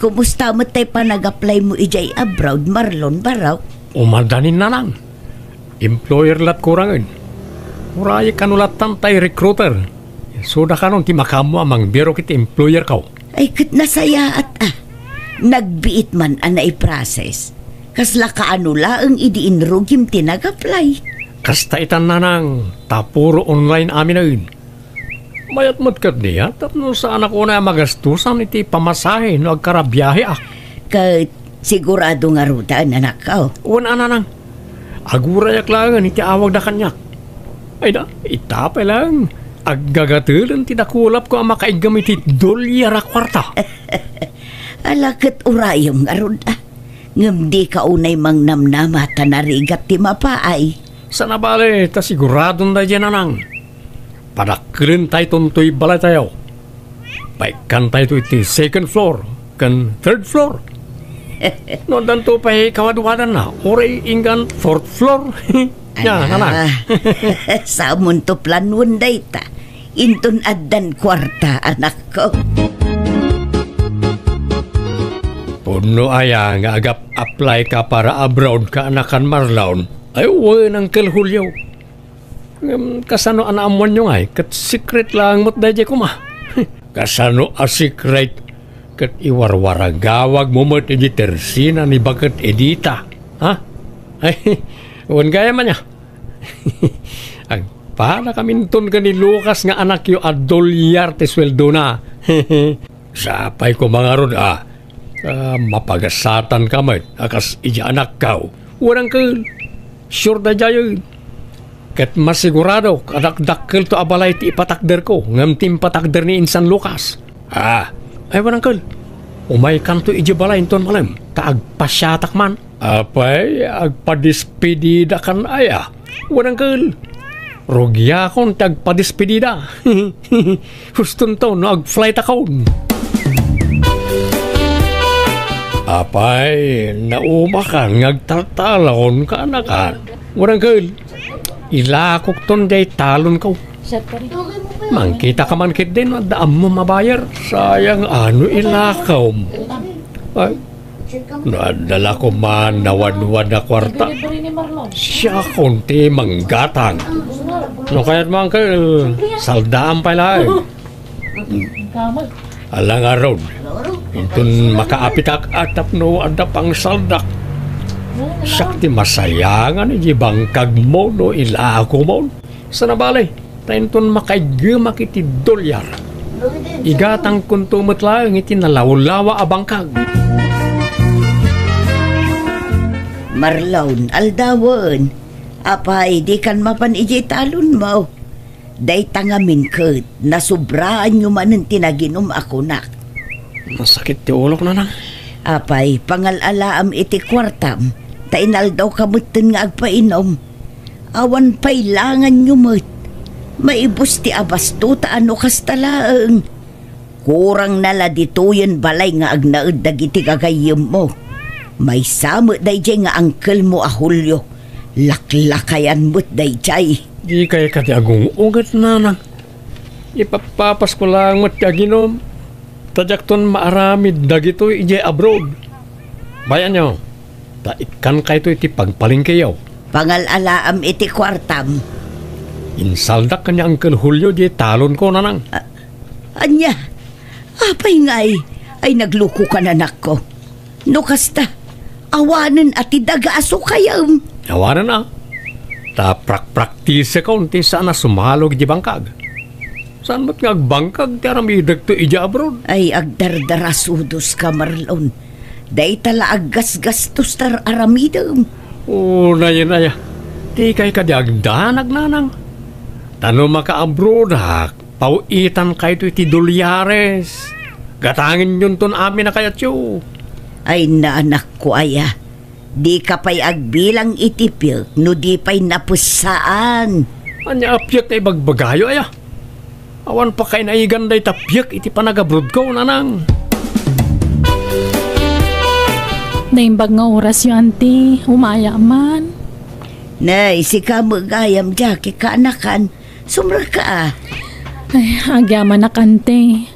Kumusta mo tayo pa nag-apply mo ijay abroad, Marlon Baraw? Umadanin na lang. Employer lat kurangin. Muraya kanulatan tayo recruiter. Suda ka nun ti makamu amang biro kiti employer ka. Ay kat nasaya at nagbiit man anay process. Kasla kaanula ang idiinrugim ti nag-apply. Kasta itan na nang tapuro online amin na yun. Mayat matkat niya, tapno sa anak ko na magastusan iti pamasahe no agkarabiyahe Sigurado nga rutaan anak ka. Una na nang. Agurayak lang iti awag na kanyak. Ay da, itapay lang. Aggagatulan ti nakulap ko ang makaigamit iti dolyar a kwarta. Alakat urayong nga ruda. Ngam di ka unay mang namnamata na rigat ti mapaay. Sana bale, ta siguradong na dyan anang. Padakilin tayo tuntoy balay tayo. Paikan tayo iti second floor, kan third floor. No, danto pa'y kawadwadan na. Oray ingan fourth floor. Yan, anak. Sa munto planwan day ta. Intun addan kwarta, anak ko. Puno aya nga agap-apply ka para abroad ka anakan Marlon. Ay, uwi ng Julio. Kasano anaamuan nyo ngay? Kat secret lang mo't dadya ko ma. Kasano a secret? Kat iwarwaragawag mo mo't editersina ni Bakat Edita. Ha? Ay, uwan gaya man niya. Ang para kamintun ka ni Lucas nga anak yung adolyar te sweldo na. Sapay ko mga rod mapagasatan ka mo. Akas ija anak ka. Walang ka. Sure na dyan. Kat masigurado, kadakdakkel to abalay ti ipatakder ko, ngam ti ipatakder ni Insan Lucas. Ay walang kal. Umay kanto iji balay inton malam, kaagpasyatak man. Apay, agpadispedida kan aya. Walang kal. Rogya kon tagpadispedida. Huston to, no agflight akon. Apay, naumakan, ngagtaltalon ka anakan. Walang kal. Ilakok ton day talon ko. Mangkita ka man kit din, daam mo mabayar. Sayang ano ilakaw mo. Ay, nadala ko man nawan-wan na kwarta. Siya konti manggatang. No kaya't mga saldaan pala eh. Alang araw. Intun makaapitak atap no adap ang saldak. Sakti masayangan iji bangkag mo no ilako mo. Sana balay, tainton makaigama kiti dolyar. Igatang kuntumot lang iti nalawlawa a bangkag. Marlon, aldawan. Apay, di kan mapan iji talon mo. Day tangamin kat, nasubraan nyo man ang tinaginom ako nak. Masakit ti ulok na lang. Apay, pangalalaam iti kwartam. Tainal daw kamutin nga agpainom. Awan pailangan nyo mo't. Maibos ti abasto ta ano kastalaang. Kurang nala dituyan balay nga agnaud dagiti gagayim mo. May samo day jay nga angkel mo a Julio. Laklakayan mo't day jay. Di kaya kati agong ugat nanang. Ipapapas ko lang mo't kaginom. Tadyak ton maaramid dagito ijay abroad. Bayan nyo. Ta ikan kayo iti pagpaling kayo. Pangalalaam iti kwartam. Insaldak kanya Uncle Julio di talon ko nanang. Anya, apay ngay ay nagluko ka nanak ko. No kasta, awanan at idagaaso kayo. Awanan na. Ta praktise ka unti sana sumalog di bangkag. Saan ba't nga agbangkag tara may dagto ija abroad? Ay agdardarasudos ka Marlon. Day tala aggas-gastos tar aramidam. Naya. Di kay kadiagdanag nanang. Tano maka-abroad pauitan kayo iti dolyares. Gatangin yun ton amin na kayat yo. Ay naanak ko aya. Di ka pa'y agbilang itipil no di pa'y napusaan. Anya apyak na ibagbagayo aya. Awan pa kayo naiganday tapyak iti panag-abroad ko nanang. Naimbag nga oras yung auntie, umaya man. Nay, si ka magayam jaki ka anakan, sumra ka. Ay, agyaman na kante.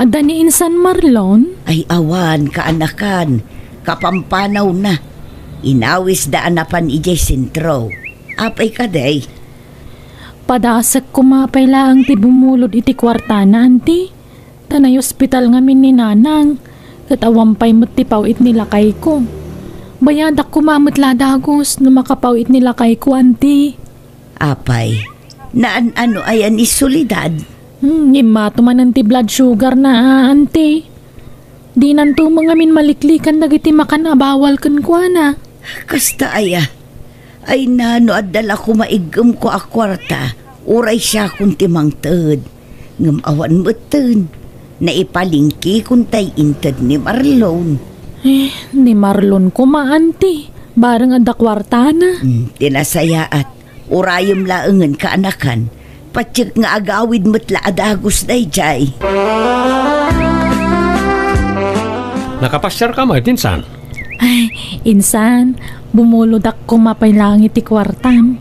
Ada ni Insan Marlon? Ay awan, kaanakan. Kapampanaw na. Inawis daan na pan ijay sentro. Apay ka day. Padasag kumapay lang ti bumulod iti kwarta na, anti. Tanay ospital ngamin ni Nanang. Katawampay mo't ti pawit nila kay ko. Bayadak kumamot ladagos na makapawit nila kay ko, anti. Apay, naan ano ayan isolidad? Imato man ang ti blood sugar na, anti. Di nanto mga min maliklikan dagiti makan abawal kan kwa na. Kasta aya. Ay nano at dala ko maigam ko a kwarta. Uray siya kung timangtad. Ngam awan matan. Naipalingki kung tay intad ni Marlon. Ni Marlon ko maanti. Barang ada kwarta na. Tinasayaat. Urayom laengan kaanakan. Patsik nga agawid matla adagos day jay. Nakapasyar ka mo, Insan? Ay, Insan, bumulod ako mapailangit ti kwartam.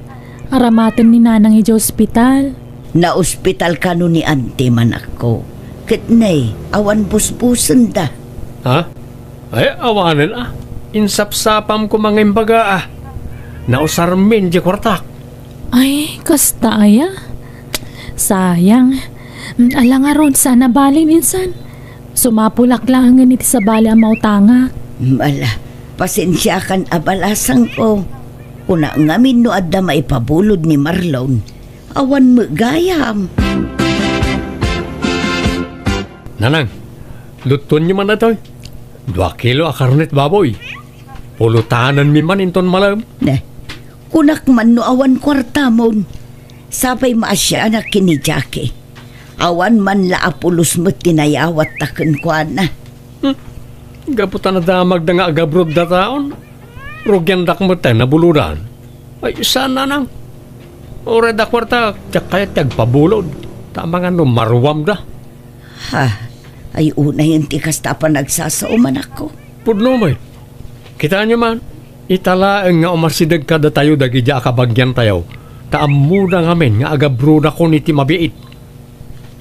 Aramatin ni Nanang iti ospital. Na-ospital ka no ni ante man ako. Kitnay, awan busbusan da. Ha? Ay, awanan Insapsapam ko mga imbaga Nausarmin di kwartak. Ay, kasta aya. Sayang. Alang aron sana balin, Insan. Sumapulak lang iti sa bali ang mautanga. Mala, pasensya kan abalasang ko. Kuna ngamin no adda maipabulod ni Marlon. Awan mo gayam. Nanang, luton niyo man na to. 2 kilo a karnet baboy. Pulutanan mi man inton malam. Kunak man no awan kwarta mon. Sapay maasya na kinijake. Awan man la apulos mo tinayawat taken kwa na. Gaputan na damag na nga agabrod da taon. Rugyan dak mo tayo nabuluran. Ay, sana nang. Ore da kwarta, tiyak kaya tiyag pabulod. Tama nga no, marwam da. Ha, ay una yung tikas pa nagsasauman ako. Pudno mo kita nyo man, italaang nga umasidag ka da tayo dagidya kabagyan tayo. Taamuda nga men nga agabrod ako ni ti mabiit.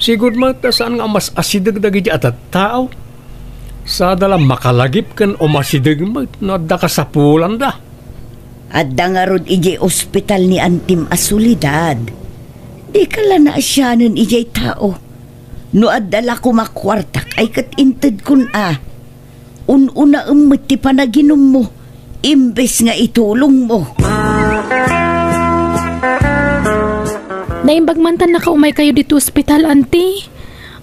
Sigud mo, saan nga mas asidag dagidya at tao? Sa dalam makalagip kan o masidag mo, nadda ka sa pulan da. At dangarod ijay ospital ni Antim Asulidad. Di ka lang na asyanan ijay tao. No adala ko makwartak ay katintad kun Ununa ti panaginom mo. Imbes nga itulong mo. Naimbagmantan na kaumay kayo dito ospital, auntie.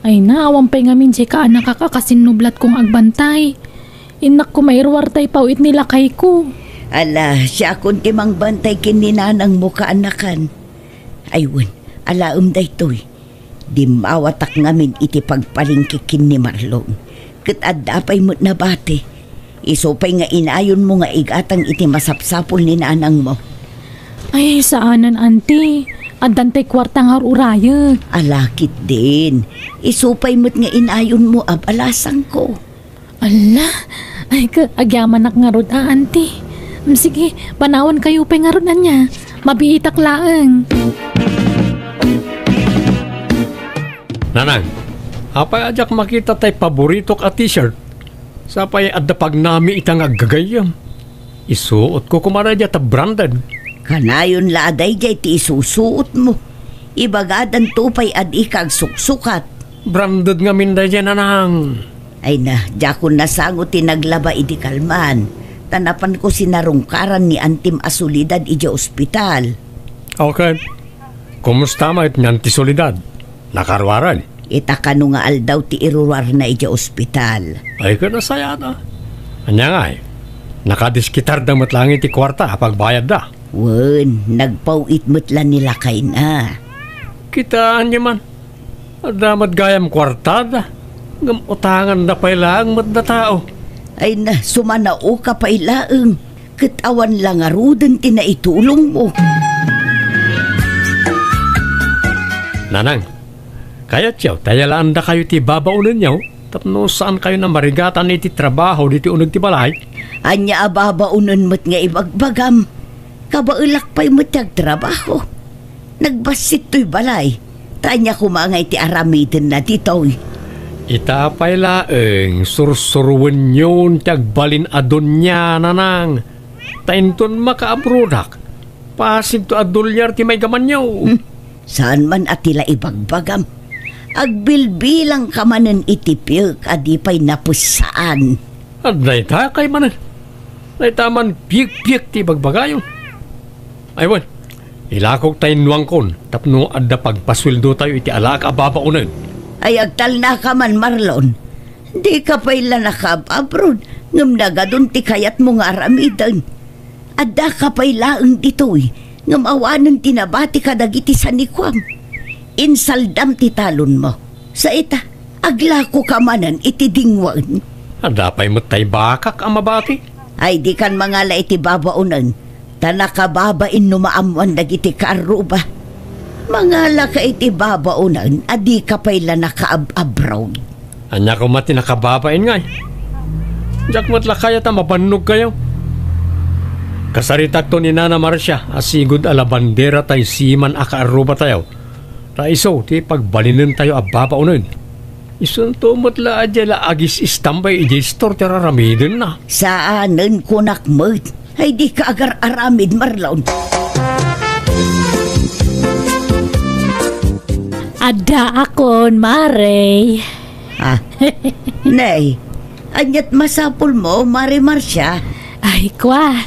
Ay naawang pa'y ngamin siya ka nakakakasinublat kong agbantay. Inak ko mairwartay pawit nila kay ko. Ala, siya akong timang bantay kininanang mo kaanakan. Aywan, ala daytoy. Di mawatak ngamin iti pagpalingkikin ni Marlon. Kat adapay mo't nabate. Isupay nga inayon mo nga igatang iti masapsapol ni nanang mo. Ay, saanan, auntie? Adantay kwartang haruraya. Alakit din. Isupay mo't nga inayon mo abalasang ko. Ala, ay agyaman nga rod, auntie. Sige, panawan kayo pa nga rod na niya. Mabiitak laang. Nanang, apay ajak makita tay paborito ka t-shirt. Sapay adapag nami itang agagayam. Isuot ko kumaradya ta branded. Kanayon laaday jay ti isusuot mo. Ibagadan tupay ad ikag suksukat. Branded nga minday dyan, nanang. Ay na, jakon nasangot tinaglaba iti kalman. Tanapan ko sinarungkaran ni Antim Asulidad iti ospital. Okay. Kumusta ma itnyan ti solidad? Nakarwaran? Itakano nga aldaw ti iruwar na iti ospital. Ay ka nasaya na. Anya nga nakadiskitar da matlangi ti kwarta pagbayad da. Wen, nagpawit mutlan nila kay na. Kitaan niya man. Adamat gayam kwarta da. Ngamutangan na pailaang mat na tao. Ay na, sumanao ka pailaang. Katawan lang arudan tinaitulong mo. Nanang, kaya tiyaw, tayalaan da kayo ti babaunan niyaw. Tapno saan kayo na marigatan iti trabaho diti unag ti balay? Anya ababaunan mo't nga ibagbagam. Kabaulak pa'y mo't trabaho. Nagbasit to'y balay. Tanya kumangay ti aramidin na dito'y. Itapay laeng sursurwen yun tagbalin adon niya nanang. Tainton makaabrodak. Pasig to adolyar ti may gaman nyo. Saan man atila ibagbagam? Agbilbilang ka manen itipil kadipay napusaan. At naita kay manan. Naita man piyek-piyek ti bagbagayon. Aywan, ilakog tayo nuwangkon. Tapno adda pagpasweldo tayo iti alak ababaunan. Ay agtal na ka man, Marlon. Di ka pa ila nakab-abroad. Ngam nagadun ti kayat mo nga aramidan. Adda ka pa ilaang ditoy. Ngam awanan tinabati ka dagiti sanikwam. Insaldam ti talon mo. Sa ita, aglako ka manan iti dingwan. Adda pa'y matay bakak ang mabati. Ay di kan mangala iti babaunan. Tanakababain numaamuan dagiti karuba. Mangala ka iti babaunan, adi ka pa'y la nakaab-abroad. Anya ko mati nakababain ngay. Diyak matla kaya ta mabanog kayo. Kasaritak to ni Nana Marcia, asigod ala bandera tay siman akaaruba tayo. Raiso, ti pagbalinin tayo ababaunan. Isunto matla adya la agis istambay iji store tira ramidin na. Saanan ko nakmod, ay di ka agar aramid, Marlon. Ada akon, Mare. Ah, nay, anyat masapul mo, Mari Marcia. Ay, kwa.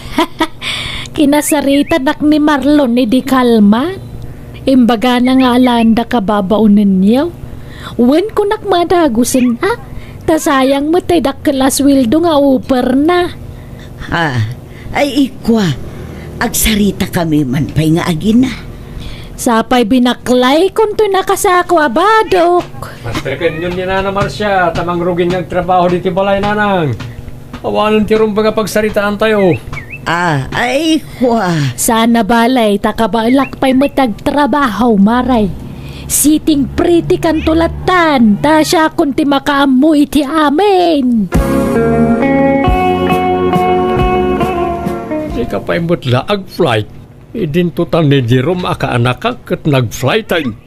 Kinasarita nak ni Marlon ni di kalman. Imbaga na nga alanda ka babaunin niyo. Wen ko nakmadagusin tasayang mo tay dakkelas wildo nga uper na. Ay ikwa. Agsarita kami man pa'y nga agina. Sapay binaklay kung to nakasako abadok. Masterken yun ni Nana Marcia, tamang rugin niyang trabaho dito balay nanang. Awanan ti rumbaga pagsaritaan tayo. Ay kwa. Sana balay takabalak pa'y matagtrabaho, Maray. Siting pretty kan tulatan, ta siya kung ti makaamoy ti amin. Di ka pa'y mutla ag-flight. Idin total ni Jerome akaanakak kat nag-flight time.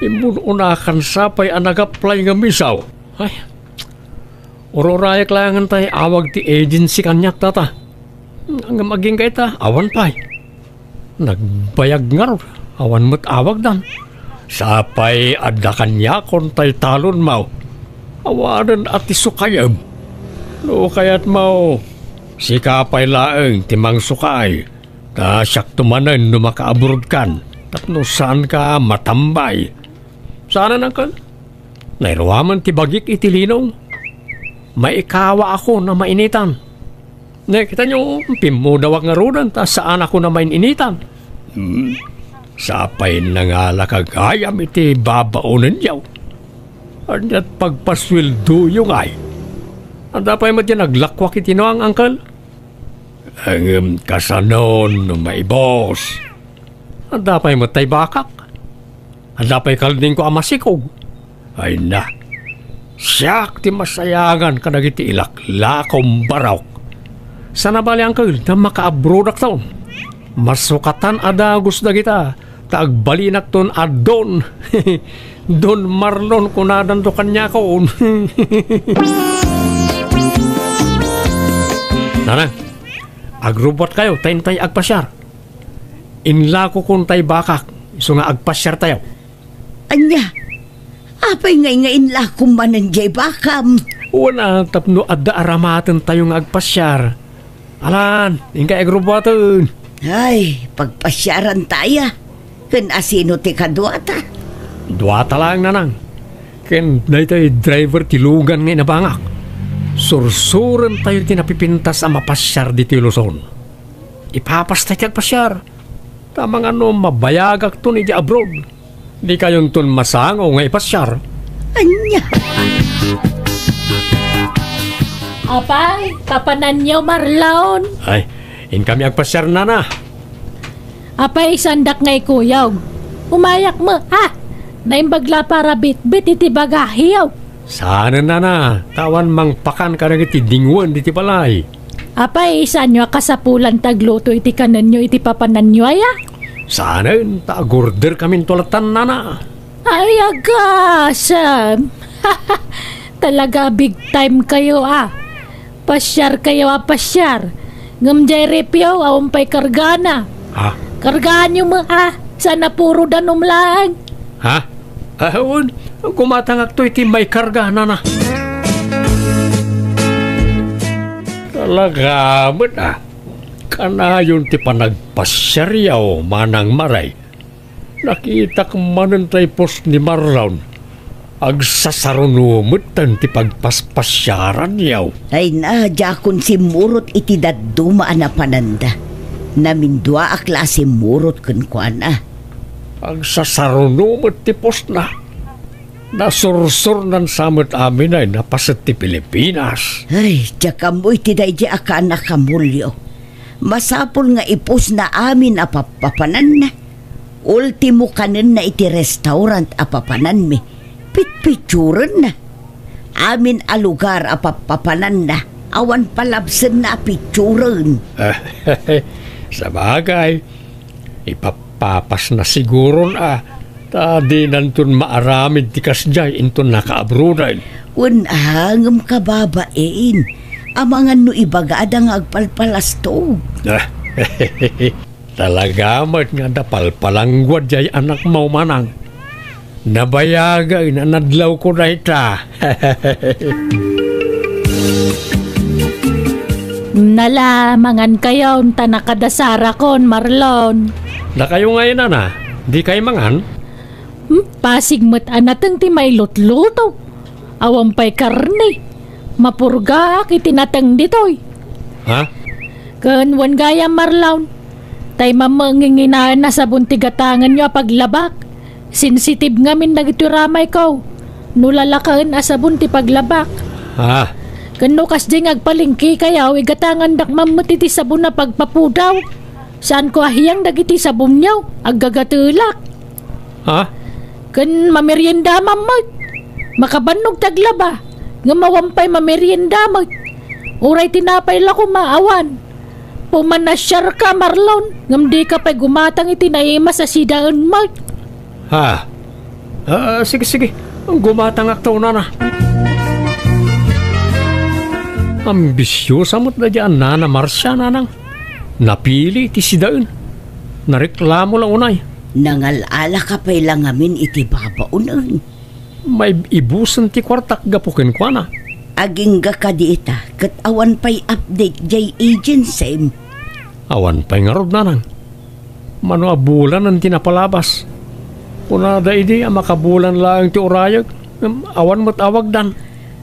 Imun unakan sapay anag-apply nga misaw. Ay, ororayak langan tayo awag ti agency kanyak tata. Ang maging kay ta, awan pa'y. Nagbayag nga ro, awan mo't awag dan. Sapay adda kanya kon tay talon mau. Awanan at isukayam. No kayat mau. Sikapay laeng timang sukay. Ta siyak tumanan no makaaburod kan. Tapno saan ka matambay. Sana nang kan? Nairuaman ti bagik itilinong. May ikawa ako na mainitan. Ne, kita nyo, pimudawag nga rudan, ta saan ako na mainitan. Sapay na nga lakagayam iti babaunan yaw. At pagpaswildo yung ay. Ang dapay mo dyan naglakwak iti no ang angkal. Ang kasanon no may boss. Ang dapay mo tay bakak. Ang dapay kalding ko amasikog. Ay na. Siyak ti masayangan ka nagiti ilaklakom barawk. Sana bali angkal na makaabrodak taon. Masukatan ada gusto kita. Taagbalinak ton adon. Don Marlon kunadan to kanya ko. Nana, agrobot kayo, tayo agpasyar. Inla ko kung tayo bakak, so nga agpasyar tayo. Anya, apay ngay inla kung manan jay bakam. Wana, tapno adda aramatan tayo nga agpasyar. Alan, ingkay agroboton. Ay, pagpasyaran tayo. Kan asino ti kadwata? Duwata lang nanang. Ken dahi tayo driver ti lugan nga nabangak. Sursuran tayo tinapipintas ang mapasyar di ti Luzon. Ipapas tayo agpasyar. Tamang mabayagak to ni di abroad. Di kayon ton masangaw nga ipasyar. Anya. Apay, kapanan niyo Marlon. Ay, in kami agpasyar na. Apay, sandak ngay kuyaw. Umayak mo, naimbagla para bit-bit iti bagahiyaw. Sana na. Tawan mang pakan ka na iti dingwan iti balay. Apay, isan nyo kasapulan tagluto iti kanan nyo iti papanan nyo aya? Sana taagorder kami tulatan na. Ay, agasam. Talaga big time kayo Pasyar kayo pasyar. Ngam jay repyo awang pay kargana. Ha? Kargaan nyo mo Sana puro danom lang. Ha? Ahon, kumatangak to iti may karga na. Talaga mo Kanayon ti panagpasyaryaw manang maray. Nakita kong manantay post ni Marlon. Agsasarunumutan ti pagpaspasyaran yaw. Ay na, jakon si murot iti dadumaan na pananda. Namindua a klase murot kun kuana. Agsasarunumut ti post na. Nasursur nan samot amin ay napasat ti Pilipinas. Ay, jaka mo iti dahi aka anak kamulyo. Masapol nga ipos na amin apapapanan na. Ultimo kanin na iti restaurant apapanan mi. Pitpituran na. Amin a lugar apapapanan na. Awan palabsen na pituran. Sa bagay, ipapapas na siguro Tadi nantun maaramid ti kasjay intun nakaabrudan. Unahangam kababain. Amangan no ibagada nga agpalpalas to. Talaga mat nga dapalpalangwad jay anak mo manang. Nabayaga inanadlaw ko na ita. Nalamangan kayo unta nakadasara kon Marlon. Na kayo ngayon di kayo mangan? Pasig mat anatang ti may lutluto. Awang pay karne. Mapurga itinatang ditoy. Ha? Kanwan gaya Marlon. Tay mamanginginaan na sa buntigatangan nyo paglabak. Sensitive ngamin nagituramay ko. Nulalakaan sa bunti paglabak. Ha? Kano kas di ngagpalingki kayaw igatangan dak mamutiti sabon na pagpapudaw. Saan ko ahiyang dagiti sabon nyaw aggagatulak. Ha? Kan mamerienda mamag. Makabanog taglaba. Nga mawampay mamerienda mag. Uray tinapay la ko maawan. Pumanasyar ka Marlon. Ngam di ka pa'y gumatang itinaima sa sidaan mag. Ha? Sige. Gumatang aktaw na. Ambisyosa mo't na dyan na Marsya nanang. Napili iti sidaan. Nareklamo lang unay. Nangalala ka pa'y lang amin iti babaunan. May ibusan ti kwartak gapukin kwa na. Aging ka diita, kat awan pa'y update jay agency. Awan pa'y ngarod nanang. Mano abulan ang tinapalabas. Punada idi makabulan lang ti urayag. Awan mo't awag dan.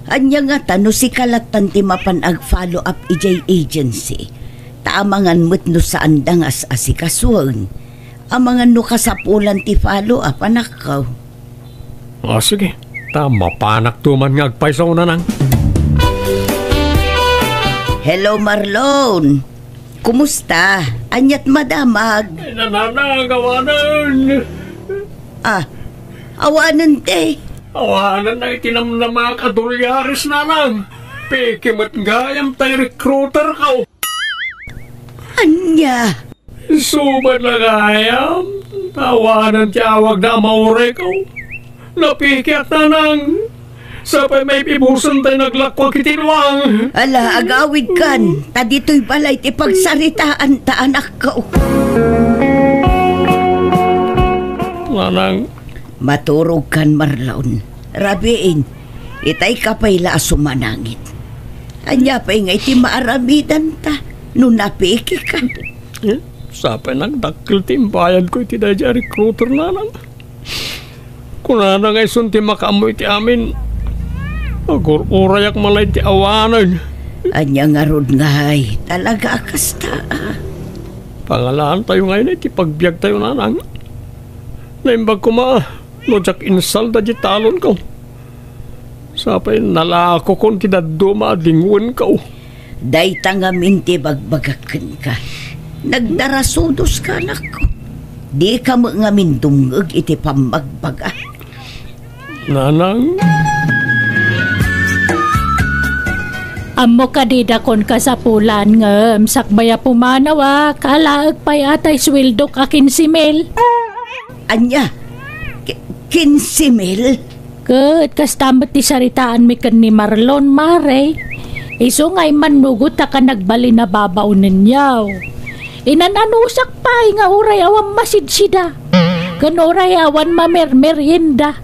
Anya nga tano si kalatan ti mapanag follow up ijay agency. Taamangan mo't no saan dangas asikasuan. Amangan no kasapulan ti follow up anak ko. Sige. Tama panak tuman nga agpaisaw na nang. Hello Marlon. Kumusta? Anyat madamag. Nananagawanan. Awanan te. Awanan na itinam na mga kadulyaris na lang. Pikimat gayam tayo recruiter ka. Anya? Subat na gayam. Awanan tiyawag na maure ka. Napikiat na nang. Sapay may pibusan tayo naglakwag itinwang. Ala, agawid kan. Ta dito'y balay ti pagsaritaan ta anak ko. Manang. Maturog kan Marlon. Rabiin, itay ka pa'y sumanangit. Anya pa'y nga iti maaramidan ta. Nung napiki ka. Sapay nagdakil timbayad ko iti daya recruiter na lang. Kung na ngay sunti makaamoy ti amin, agururayak malay ti awanan. Anya nga rod ngay, talaga akasta. Pangalaan tayo ngayon iti pagbiag tayo nanang. Naimbag ko no jak insal da di talon ko. Sapay nalako kon ti daduma dingwan ko. Day tangamin ti bagbagakan ka. Nagdarasudos ka anak ko. Di ka mo ngamin dungag iti pamagbaga. Nanang? Amo kadida kon kasapulan ngem sakbaya pumanawa kalaag pay atay swildok akin si Mel. Anya? 15,000? Kat kastamot ti saritaan mi kan ni Marlon, mare. Iso nga'y manugot ka nagbali na babaunan yaw. Inananusak pa nga uray awan masidsida. Kan uray awan mamermerienda.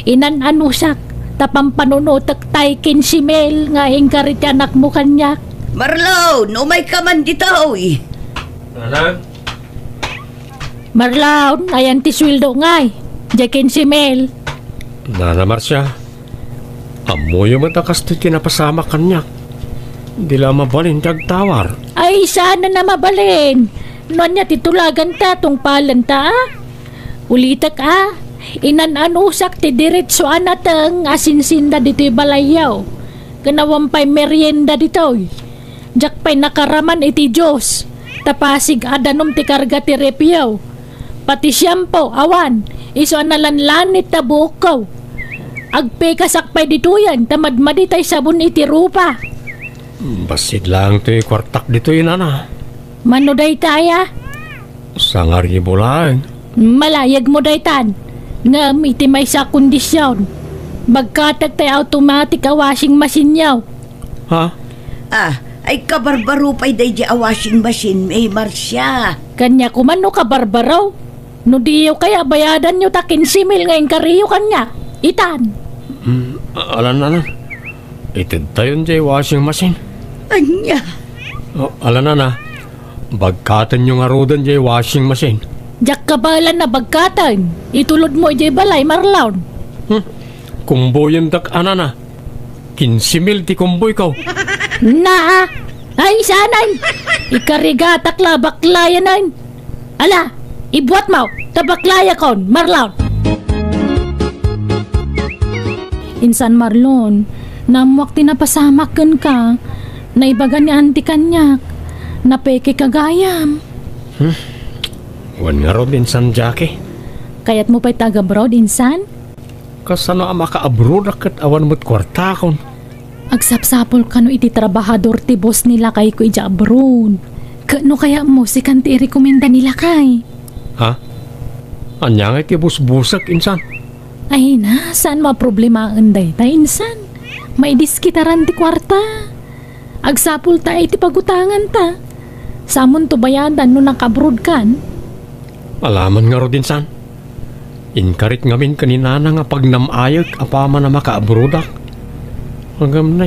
Inananusak tapampanunutak tay kinsimel nga ingkarit anak mo kanyak. Marlon, umay ka man dito, oy. Nanang? Marlon, ayan ti swildo ngay. Jakin si Mel. Nana Marcia, amoy yung matakas ti kinapasama kanyak. Di lang mabalin tawar. Ay, sana na mabalin. Noon niya titulagan ta tong palanta, ah. Ulitak, ah. Inananusak ti diretso anatang asinsinda dito'y balayaw. Kanawampay merienda dito'y. Jak pa'y nakaraman iti Diyos. Tapasig adanom ti karga ti repyaw. Pati siyampo, awan. Iso analanlanit na bukaw. Agpekasakpay dito yan. Tamadmadi tay sabon iti rupa. Basid lang ito'y kwartak dito yun, Ana. Mano day taya? Sangari mo lang. Malayag mo day tan. Nga iti may sa kondisyon. Magkatag tay automatic a washing machine yaw. Ha? Ay kabarbaro pa'y day di a washing machine, may Marcia. Kanya kumano ka barbaraw? No diyo kaya bayadan nyo takin simil ngayon kariyo kanya. Itan. Alan, Ana. Itid tayo dyan washing machine. Anya? Alan, Ana. Bagkatan yung arudan dyan washing machine. Jak kabalan na bagkatan. Itulod mo ijay balay, Marlon. Kumboy yung dak, Ana. 15,000 ti kumboy ko. Na, ay sanay. Ikarigatak la baklayanan. Ala, ibuat mo. Tabaklaya kon, Marlon. Insan Marlon, namuak tinapasamakan ka. Naibagan ni auntie kanyak. Napeke kagayam. Wan nga ron, insan Jackie. Kaya't mo pa'y taga-abroad, insan? Kasano ang maka-abroad akat awan mo't kwarta kon. Agsapsapol ka no iti trabahador ti boss nila kay ko ija abroad. Kano kaya mo si kanti i-rekomenda nila kay? Ha? Anya nga iti busbusak, insan? Ay na, saan ma-problema ang day ta, insan? May diskitaran ti kwarta. Agsapol ta iti pagutangan ta. Samon to bayadan no nakabroad kan? Alaman nga ro din, san. Inkarit ngamin kaninana nga pagnamayag apama na maka-abrodak. Hanggang na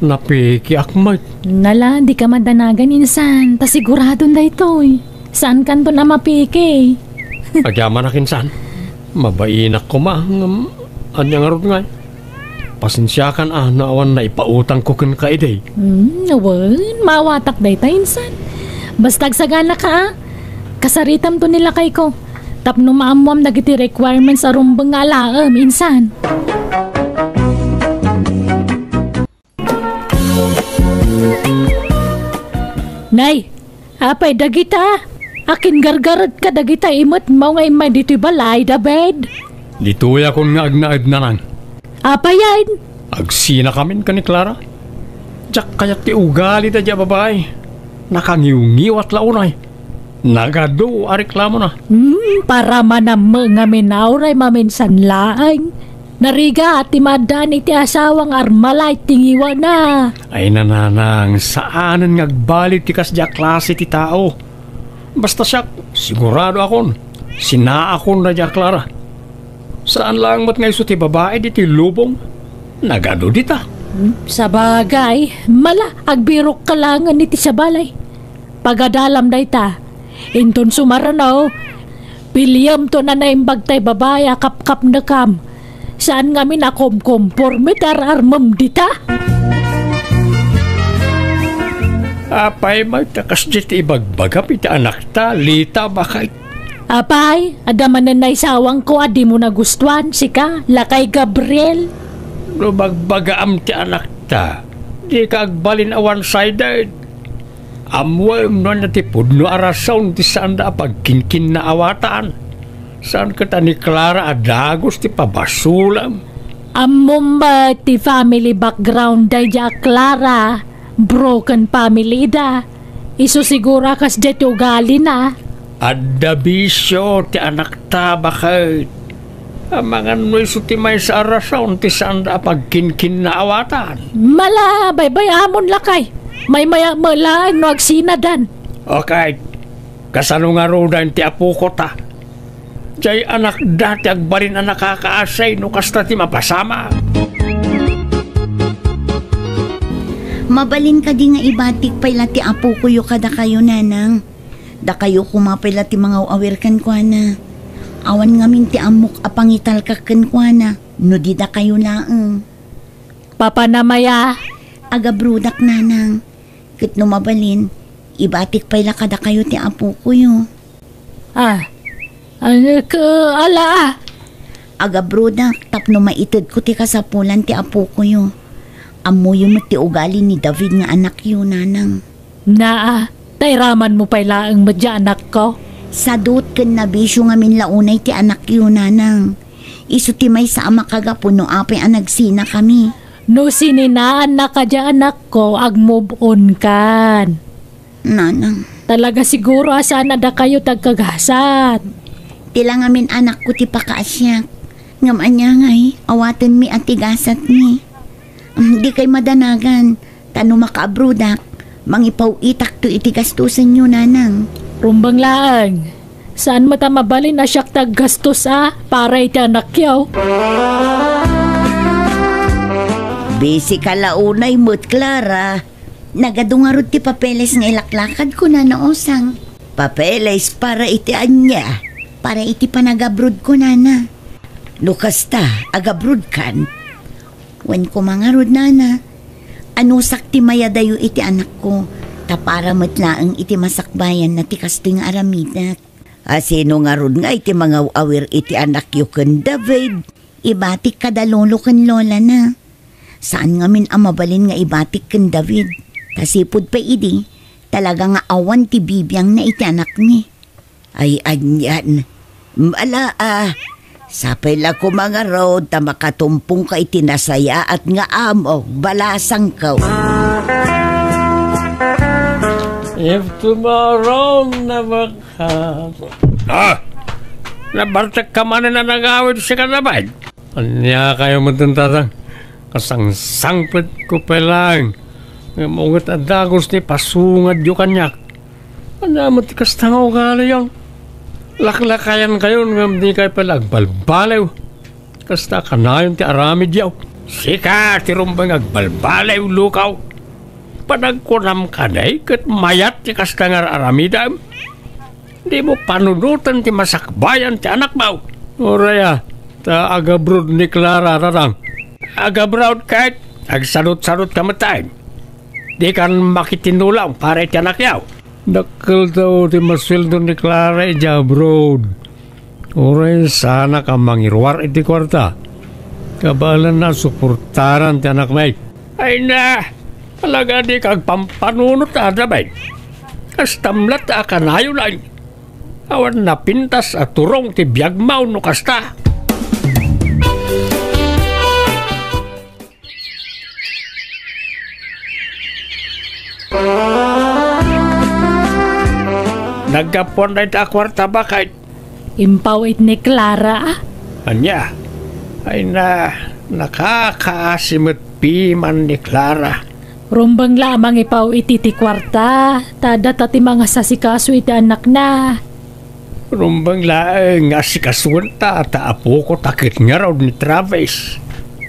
napiki akmat. Nala, di ka madanagan, insan. Ta siguradon da ito'y. Saan kanto na mapiki? Agyaman akin, san. Mabainak ko ma. Anya nga ro nga. Pasensyakan naawan na ipautang ko kan kaiday. Nawan, mawatak day ta, insan. Bastag sagana ka, kasaritam to nila kay ko. Tapno maamuam nagiti requirements arum bangalaam, insan. Nay, apay dagita. Akin gargarat ka dagita imot mo ngay may dito'y balay da bed. Dito'y akong nga agnaad na lang. Apay yan? Agsina kamin ka ni Clara. Diyak kaya't ti ugali da dya babae. Nakangiw-ngiwat launay. Nagado reklamo na. Para manamo nga minauray maminsan laang. Nariga at timadan iti asawang armalay tingiwa na. Ay nananang, saanan ngagbalit ti kasya klase ti tao. Basta siya, sigurado akon. Sinaakon na dya Clara. Saan lang mat ngayon ti babae di ti lubong? Nagado dita. Sa bagay, mala agbirok kalangan iti sa balay. Pagadalam day ta. Inton sumaranaw, piliyam to na naimbag tay babae kap-kap na kam. Saan nga minakom-komporme armam dita? Apay, magtakas di ti ibagbagap iti anak ta, lita bakay. Apay, adaman na naisawang ko adi mo nagustuhan, sika, lakay Gabriel. Lumagbagaam ti anak ta, di ka agbalin a one-sided. Amwam no na ti pudno arasaw ti saan da pagkinkin na awatan. Saan ka ta ni Clara adagos ti pabasulam? Amom ba ti family background day ja Clara? Broken family da. Iso sigura kas deti ugali na. Adda bisyo ti anak ta bakit? Mga noy sutimay sa arasaon ti sanda pagkinkin na awatan. Mala, baybayamon lakay. May maya malaan no agsinadan. Okay, kasano nga rodan ti apo ko ta. Jay anak dati agbalin na nakakaasay no kasta ti mapasama. Mabalin ka di nga ibatik pala ti apo ko yung kada kayo, nanang. Da kayo kumapila ti mga awirkan ko na. Awan ngamin ti amok apangital kaken ko na. No di da kayo laang. Papa na maya. Aga brudak, nanang. Kit no mabalin, ibatik pala kada kayo ti apo ko yo. Ala. Aga brudak, tapno maitid ko ti kasapulan ti apo ko yo. Amo yung ti ugali ni David nga anak yo, nanang. Tayraman mo pala ang madya anak ko. Sadot ken na bisyo nga min launay ti anak yo, nanang. Isu ti may sa ama kagapuno apay ang nagsina kami. No sininaan na ka dya anak ko, ag-move on kan. Nanang. Talaga siguro asana da kayo tagkagasat. Tila nga min anak ko ti pakaasyak. Ngam anya ngay, awaten mi at tigasat mi. Di kay madanagan, tano makaabrudak, mangipaw itak to itigastusan nyo, nanang. Rumbang laang, saan mo ta mabalin na siyak taggastos para iti anak yaw? Bisi ka launay mo't, Clara. Nagadungarod ti papeles nga ilaklakad ko na naosang. Papeles para iti anya, para iti panagabrod ko, nana. Lukas ta, agabrod kan. Wen ko mangarod, nana. Ano sakti mayadayo iti anak ko, tapara matlaang iti masakbayan na ti kasting aramidak. Asino nga rod nga iti mga awir iti anak yu ken David. Ibatik kada lolo ken lola na. Saan nga min amabalin nga ibatik ken David? Kasipod pa idi, talaga nga awan ti bibiyang na iti anak ni. Ay anyan, sapay la ko mga road ta makatumpong ka iti nasaya at nga amog balasang ka. If tomorrow never comes. Nabartak ka man na nag-awit si Kanabay. Anya kayo matuntatang. Kasang sangpit ko pa lang. Mungat at dagos ni pasungad yung kanyak. Anya matikas tangaw ka yung. Laklakayan kayo nga di kayo palag balbalaw. Kasta ka na yung ti aramid yaw. Sika, tirumbang agbalbalaw lukaw. Panagkunam ka na'y kat mayat ti kasta nga aramidam. Di mo panunutan ti masakbayan ti anak mo. Oraya, ta agabrod ni Clara rarang. Agabrod kahit agsanot-sanot ka matay. Di kan makitinulaw para ti anak yaw. Dakil daw ti masweldo ni Clara ija abroad. Oray sana ka mangirwar iti kwarta. Kabalan na suportaran ti anak may. Ay na, talaga di kag pampanunot adabay. Kastamlat akanayo lang. Awan na pintas at turong ti biyagmaw no kasta. Nagkapon na ito akwarta bakit? Impawit ni Clara. Anya, ay na nakakaasimot piman ni Clara. Rumbang lamang ipaw iti ti kwarta. Tada tati mga sasikaso iti anak na. Rumbang laeng nga sikasuan ta apo ko takit nga raw ni Travis.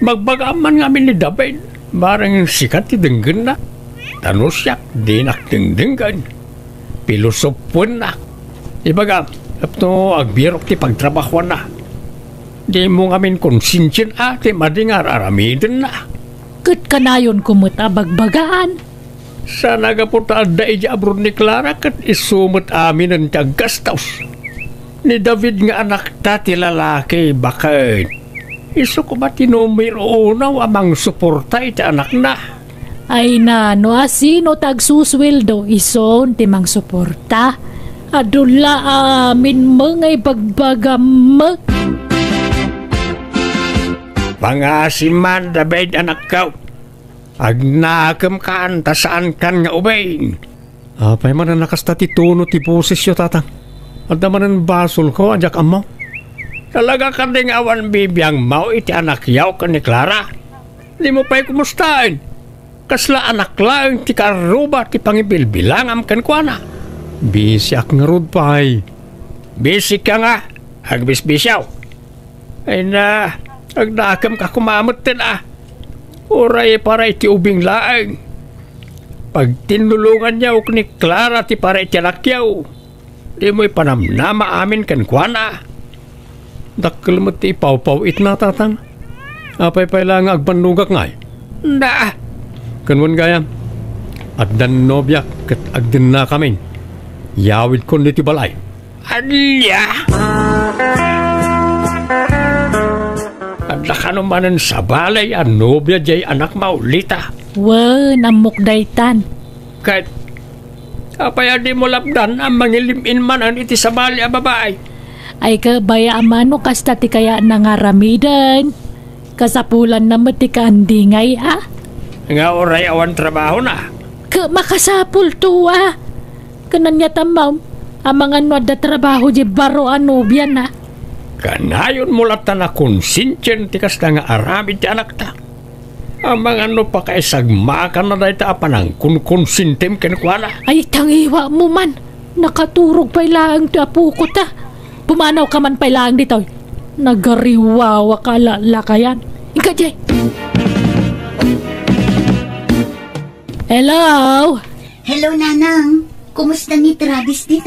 Magbagaman nga ni David. Barang sikat ti denggan na. Tanusyak, di nakdengdenggan. Pilosopon na. Ibaga, apno agbirok ti pagtrabahuan na. Di mo ngamin konsensyen ati madingar aramidin na. Kat kanayon kumuta bagbagaan. Sa nagapunta da ija abroad ni Clara kat isumot amin ang taggastos. Ni David nga anak ta ti lalaki bakit. Isu ko ba tinumiro unaw amang suporta iti anak na. Ay na, no asino tagsusweldo ison timang suporta. Adula amin mga ibagbagam. Pangasiman David anak ka. Agnakam kan tasaan kan nga ubay. Apay man na nakasta ti tuno ti poses yo tatang. At naman ang basol ko, adyak amo. Talaga ka ding awan bibiyang mau iti anak yaw ka ni Clara. Di mo pa'y kumustain. Kasla anak lang ti karuba ti pangibilbilangam kan kwa na. Bisyak nga rod pa'y. Bisik ka nga. Agbisbisyaw. Ay na, agdakam ka kumamot din Uray para iti ubing laang. Pag tinulungan niya ni Clara ti para iti anak yaw. Di mo'y panamnama amin kan kwa na. Dakkel mo ti ipaw-paw it na tatang. Apay pa lang agbanugak ngay. Na! Kanwan gayam. At dan nobyak kat agdin na kami. Yawid kon ti balay. Adya! Adla ka naman sa balay ang nobya jay anak maulita. Namok daytan. Kahit apay adi mo labdan ang mangilimin manan iti sa balay a babae. Ay kabaya amano kasta ti kaya nangaramidan. Kasapulan na mati ka andingay Nga oray awan trabaho na. Makasapul to Kananya tamaw. Ang mga nwada trabaho di baro anubyan Kanayon mo lata na konsintyen ti kasta nga aramid ti anak ta. Ang mga pa kay sagmakan na dahi ta apanang konsintem kenkwana. Ay tangiwa mo man. Nakaturog pa ilang ti apu ko ta. Pumanaw ka man pa ilang dito. Nagariwawa ka lakayan. Ika jay. Hello? Hello, Nanang. Kumusta ni Travis din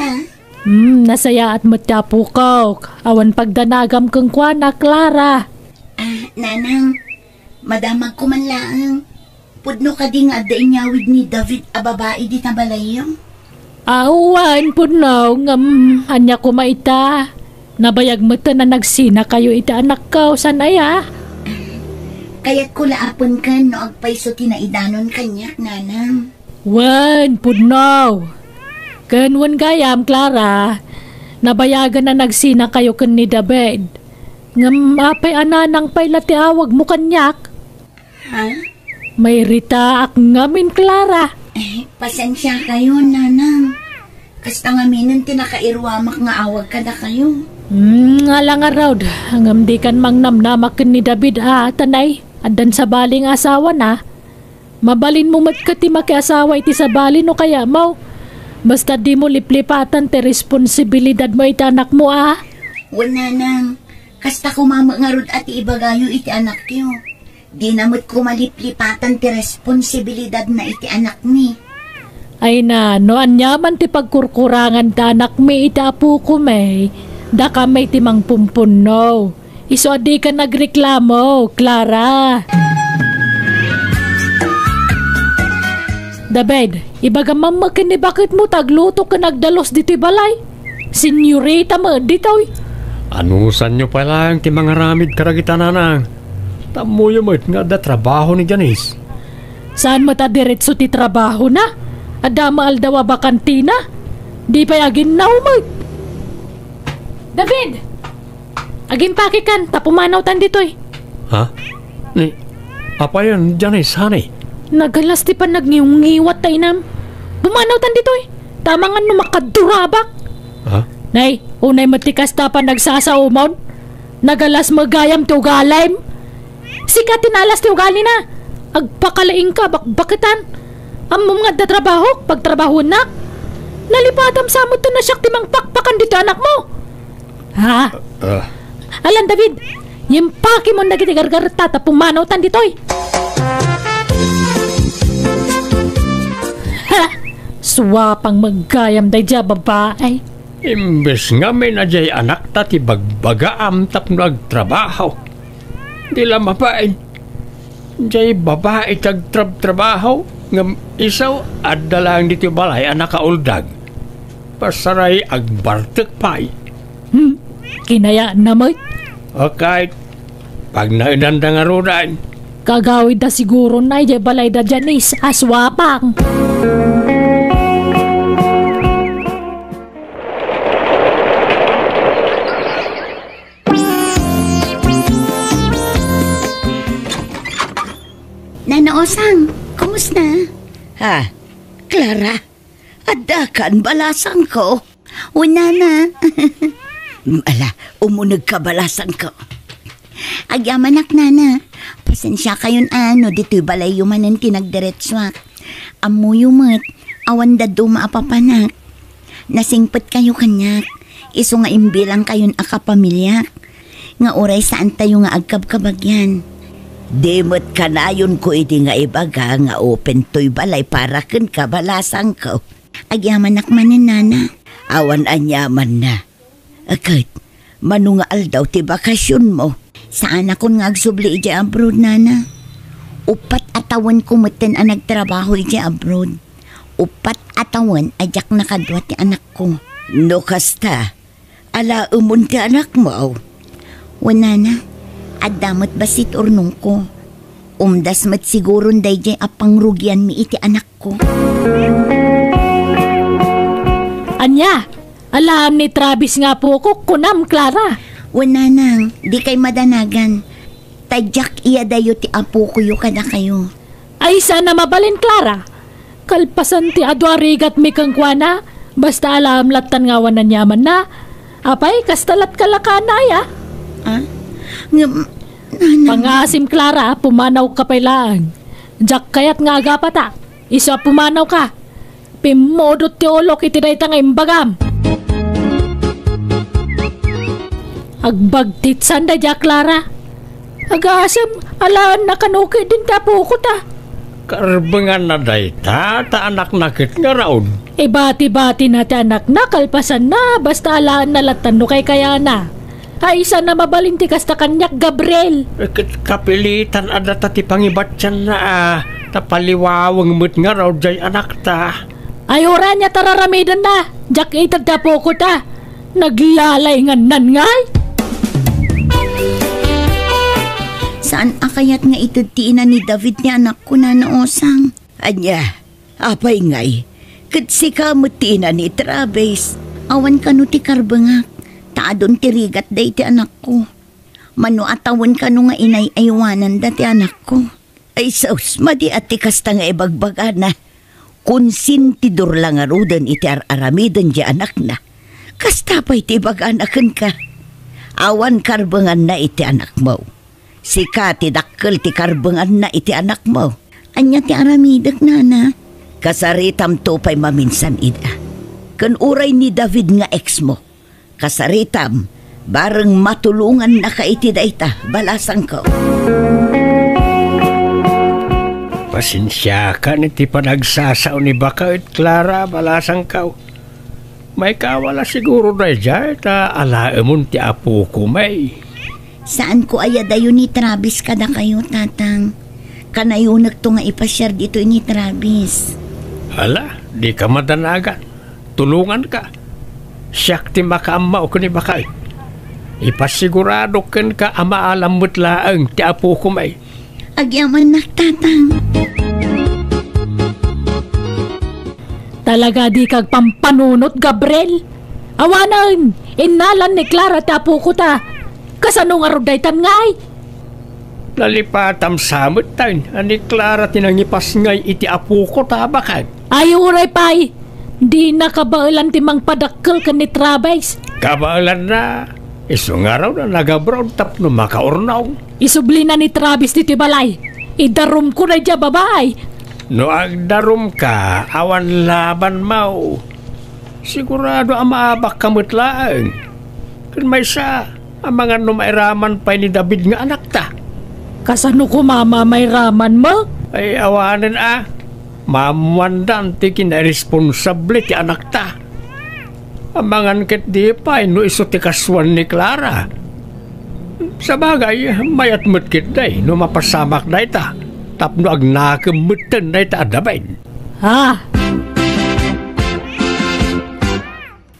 Nasaya at matyapo ko. Awan pagdanagam kang kwa na, Clara. Nanang, madamag ko man lang. Pudno ka din nga nyawid ni David a babae di na balayo. Awan, pudno, anya ko maita. Nabayag mo to na nagsina kayo ita anak ko, sanaya. Kaya't ko laapon ka no agpayso tinaidanon kanyak, Nanang. Pudno. Kanwan gayam, Clara. Nabayagan na nagsina kayo kan ni David. Apay ananang pay latiawag mo kanyak. May rita ak ngamin, Clara. Pasensya kayo, Nanang. Kasta ngamin tinakairwamak nga awag ka na kayo. Nga nga raw. Hangam di kan mang namnamak ni David tanay. Adan sa baling asawa na. Mabalin mo matkati makiasawa iti sa balin o kaya mo. Basta di mo liplipatan ti responsibilidad mo iti anak mo Wala nang. Kasta kumama nga rod at ibagayo iti anak tiyo. Di namot ko maliplipatan ti responsibilidad na iti anak mi. Ay na, no anyaman ti pagkurkurangan ta anak mi iti apu ko may. Da ka may timang pumpuno. Iso di ka nagreklamo, Clara. David, ibaga mamakin ni bakit mo tagluto ka nagdalos diti balay? Senyorita mo ditoy. Anusan nyo pala ang ti mga ramid karagita nanang. Tamo yung nga da trabaho ni Janice. Saan mo ta diretso ti trabaho na? Adama aldawa ba kantina? Di pa agin na umag. David! Agin pakikan, tapumanaw tan ditoy. Ni, apa yan, Janice, honey? Nagalas ti pa nagngiwat tayo nam. Bumanaw tan ditoy. Tamangan no makadurabak. Nay, unay matikas ta pa nagsasaumon. Nagalas magayam ti ugalim. Sika tinalas ti ugali na. Agpakalaing ka, bakbakitan. Amom nga da trabaho, pagtrabaho na. Nalipatam sa mo to na siyak timang pakpakan dito anak mo. Alan David, yung paki mo nagitigargarta ta pumanaw tan ditoy. Swapang magayam day dya babae. Imbes nga may na jay anak ta ti bagbagaam tap nagtrabaho. Di lang mapain. Jay babae tagtrabaho nga isaw at dalang dito balay anak kauldag. Pasaray agbartek pay. Kinaya namoy. Okay. Pag naidanda nga rudan. Kagawid da siguro na jay balay da Janice aswapang. Nanaosang, kumusta? Clara, adakan balasang ko. Una na. Ala, umunag ka balasan ko. Agyamanak nana, pasensya kayon dito'y balay yumanan tinagdiretswak. Amu yumat, awan da dumaapapanak. Nasingpet kayo kanyak, iso nga imbilang kayon akapamilya. Nga oray saan tayo nga agkabkabagyan. Demot ka na yun ko iti nga ibaga nga open to'y balay para ken kabalasan ko. Agyamanak manin nana, awan anyaman na. Agad, manungaal daw ti bakasyon mo. Saan akong nga agsubli iti abroad, nana? Upat atawan kumuten ang nagtrabaho iti abroad. Upat atawan ajak nakadwa ti anak ko. No kasta, ala umon ti anak mo. Wana na, adamot basit urnong ko. Umdas mat siguron day jay apang rugyan mi iti anak ko. Anya, alam ni Travis nga po ko kunam, Clara. Wana nang, di kay madanagan. Tadyak iya dayo ti apo kuyo kada kayo. Ay sana mabalin, Clara. Kalpasan ti adwarigat mi kang kuana, basta alam latan nga wanan yaman na. Apay, kastalat kalakana ya. Ah? Pangasim, Clara, pumanaw ka pailaan. Jak kayat nga agapata. Isa pumanaw ka. Pimodot ti olok iti dayta nga imbagam. Agbagtit sanda ja, Clara. Agasam, alaan na kanuki din tapo ko ta. Karbengan na dayta, ta anak nakit nga raon. Bati-bati na ti anak na, kalpasan na, basta alaan na latan no kay kaya na. Ay, isa na mabalinti kasta kanyak, Gabriel. Kapilitan adata ti pangibatyan na tapaliwawang mo't nga raw jay anak ta. Ay, ora niya tararamidan na. Jak itad tapo ko ta. Naglalay nga nan ngay. Saan akayat nga itutiinan ni David ni anak ko na naosang? Anya, apay ngay. Katsi ka mutiinan ni Travis. Awan ka no ti karbangak. Taadon ti rigat day ti anak ko. Mano atawan ka no nga inay aywanan da ti anak ko. Ay saus, madi at ti kasta nga ibagbaga na. Konsintidor lang nga rudan iti aramidan di anak na. Kasta pa'y ti baganakan ka. Awan karbangan na iti anak mo. Sika ti dakkel ti karbangan na iti anak mo. Anya ti aramidak nana. Kasaritam to pa'y maminsan ida. Kan uray ni David nga ex mo. Kasaritam, bareng matulungan na ka iti dayta, balasang ko. Pasensya ka niti panagsasaw ni Bakait, Clara, balasang ka. May kawala siguro na dyan, ta alaemon ti apo ko may. Saan ko ayadayo ni Travis kada kayo, tatang? Kanayunak to nga ipasyar dito ni Travis. Hala, di ka madanagan. Tulungan ka. Siyak ti makaamaw ko ni Bakay. Ipasigurado ken ka amaalam mo't laang ti apo ko may. Agyaman na, tatang. Talaga di kag pampanunot, Gabriel. Awanan, inalan ni Clara ti apo ko ta. Kasanong arudaytan ngay? Lalipatam samot tayo. Ani Clara tinangipas ngay iti apo ko ta Bakay. Ay, uray pay. Di na kabailan timang padakkel ka ni Travis. Kabailan na. Iso nga raw na nagabroad tap no makaurnaw. Isubli na ni Travis dito balay. Idarum ko na dya babay. No agdarum ka, awan laban mau. Sigurado ang maabak kamot laang. Kan may siya, ang mga numairaman pa ni David nga anak ta. Kasano ko mama may raman mo? Ay awanan mamuandan ti kinaresponsable ti anak ta. Amangan ket di pa no iso ti kaswan ni Clara. Sa bagay, mayat mo't kit day no mapasamak day ta. Tapno ag nakamutan day ta adabain. Ha?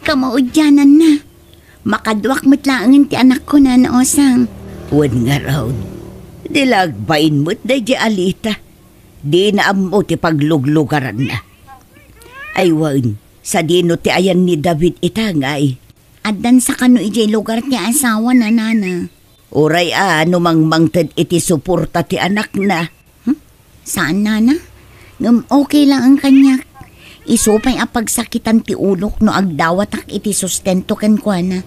Kamaudyanan na. Makadwak mo't laangin ti anak ko na naosang. Huwag nga raw. Dilagbain mo't day di alita. Di na amo ti pagluglugaran na. Ay wan, sa dino ti ayan ni David itangay. Addan sa kano ijay lugar ti asawa na nana. Uray numangmangtad iti suporta ti anak na. Saan nana? Okay lang ang kanyak. Isupay apagsakitan ti ulok no agdawatak iti sustento ken kuana.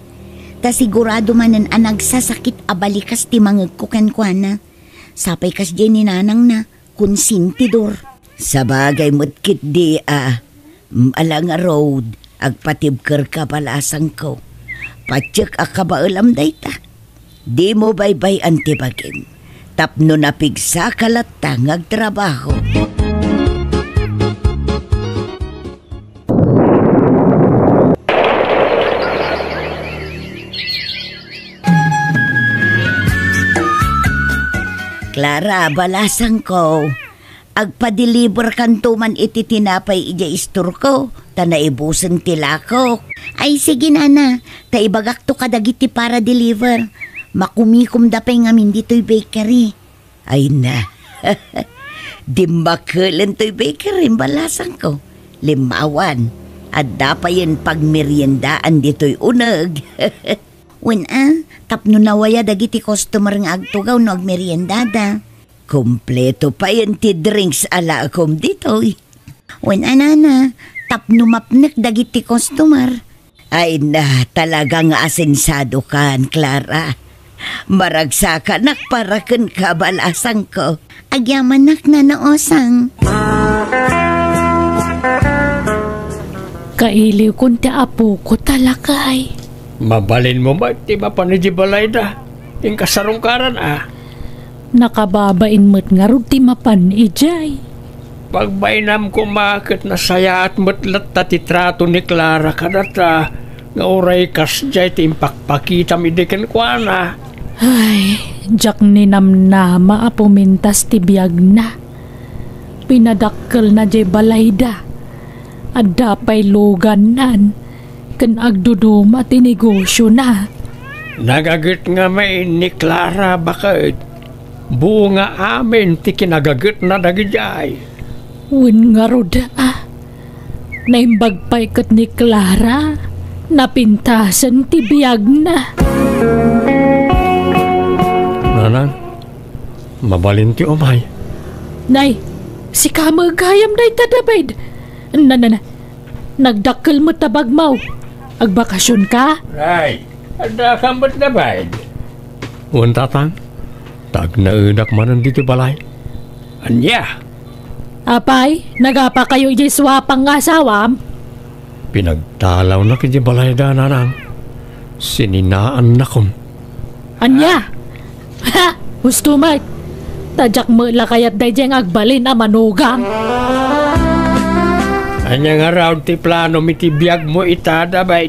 Ta sigurado manan nagsasakit abalikas ti mangag ko kankwana. Sapay kas di ni nanang na konsintidor. Sa bagay mutkit di alang road agpatibker ka palasang ko. Patsyak akabaalam dayta. Di mo baybay antibagim. Tapno napigsa kalata ngagtrabaho. Clara, balasang ko. Agpa-deliver kantuman iti tinapay ija istor ko. Ta naibusan tilako. Ay sige nana, ta ibagak to kadagiti para deliver. Makumikom dapay ngamin dito'y bakery. Ay na, di makalan to'y bakery balasang ko. Limawan, at dapayan pagmeryendaan dito'y unag. Tapno nawaya dagiti customer nga agtugaw no agmeryendada. Kompleto pa yan ti drinks ala akom dito. Nana, tapno mapnek dagiti customer. Ay na, talaga nga asensado kan, Clara. Maragsakan paraken ka balasang ko. Agyamanak na naosang. Kailiw kun ti apo ko talakay. Mabalin mo ba? Di ba panijibalay da? Yung kasarungkaran Nakababain mo't nga rod ti mapan ijay. Pagbainam ko makit na saya at matlat ta titrato ni Clara kadata nga oray kasjay ti impakpakita midikin kwa na. Ay, jak ni namnama apumintas ti biyag na. Pinadakkel na jay balayda. At dapay lugan nan. Kan agduduma ti negosyo na. Nagagit nga may ni Clara bakit buo nga amin ti kinagagit na dagijay. Win nga rod naimbag pa ikat ni Clara napintasan ti biyag na. Nanang, mabalin ti umay. Nay, si kamagayam day tadabaid. Nagdakkel mo tabagmaw. Agbakasyon ka? Ay, ada kamot na ba? Tatang, tag naudak manan dito balay. Anya? Apay, nagapa kayo ijay swapang asawam? Pinagtalaw na kiti balay da nanang. Sininaan na kom. Anya? Ha? Gusto mo? Tadyak mo lakayat day jeng agbalin a manugang. Anya nga raw ti plano mitibiyag mo itada ba?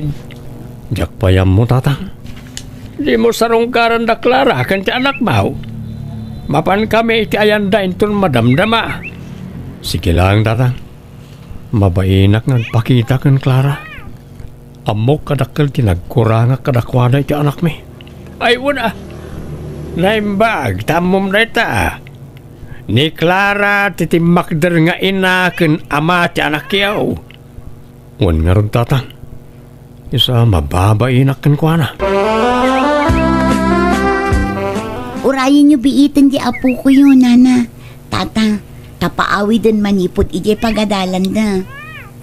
Jak payam mo tatang. Di mo sarungkaran da Clara kan ti anak mo. Mapan kami iti ayanda inton madamdama. Sige lang tatang. Mabainak nagpakita kan Clara. Amok kadakkel tinagkuranga kadakwada iti anak mi. Ay una. Naimbag tamom na ita. Ni Clara titimakder nga ina ken ama ti anak yaw. Ngun nga ron tatang. Isa mababainak ken kuana. Urayin nyo biitin di apo ko yun, nana. Tata, tapaawi din manipot ije pagadalan na.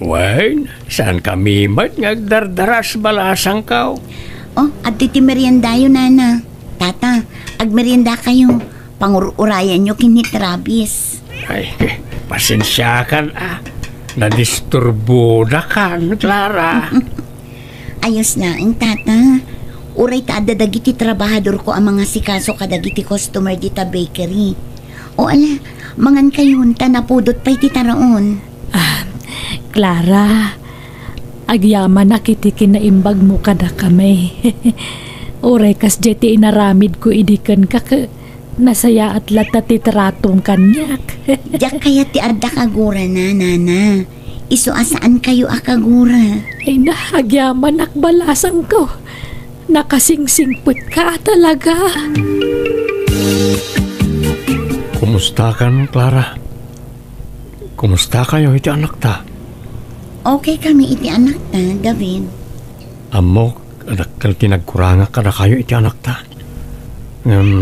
Wen, saan kami mat ngagdardaras balasang kaw? Oh, at titi merienda yun, nana. Tata, agmerienda kayo. Pangurayan nyo kini Travis. Ay, pasensya kan nadisturbo na kan, Clara. Ayos na ang tata. Uray ta adadagiti trabahador ko ang mga sikaso kadagiti customer dita bakery. O ala, mangan kayon ta napudot pa'y titaraon. Clara, agyaman na kiti kinaimbag mo kada kami. Uray kas jeti inaramid ko idikan ka nasaya at lata titratong kanyak. Diyak kaya ti adda kagura na, nana. Iso asaan kayo akagura? Ay nahagyaman akbalasang ko. Nakasingsingput ka talaga. Kumusta kan, Clara? Kumusta kayo iti anak ta? Okay kami iti anak ta, David. Amok, adakal tinagkuranga kada kayo iti anak ta.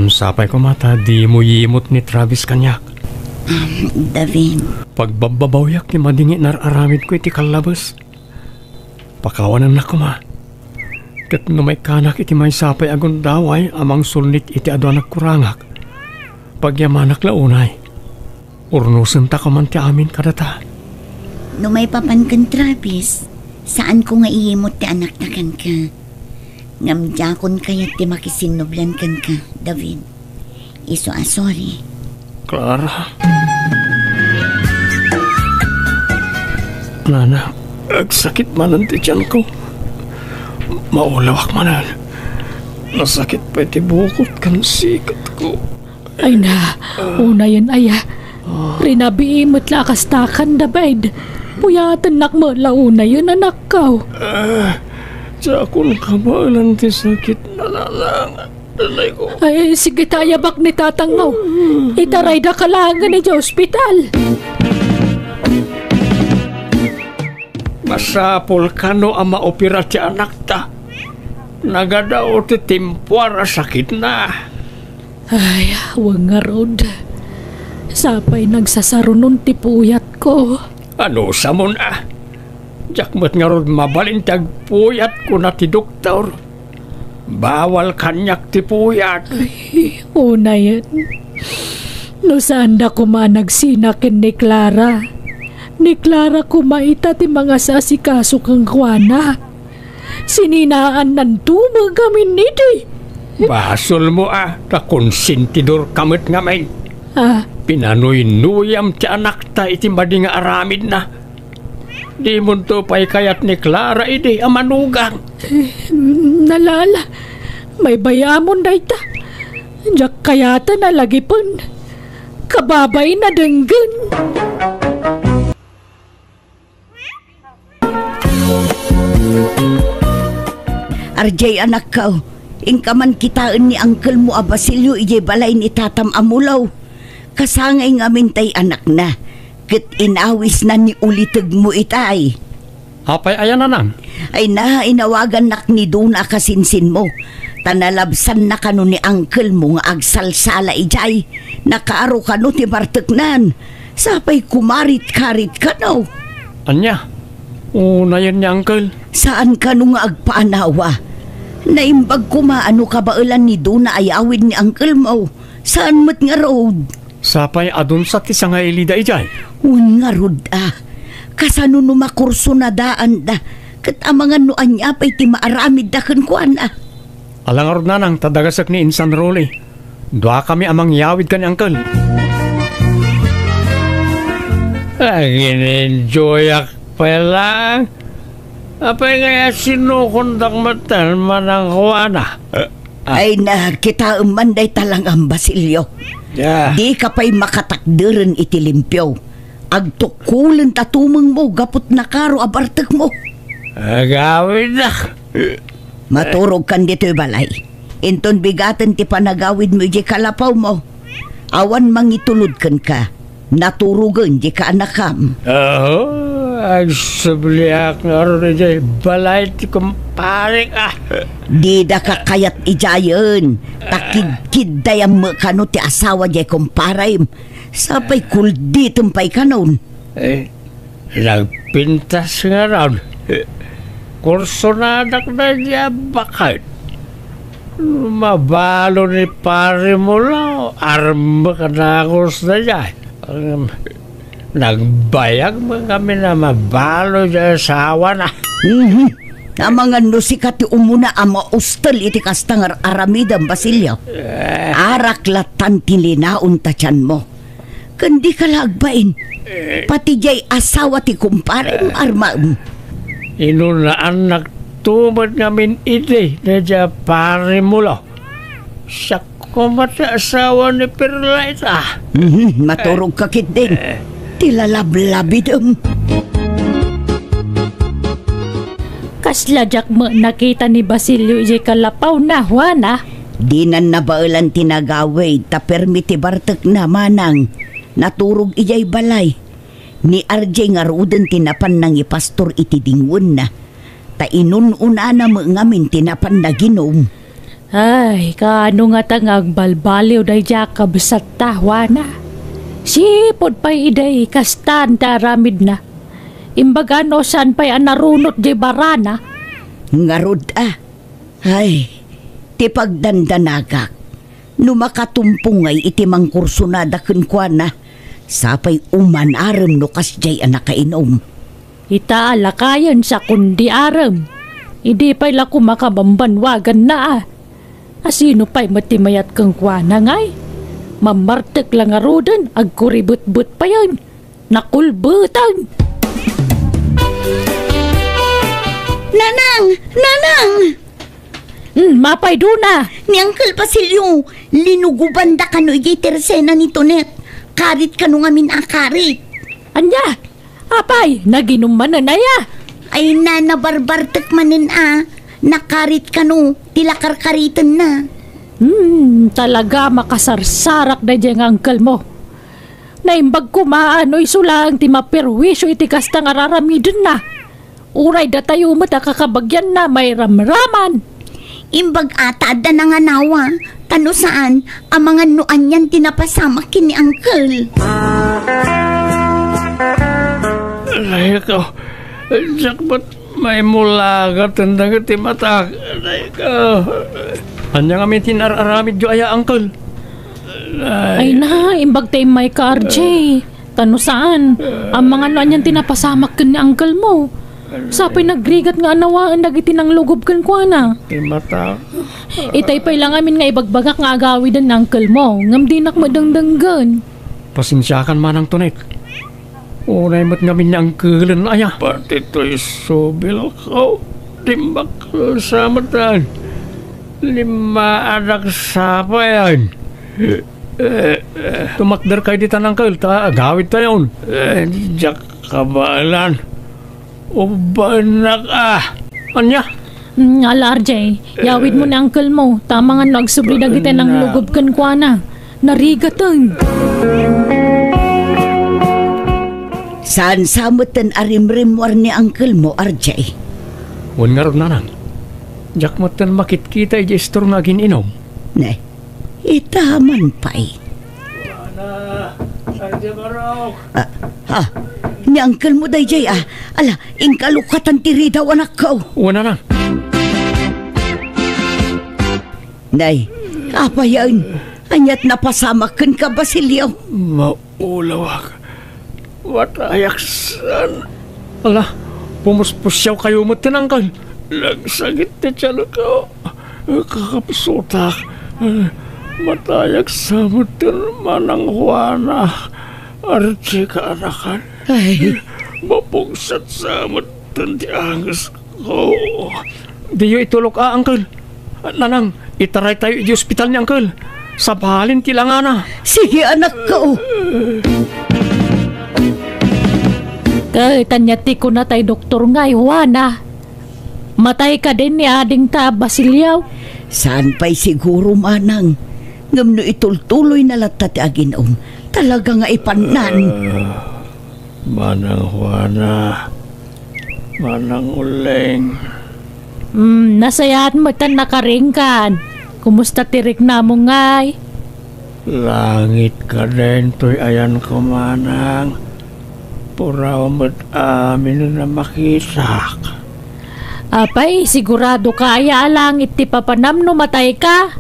Sapay ko mata, di mo yimot ni Travis kanyak. David. Pagbababawyak ni madingi nararamid ko iti kalabas. Pakawanan na ko ma. Kat no may kanak iti may sapay agon daway amang sulnit iti ado nagkurangak. Pagyamanak launay. Urnusan ta ka man ti amin kadata. No may papankan, Travis, saan ko nga ihimot ti anak na kan ka? Ngamdyakon kayat ti makisinublan kan ka, David. Iso sorry. Clara. Nana, agsakit man ang tiyan ko. Maulawak manan. Nasakit pa iti bukot kan sikat ko. Ay na, una yan aya. Rinabiimot lakastakan, David. Puyatan nak mo launa yun anak ka. Sa akong kamalan ti sakit na nalangan. Dalay ko. Ay, sige tayo bak ni tatangaw. Itaray da kalangan ni ospital. Masapol ka no ang maopera ti anak ta. Nagadaw ti timpuar sakit na. Ay, wang nga rod. Sapay nagsasarunon ti puyat ko. Ano sa mo na? Jakmat nga rod mabalintag puyat ko na ti doktor. Bawal kanyak ti puyat. Ay, una yan. No saan da kumanagsiнаkin ni Clara. Ni Clara kumaita ti mga sasikaso kang kuwana. Sininaan ng tumang kami niti. Basol mo ta konsentidor kamit nga may. Pinanuy-nuyam ti anak ta iti madi nga aramid na. Di mo to pa'y kayat ni Clara iti amanugang. Nalala, may bayamon day ta. Diyak kayata na lagi pun. Kababay na denggan. RJ anak ka, ingkaman kitaan ni Uncle mo a Basilio ijay balay ni tatam amulaw. Kasangay nga mintay anak na, ket inawis na ni ulitag mo itay. Apay ayan na nang? Ay na, inawagan nak ni Duna kasinsin mo. Tanalabsan na kano ni Uncle mo nga agsalsala ijay. Nakaaro kano ti barteknan. Sapay kumarit-karit kano. Anya? Una yan ni Uncle. Saan kano nga agpaanawa? Naimbag kumaano kabailan ni Duna ayawid ni Uncle mo. Saan mat nga road? Sapay adun sa tisanga ilida ijay. Un nga road kasano no makurso na daan da. Kat amangan no anya pa'y ti maaramid da kan kuan Alang arod na nang tadagasak ni Insan Rolly. Dua kami amang yawid ka ni Uncle. Ang in-enjoy ak pala. Apay nga sinukundak matan manang kuwana. Ay na, kita umanday talang ang Basilio. Yeah. Di ka pa'y makatakdiran iti limpyo. Agtukulan tatumang mo, gapot na karo abartek mo. Agawid na. Maturog kan dito'y balay. Inton bigatan ti panagawid mo di kalapaw mo. Awan mangitulod kan ka. Naturugan di ka anakam. Agsabliak nga rin di balay ti kumparing Di da ka kayat ijayon. Takid-kid dayam mo kano ti asawa di kumparay. Sapay kuldi tumpay kanon. Nagpintas nga rin. Kurso na anak na niya bakit. Mabalo ni pare mo lang. Arma ka na kurs na niya. Nagbayag mo kami na mabalo dyan sa awa na. Amangan no si kati umuna ama ustel iti kastangar aramidam Basilio. Araklatan tilinaon ta tiyan mo. Kandi ka lagbain. Pati jay asawa ti kumpare armaam. Inunaan nagtumad ngamin iti na dyan pare mo lang. Siya kumati asawa ni Perlaita. Maturog kakit din. Tilalablabidam. Kasladyak mo nakita ni Basilio ijay kalapaw na Juana. Di na nabailan tinagaway ta permiti bartek na manang. Naturog ijay balay. Ni RJ nga ruden tinapan nang ipastor iti dingwon na. Ta inununa na mo ngamin tinapan na ginom. Ay, kaano nga tangag balbaliw day jakab sa tahwana. Sipod pa'y iday kastan taramid na. Imbaga no saan pa'y anarunot di barana. Ngarod Ay, ti pagdandanagak. No makatumpungay iti mangkursunada kenkwana, sapay umanarem no kasjay anak kainom. Ita alakayan sa kundi aram. Hindi pa'y lako makabambanwagan na Asino pa'y matimayat kang kwana ngay? Mamartek lang arudan, agkuribut-but pa yan. Nakulbutan! Nanang! Nanang! Mapay duna! Ni Uncle Basilio, linuguban da kano iti tersena ni Tonet. Karit kano ngamin akarit. Anya! Apay, naginuman na naya! Ay nabarbartek manin nakarit kano, tilakarkaritan na. Talaga makasarsarak na dyan ang uncle mo. Naimbag ko maano'y sulang ti maperwisyo iti kastang araramidin na. Uray da tayo matakakabagyan na may ramraman. Imbag ata da na nga nawa, tano saan ang mga nuan yan tinapasamak kini Uncle. Ay, ikaw. Jack, ba't may mulagat tandang iti matak? Ay, ikaw. Anya nga may tinararamid jo aya, Uncle. Ay na, imbag tayo may ka-RJ. Tano saan ang mga nuan yan tinapasamak kin ni uncle mo. Sapay nagrigat nga anawaan nagiti ng lugob kan kwa na. Mata. Itay pa'y lang amin nga ibagbagak nga agawi ng uncle mo. Ngam dinak madangdanggan. Pasensyakan man ang tunit. Unay mo't ngamin niya ang kulan aya. Pati to'y subil ko. Timbak sa matan. 5 anak sapa yan. Tumakder kayo dito ng uncle. Agawid tayo. Diyak kabalan. Ubanak Anya? Ala RJ, yawid mo ni uncle mo. Tama nga nagsubli na kita ng lugob kan kwa na. Narigatan. Saan samutan arimrimwar ni uncle mo, RJ? Wan nga rin nanang. Diyak matan makit-kita i-gestor nga gininom. Ne, itaman pa'y. Ni uncle mo dayjay ala, ingkalukatan tiri daw anak ko. Wana na. Nay, apa yan? Anyat napasamakan ka, Basilio. Maulawag. Watayaksan. Ala, pumuspusyaw kayo mo tinangkal. Lagsagit na tiyan ko. Kakapsutak. Matayak sa mutin manang Juana. Archie ka anakan. Ay. Mapugsat sa mutin di angas ko. Diyo itulog uncle. Nanang, itaray tayo di ospital ni uncle. Sabalin tilangan na. Sige anak ko. Tanyati ko na tayo doktor nga, Juana. Matay ka din ni ading ta, Basilio. Saan pa'y siguro manang? Ngam no itultuloy na latat aginom. Talaga nga ipanan. Manang Juana. Manang Uleng. Nasayaan mo tan nakaringkan. Kumusta tirik na mo ngay? Langit ka din to'y ayan ko manang. Puraw mo't amin na makisak. Apay, sigurado kaya langit ti papanam no matay ka?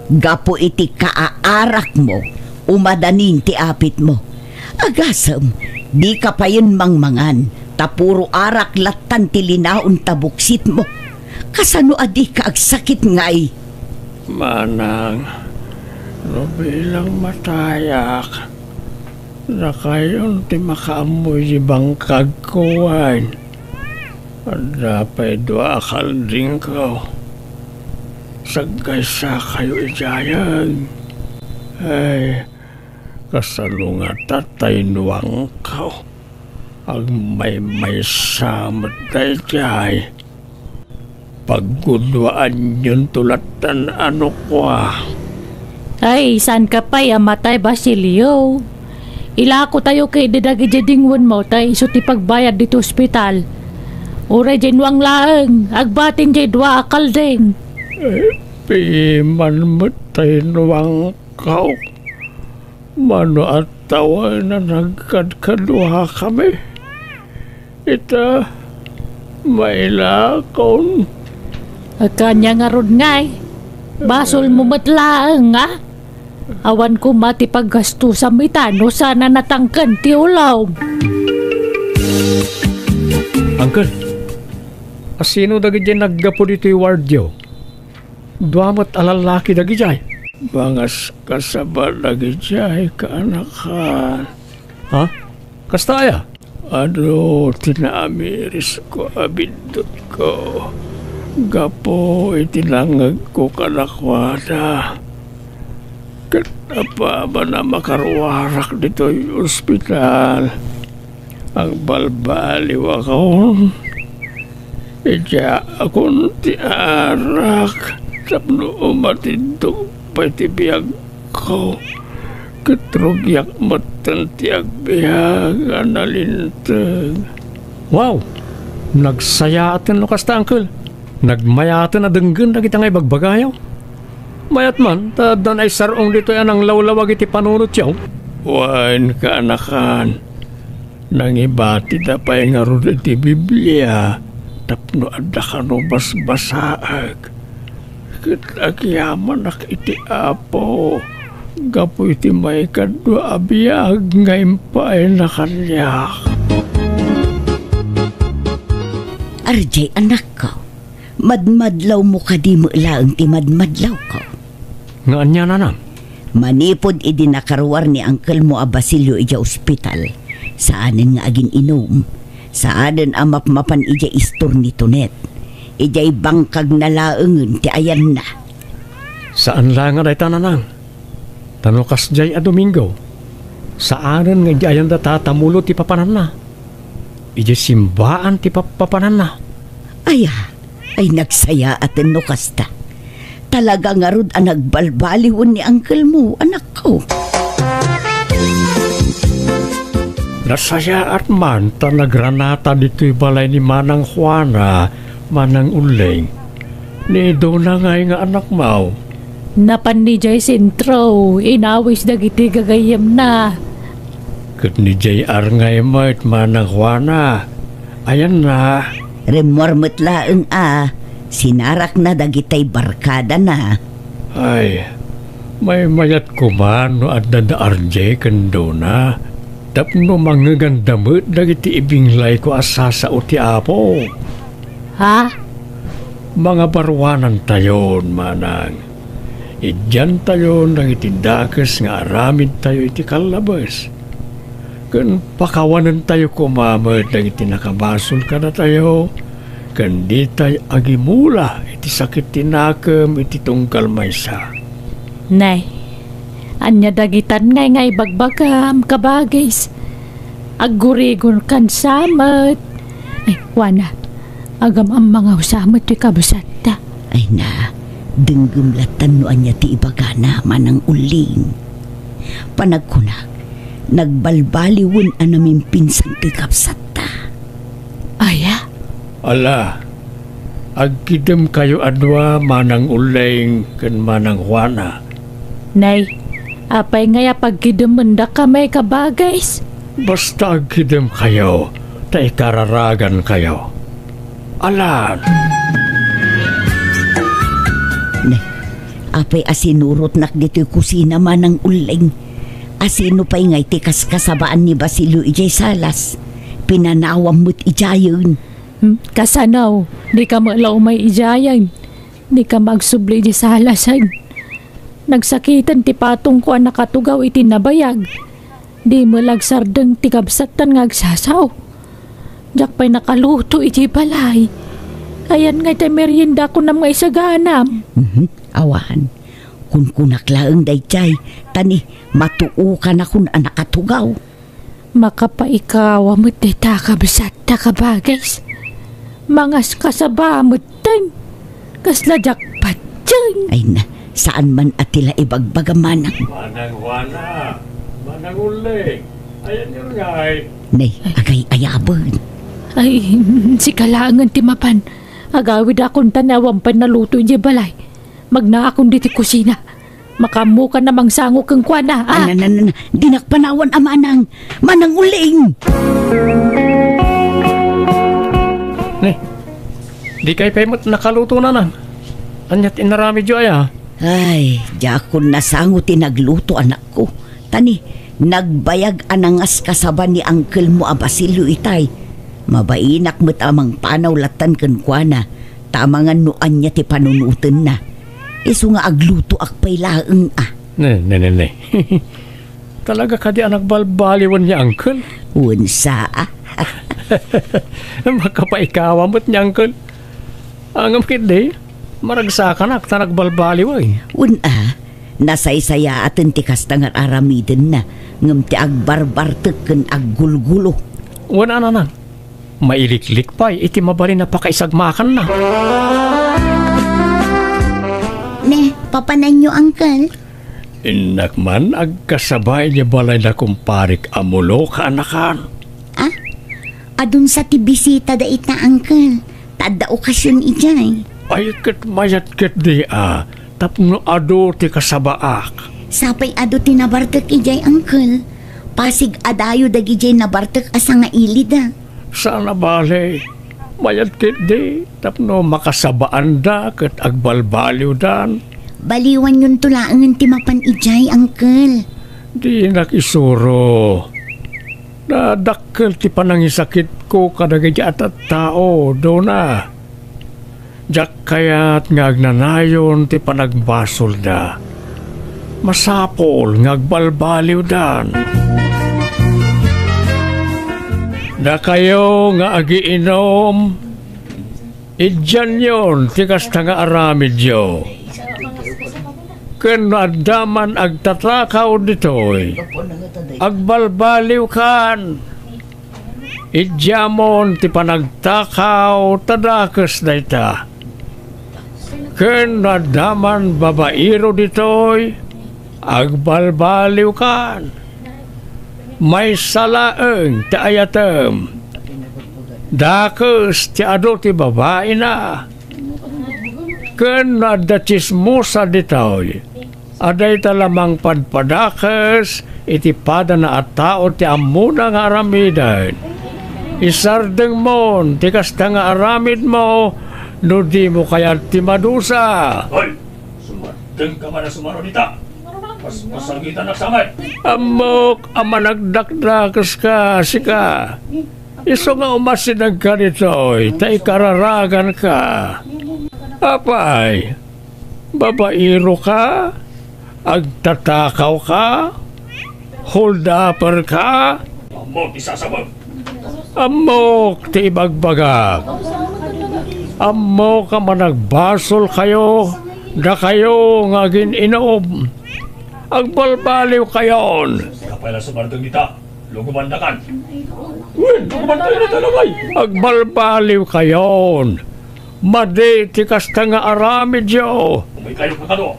Gapo iti kaaarak mo, umadanin ti apit mo. Agasam, di ka pa yun mangmangan, tapuro arak latan ti linaon tabuksit mo. Kasano adi ka agsakit ngay? Manang, no bilang matayak, na kayon ti makaamoy bangkag kuwan. Dapay dua akal din ko. Sagay sa kayo ijayan. Ay, kasalo nga tatay nuwang ko. Ang may samat na ijay. Paggudwaan yun tulatan ano ko. Ay, saan ka pa'y amatay, Basilio? Ila ko tayo kay didagi jadingwan mo tayo iso ti pagbayad dito ospital. Uray dyan wang laang, agbatin dyan dua akal ding. Piman matay nuwang kaw. Mano at tawa na nagkadkaduha kami. Ita, may lakon. Kanya nga rod ngay. Basol mo matlaang nga. Awan ko mati paggasto sa mitano sana natangkan ti ulaw. Uncle, asino dagi dyan naggapo dito yung wardyo? Duamat alalaki dagi dyan. Bangas kasaba lagi jay kaanakan. Ha? Kastaya? Ano tinamiris ko abindot ko. Gapo itinangag ko kanakwada. Katapa ba na makarwarak dito yung ospital? Ang balbaliw ako. Ija akong tiarak. Tapno umatindog pati biyag ko. Katrugyak matantiyag biyag analintag. Wow! Nagsayatan no kasta, Uncle. Nagmayatan na denggan na kita ngay bagbagayaw. Mayat man, tadan ay sarong dito yan ang lawlawag iti panunot yaw. Wain ka anakan. Nangibati da pa yung arod iti Biblia. Tapno adda ka no basbasaag. Kitagyaman ak iti apo. Gapo iti may kadwa abiyag ngayon pa ay nakanyak. RJ, anak ko. Madmadlaw mo ka di mo ilaang ti madmadlaw ko. Nga anya na nam? Manipod idi nakaruar ni Uncle mo a Basilio ija ospital. Saanin nga agin inom. Saanin amap-mapan ija istor ni Tunet. Ijay bangkag na laengen ti ayan na. Saan lang nga day tananang? Tanukas jay a Domingo. Saanan nga ijay ayan da tatamulo ti papanan na. Ijay simbaan ti papanan na. Ay nagsaya atin no kasta. Talaga nga rod ang nagbalbaliwon ni Uncle mo, anak ko. Nasaya at man ta nagranata dito'y balay ni Manang Juana, Manang Uling. Ni Dona ngay nga anak mau. Napan ni Jay Sintro, inawis dagiti gagayam na. Kat ni J.R. ngay mait Manang Juana. Ayan na. Remormet laeng sinarak na dagitay barkada na. Ay, may mayat ko man no at da RJ kando na. Tapno mangagandamot dagiti ibinglay ko asasa o ti apo. Ha? Mga barwanan tayon, Manang. Idyan tayon dagiti dakas nga aramid tayo iti kalabas. Kan pakawanan tayo kumamad dagiti nakabasol ka na tayo. Kan di tayo agimula iti sakit tinakam iti tungkal maysa. Nay, anya dagitan ngay bagbagam kabagis. Agurigon kan samat. Ay, Juana, agam ang mga usamat ti kabusata. Ay na, denggumlatan no anya ti ibagana Manang Uling. Panagkunak, nagbalbaliwon anamin pinsang ti kapsata. Aya? Ala, agkidem kayo adwa Manang Uling kan Manang Juana. Nay, apay ngaya pagkidemenda ka may kabagais. Basta agkidem kayo, tay kararagan kayo. Alan! Ne, apay asinurot nak dito'y kusina Manang Uling. Asino pa'y ngay tikas kasabaan ni Basilio ijay salas. Pinanawam mo't ijayon. Kasanaw, di ka malaw may ijayan. Di ka magsubli di sa halasan. Nagsakitan ti patong ko ang nakatugaw iti nabayag. Di mo lagsardeng ti kabsatan nga agsasaw. Diyak pa'y nakaluto iti balay. Ayan nga iti merienda ko na mga isaganam. Awan, kun kunaklaeng dayjay, tani matuo ka na kun anak katugaw. Makapaikaw amot di ta kabsat ta kabagais. Mangas kasabamot tan. Kasla jakpat dyan. Ay na, saan man atila ibagbaga Manang. Manang Juana, Manang Uling, ayan yun ngay. Nay, agay ayabon. Ay, si kalangan timapan. Agawid akong tanawang panaluto niya balay. Magna akong diti kusina. Makamu ka namang sango kang Juana. Dinakpanawan Manang. Manang Uling. Di kay paymot nakaluto na. Anyat inarami jo aya. Ay, jakon nasango tinagluto anak ko. Tani, nagbayag anangas kasaban ni Uncle mo a Basilio itay. Mabainak mo tamang panawlatan kan kuana. Tamangan nuan niya ti panunutan na. Iso nga agluto akpay laeng ah. Ne. Talaga ka di anak balbaliwan niya, Uncle. Unsa ah. Makapaikawa mo't niya, Uncle. Angam kid maragsakan ak tanak balbaliway. Una, nasaysaya atin ti kastangar aramiden na. Ngam ti agbarbartek ken aggulgulo. Wala na. Mailiklik pa, iti mabali na pakaisagmakan na. Ne, papanan nyo, Uncle. Inak man, agkasabay niya balay na kumparik amulo ka anakan. Ah? Adun sa tibisita dait na, Uncle. Tada okasyon ijay. Ay, kat mayat kat di tapno ado ti kasabaak. Sapay ado tinabartek ijay, Uncle. Pasig adayo dagijay nabartek asa nga ilid ah. Sana bale, mayat kat di, tapno makasabaan da kat agbalbaliw dan. Baliwan yun tulaangan timapan ijay, Uncle. Di nakisuro. Nadakkel ti panangisakit ko kadagay at tao, do na. Jak kayat ngagnanayon ti panagbasol da. Masapol ngagbalbaliw dan. Da kayo nga agiinom, idyan yon tikas nga aramid yo. Ken adaman agtatakaw ditoy, agbalbaliw kan. Idyamon ti panagtakaw tadakas dayta. Ken adaman babairo ditoy, agbalbaliw kan. May salaeng ti ayatem. Dakes ti ado ti babae na. Ken adda chismosa ditoy. Aday talamang padpadakes iti pada na at tao ti amuna nga aramidan. Isardeng mon ti kasta nga aramid mo no di mo kaya ti madusa. Hoy! Sumadeng ka man na sumaro dita. Mas masagitan na samay. Amok, amanagdakdakas ka, sika. Iso nga umasinag ka nito'y, tay kararagan ka. Apay, babairo ka, agtatakaw ka, hold upper ka, Amok, isasabag. amok, ti ibagbagak. Amok ka managbasol kayo, da kayo nga gininom. Agbalbaliw kayon. Kapay na sumardong dita. Luguman na kan. Wen, luguman tayo na talangay. Agbalbaliw kayon. Madi ti kasta nga aramid yo. Umay kayo kakado.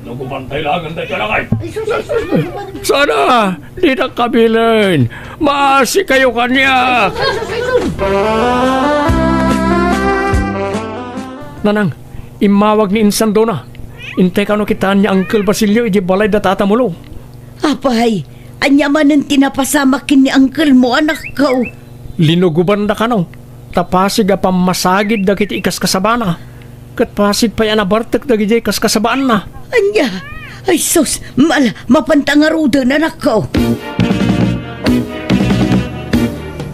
Luguman tayo lagan tayo kalangay. Sana, di na kabilin. Maasi kayo kanya. Nanang, imawag ni Insando na. Intay ka no kitaan niya Uncle Basilio iji balay da tatamulo. Apay, anya man ang tinapasamakin ni Uncle mo anak ko. Linuguban da ka no. Tapasig a pamasagid da kiti ikas kasabana. Kat pasid pa yan abartek da gijay kas kasabaan na. Anya, ay sus, mapantangaruda na anak ko.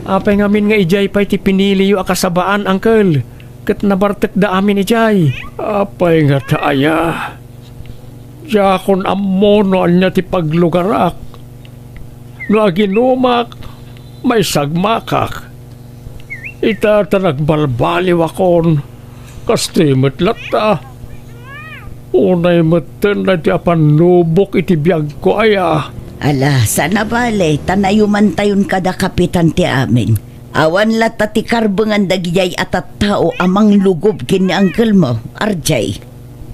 Apay ngamin nga ijay pa iti pinili yu akasabaan, Uncle. Kat nabartek da amin ijay. Apay nga taaya. Yakon amono anya ti paglugarak. No aginumak, may sagmakak. Ita tanagbalbaliw akon. Kastimit lata. Unay maten na ti apanubok iti biyag ko aya. Ala, sana bale, tanayuman tayon kada kapitan ti amin. Awan lata ti karbengan dagijay atat tao amang lugob kini Uncle mo, RJ.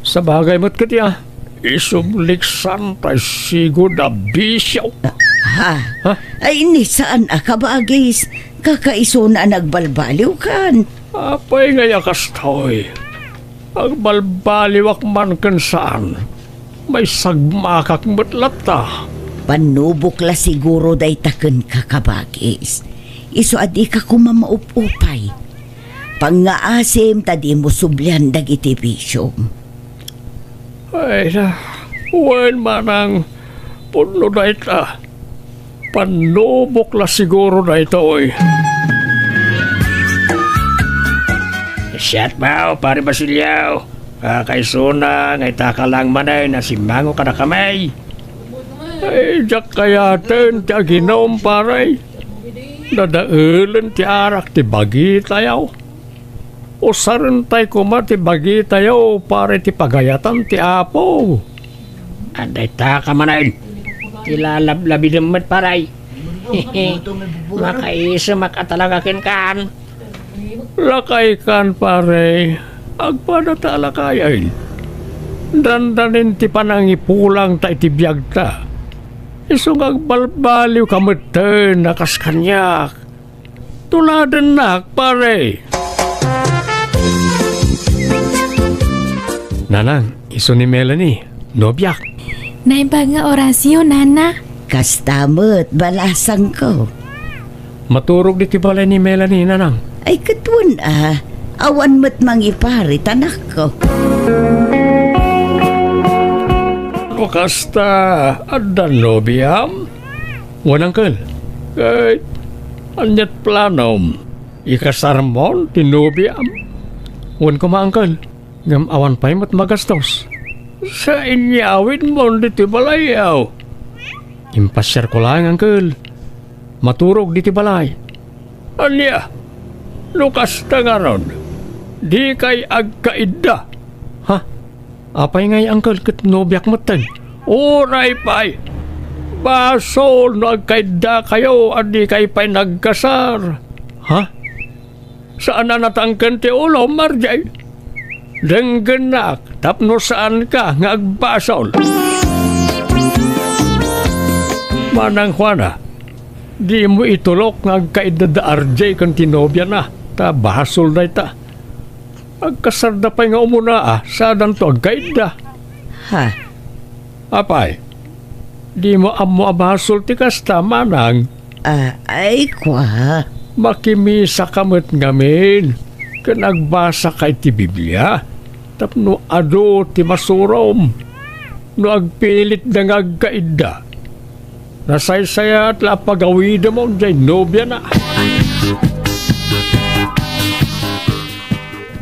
Sa bagay mo't katya, isumliksan tayo sigod na bisyo. Ha? Ay ni saan akabagis? Kakaiso na nagbalbaliw kan. Apay nga yakastoy. Agbalbaliwak man kan saan. May sagmakak matlata. Panubok la siguro day taken kakabagis. Iso adi ka kumamaupupay. Pangaasim tadi mo sublihan dagiti bisyong. Ay na, wen manang puno na ita. Panubok la siguro na ito, oy. Siyat ba, pare Basilio? Kakaisuna, ngay taka lang manay na simango ka na kamay. Ay, jak kaya ten ti aginom paray. Nadaulan ti arak ti bagi tayaw. O sarentay kuma ti bagi tayaw pare ti pagayatan ti apo. Anday taka manay. Ilalablabi naman paray. Makaisa makatalagakin kan. Lakay kan pare. Agpadatalakayan. Dandanin ti panangipulang ta iti biyag ta. Isong agbalbaliw kameten nakas kanyak. Tuladen nak pare. Nanang, iso ni Melanie, nobyak. Naiba nga orasyo, Nana. Kastamot, balasang ko. Maturog di tibalay ni Melanie, Nanang. Ay katun awan mo't mangipari tanak ko. Kasta, adan nobiam. Wanang kal. Kahit, anyat planom. Ikasarmon, tinobiam. Wan ko maangkal. Ngam awan pa'y mo't magastos. Sa inyawin mo dito balayaw. Impasyar ko lang, angkal. Maturog dito balay. Anya, lukas na nga ron. Di kay agkaida. Ha? Apay ngay, angkal, kat nobyak matan. Uray pa'y. Basol no agkaida kayo at di kay pa'y nagkasar. Ha? Saan na natangkan ti ulo, Marjay? Denggenak, tapno saan ka nga agbasol? Manang Juana, di mo itulok nga agkaidada RJ kan tinobya na, ta basol na ita. Agkasarda pa'y nga umuna sadan to agkaida. Ha? Apay, di mo amo abasol ti kasta, manang. Ay kwa. Makimisa kamot ngamin, kan agbasa kay ti Biblia. Tapno ado ti masurom, no agpilit na ngagkaida. Nasaysaya at lapagawida mo dyan nobya na.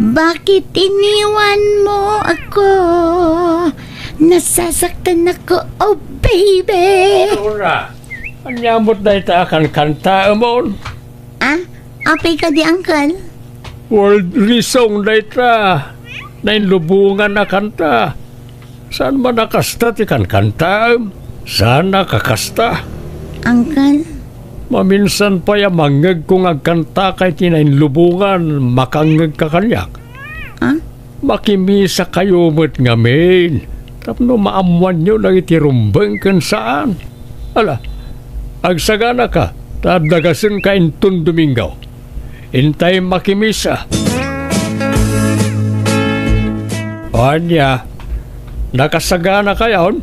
Bakit iniwan mo ako? Nasasaktan ako, oh baby! Laura, anyamot na ita akan kanta mo. Apay ka di, uncle? World resong na ita. Nainlubungan na kanta. Saan man nakasta ti kan kanta? Saan nakakasta? Uncle? Maminsan pa yamangag kung agkanta kay tinainlubungan makangag ka kanyak. Makimisa kayo mo't ngamin. Tapno maamuan nyo nang itirumbang kan saan. Ala, agsagana ka, tadagasin ka intun Domingaw. Intay makimisa. Anya, nakasagana kayon?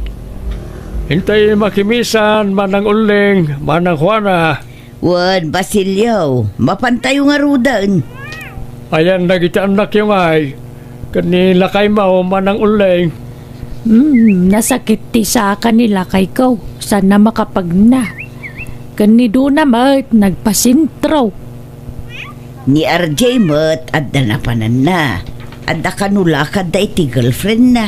Hintay makimisan, manang uling, manang Juana. Wan, Basilio, mapantayo nga rudan. Ayan, nagitaanak yung ay. Kanila kay mao, manang uling. Nasakit ti sa kanila kay ko. Sana makapagna. Kanido naman, nagpasintro. Ni RJ mo't adda na panan na. Adda kanulakad da iti girlfriend na.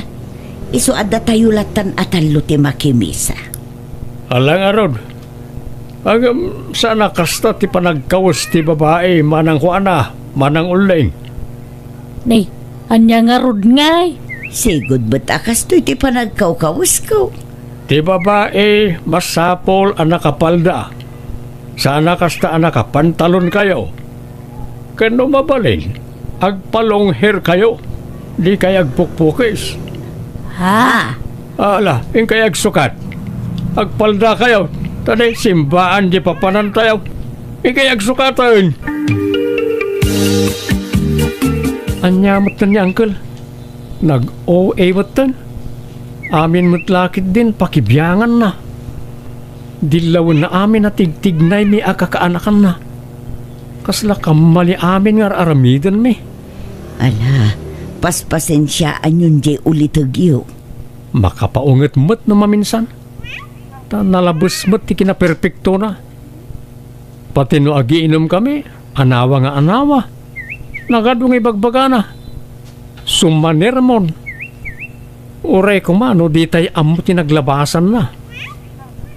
Iso adda tayo latan atallo ti makimisa. Alang aron. Agam sana kasta ti panagkawas ti babae, manang Juana, manang uling. Nay, anya nga rod ngay. Sigod ba't akas to iti panagkawkawas ko? Ti babae, masapol anak kapalda. Sana kasta anak pantalon kayo. Kano mabalin, agpalong hair kayo. Di kay agpukpukis. Ha? Ala, yung kay agsukat. Agpalda kayo. Tadi, simbaan di papanan tayo. Yung kay agsukatan. Anyamot na ni Uncle. Nag-OA matan. Amin mutlakit din, pakibiyangan na. Dilawan na amin na tigtignay mi akakaanakan na. Kasla kamali amin nga aramidan mi. Ala, paspasensyaan yun jay ulitagyo. Makapaunget met no maminsan. Ta nalabos met ti kinaperpekto na. Pati no agiinom kami, anawa nga anawa. Nagadungay bagbagana. Sumanermon. Uray ko mano, di tayo amo tinaglabasan na.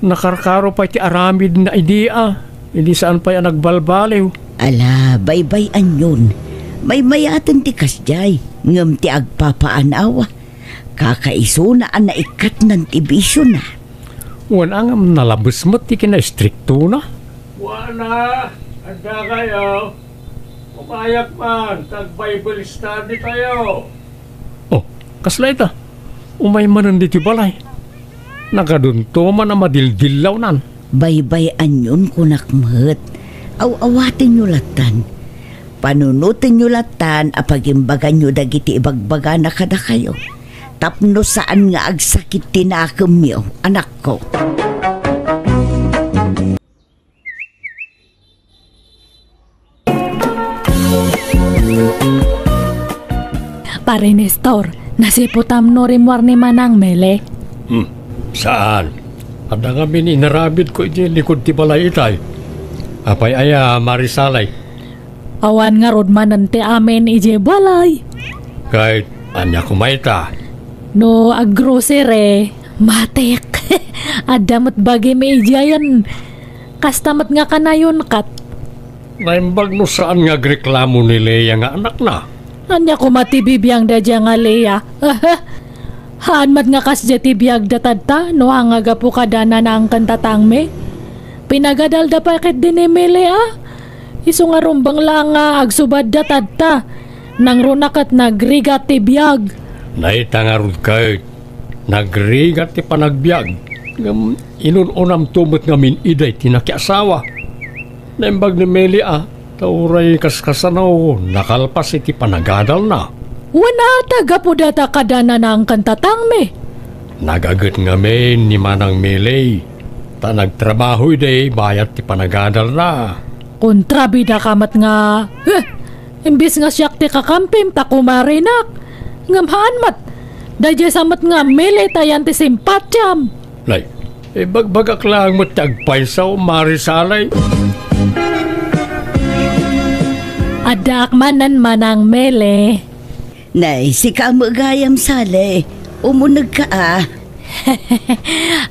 Nakarkaro pa ti aramid na idea. Hindi saan pa yan nagbalbaliw. Ala, baybay-an yun. May mayatan ti kasjay, ngam ti agpapaanawa. Kakaiso na na ikat ng tibisyo na. Wana nga nalabos mo ti kina-stricto na. Wana, anda kayo. Umayak man, tag-Bible study tayo. Oh, kaslay ta. Umay man diti balay. Nakadunto man na madildilaw nan. Baybay-an yun kunakmet. Aw-awatin nyo latan. Panunutin nyo latan apagimbagan nyo dagiti ibagbaga na kada kayo. Tapno saan nga agsakit tinakam nyo, anak ko. Pare Nestor, nasiputam no rimwar ni Manang Mele. Saan? Ada kami ni narabid ko iti likod ti balay itay. Apay aya marisalay. Awan nga rod manante amin ije balay. Kahit anya kumaita. No aggrosere, matek. Adamat bagay may ijayan. Kastamat nga kanayon kat. Naimbag no saan nga reklamo ni Leia nga anak na. Anya ko matibibiyang da dya nga Leia. Haanmat nga kasya tibiyag datadta no hangaga po kadana na ang kantatang me. Pinagadal da pakit din emele Iso nga rumbang lang nga agsubad datadta. Nang runakat nagrigat tibiyag. Naitangarod kahit nagrigat ti panagbiag. Inununam tumot ngamin iday tinakiasawa. Naimbag ni Meli tauray kaskasanaw nakalpas iti panagadal na. Wana taga po data kadana na ang kantatang me. Nagagat ngamin ni Manang Meli. Ta nagtrabaho iday bayat ti panagadal na. Kontrabida kamat nga. Imbis nga siyak ti kakampim ta kumarinak. Ngamhaan mat. Daya samat nga Meli tayan ti simpatyam. Lay, bagbagak lang mo tagpaysaw marisalay. Adak manan Manang Mele. Nay, si kamagayam sale. Umunag ka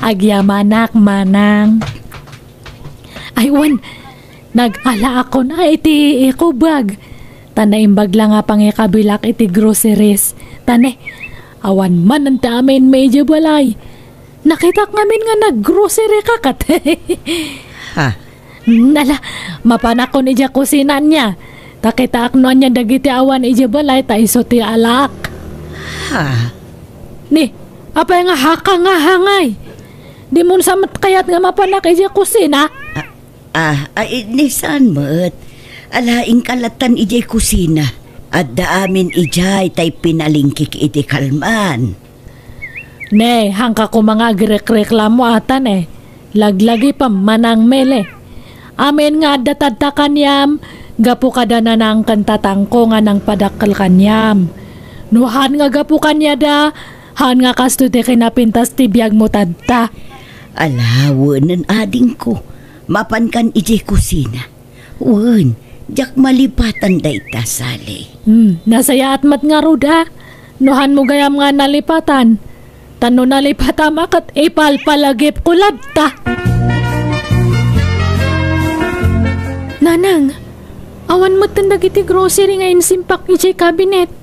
Agyamanak Manang. Aywan, nag-ala ako na iti ikubag. Tanaimbag lang nga pang ikabilak iti groceries. Tane, awan man ang tamin medyo balay. Nakita ngamin nga nag-grocery kakat. Ha? Nala, mapanak ko ni dya kusinan niya. Takita aknoan niya dagiti awan ije balay ta iso ti alak. Ha? Ni, apay nga haka nga hangay. Di mo samat kayat nga mapanak ije kusina. Nisan mo't. Alaing kalatan ijay kusina. At daamin ijay tay pinalingkik iti kalman. Ne, hangka ko mga agreklamo atan Laglagi pa Manang Mele. Amin nga datadta kanyam. Gapu kada na ng kantatangko nga ng padakal kanyam. Nuhan nga gapu kanya da. Han nga kasto ti kinapintas ti biyag mo tadta. Alawanan ading ko. Mapan kan ijay kusina. Wan, jak malipatan da itasali. Nasaya at mat nga ruda. Nuhan mo gayam nga nalipatan. Tano nalipatan makat ipalpalagip kulad ta. Nanang, awan mo tandag iti grocery ngayon simpak ijay kabinet.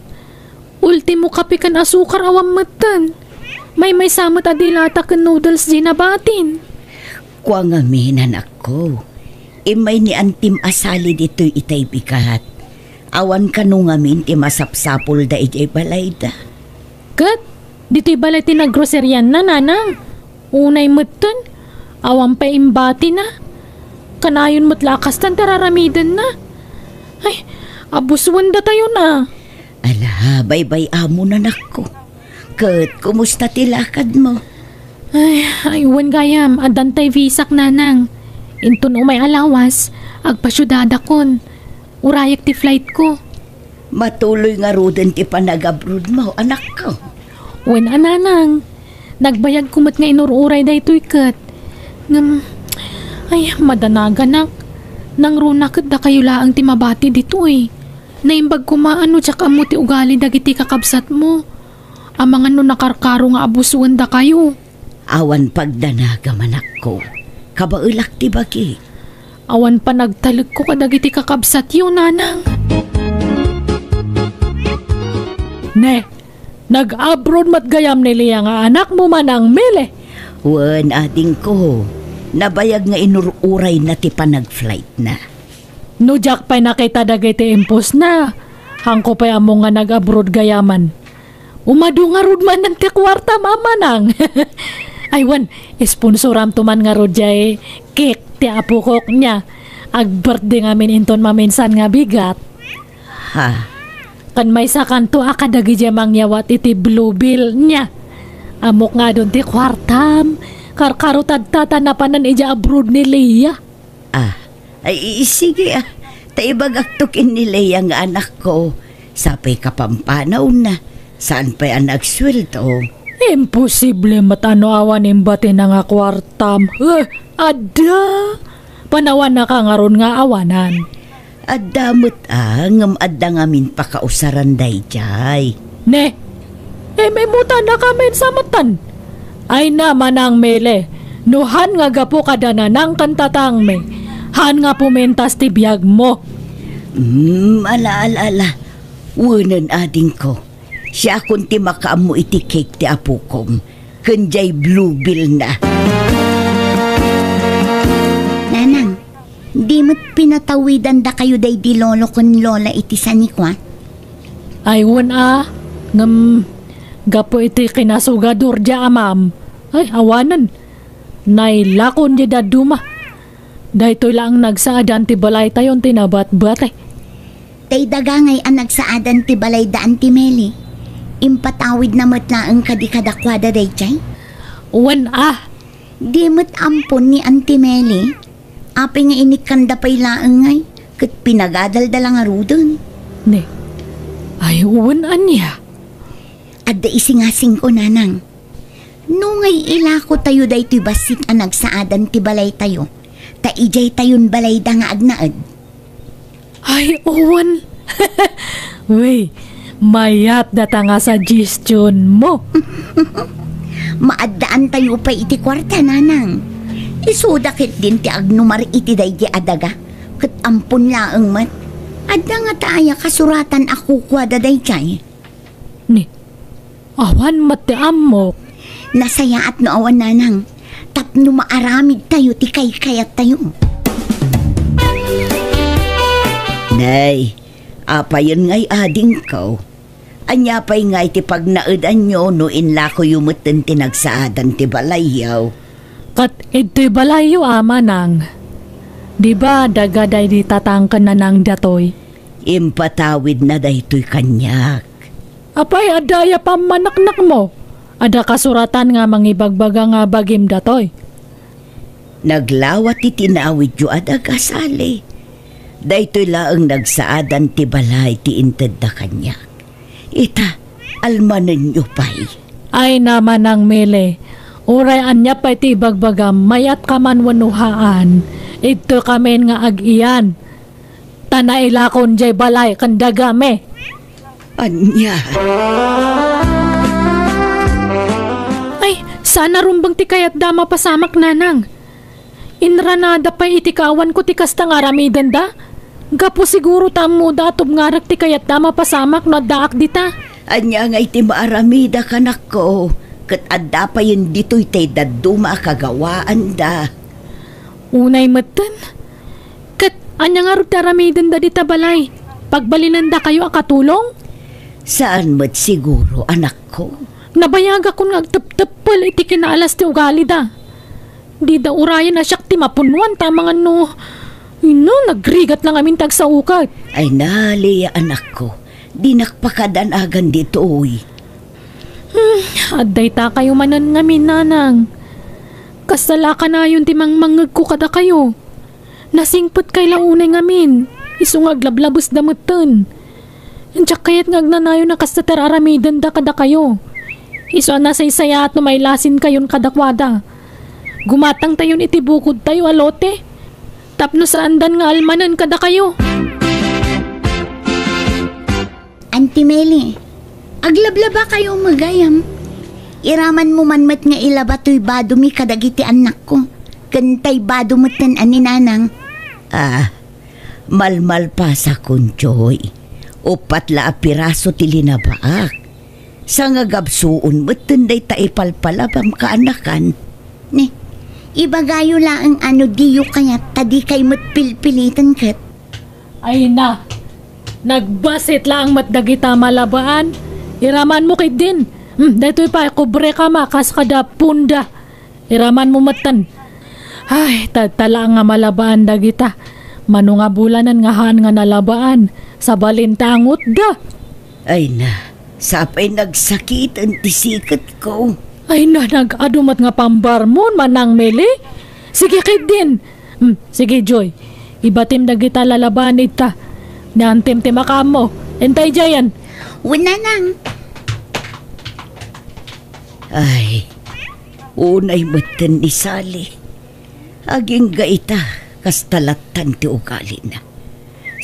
Ultimo kape kan asukar awam matan. May samot adilata kan noodles dinabatin. Kwa nga minan ako. Imay ni antim asali dito'y itay bikat. Awan ka nung ngamin ti masapsapol da ijay balay da. Kat, dito'y balay tinaggroceryan na nanang. Unay matan, awam pa imbati na. Kanayon mo't lakas tan tararamidan na. Ay, abuswan da tayo na. Ala, baybay amo na nako. Kat, kumusta tilakad mo? Ay, aywan gayam, adantay visak nanang. Intun umay alawas, agpasyudada kon. Urayak ti flight ko. Matuloy nga ruden ti panag-abroad mo, anak ko. Wen ananang, Nagbayag kumot nga inururay da ito'y kat. Ngam, ay, madanaga nak. Nang runakit da kayo laang timabati dito eh. Naimbag kumaano tsaka mo ti ugali dagiti kakabsat mo. Amang ano nakarkaro nga abusuan da kayo. Awan pagdanaga manak ko. Kabaulak ti bagi. Awan pa nagtalag ko kadagiti kakabsat yun, nanang. Ne, nag-abroad matgayam nila nga anak mo manang Mele. Wan ading ko. Nabayag nga inururay na ti panag-flight na. No jak pa'y nakita dagiti impos na. Hangko pa'y amo nga nag-abroad gayaman. Umadu nga rod man ng ti kwarta mamanang. Aywan, sponsoram tuman nga rod jay cake ti apukok niya. Ag-birthday ngamin inton maminsan nga bigat. Ha? Kan may sakanto akadagi jay mangyawat iti blue bill niya. Amok nga doon ti kwartam. Karkarutad tatanapanan ija abroad ni Leia. Ay sige taibag aktukin ni Leia nga anak ko. Sapay kapampanaw na. Saan pa yan nagsweldo? Imposible matano awan imbati na nga kwartam. Ada! Panawan na ka nga ron nga awanan. Adamot ngam adda ngamin pakausaran day jay. Ne, may muta na kami sa matan. Ay naman ang Mele, nuhan nga gapo kadana ng kantatang me. Han nga pumentas ti biyag mo. Ala. Wunan ading ko. Siya kunti makaamu iti cake ti apukom. Kanjay blue bill na. Nanang, di mo't pinatawidan da kayo day di lolo kon lola iti sanikwa? Aywan ngam gapo iti kinasugador dya amam. Ay, awanan. Nailakon di daduma. Dahito lang nagsaadan ti balay tayon tinabat-bat. Tay dagangay ang nagsaadan ti balay daan ti Meli. Impatawid na matlaang kadikadakwada day chay. Wan Di mo't ampon ni Auntie Meli. Api nga inikanda pa'y laang ngay. Kat pinagadal da lang arudon. Ne, ay wan anya. Adda isingasing ko nanang. Nungay ilako tayo day ti basit ang nagsaadan ti balay tayo. Ta ijay tayon balay da nga agnaad. Ay, owan. Wey, mayat data nga suggestion mo. Maaddaan tayo pa iti kwarta nanang. Isudakit din ti agnumar iti day di adaga. Kat ampun laang mat. Adda nga taaya kasuratan ako kwada day chay. Ni, awan mati amok. Nasaya at no awan nanang. Tapno maaramid tayo ti kay-kayat tayo. Nay, apayon ngay ading ko. Anya pa'y ngay ti pagnaudan nyo no inla ko yumutin tinagsaadan ti balayaw. Kat iti balayo amanang. Di ba dagaday di tatangkan na ng datoy? Impatawid na daytoy kanyak. Apay adaya pa manaknak mo. Ada kasuratan nga mangibagbaga nga bagim datoy. Naglawat ti tinawid yu adaga sali. Daytoy laang nagsaadan ti balay ti inted da kanyak. Ita, almanan nyo pa'y. Ay naman ang Mele. Uray anya pa iti bagbagam mayat kaman wanuhaan. Ito kamen nga agiyan. Tanailakon jay balay kandagame. Anya. Sana rumbang ti kayat dama pasamak nanang. Inranada pa iti kawan ko ti kasta nga ramidan da. Gapo siguro tamo datob ngarak ti kayat dama pasamak na daak dita. Anya nga iti maaramida kanak ko. Kat adda pa yun dito'y tay daduma kagawaan da. Unay matan. Kat anya nga rute ramidan da dita balay. Pagbalinan da kayo akatulong? Saan mo't siguro anak ko? Nabayag ako nga agtap-tapal iti kinaalas ti ugali da. Di da urayan na siyak ti mapunuan tamang ano. Nagrigat lang amin tag sa ukat. Ay naliya anak ko. Di nakpakadanagan dito uy. Aday ta kayo manan ngamin nanang. Kasala ka na yun ti mangmangag ko kada kayo. Nasingpot kay launay ngamin. Isungag lablabos damutan. Andiyak kayat ngagnanayo na kasta tararamidan da kada kayo. Iso na saysaya at numaylasin kayon kadakwada. Gumatang tayon iti bukod tayo alote. Tapno sa andan nga almanan kada kayo. Auntie Meli, aglablaba kayo magayam. Iraman mo manmat nga ilabatoy badumi kadagiti anak ko. Kantay badumutan ani nanang. Malmal pa sa kunchoy. Upat la piraso ti linabaak. Sa nga gabsuon mo't tunday taipalpalabam kaanakan. Ne, ibagayo lang ang diyo kaya tadi kay matpilpilitan kat. Ay na, nagbasit lang matdagita malabaan. Iraman mo kay din. Dato'y pa, kubre ka makas kada punda. Iraman mo matan. Ay, tatala nga malabaan dagita. Mano nga bulanan nga haan nga nalabaan. Sa balintangot da. Ay na, sapay nagsakit ang tisikat ko. Ay na, nag-adumat nga pambarmon manang Meli. Sige kay din. Sige Joy, ibatim dagita lalabaan ita. Naantim-tim mo. Entay jayan. Wala nang. Ay, unay matan ni Sally. Aging gaita, kastalatan ti ugali na.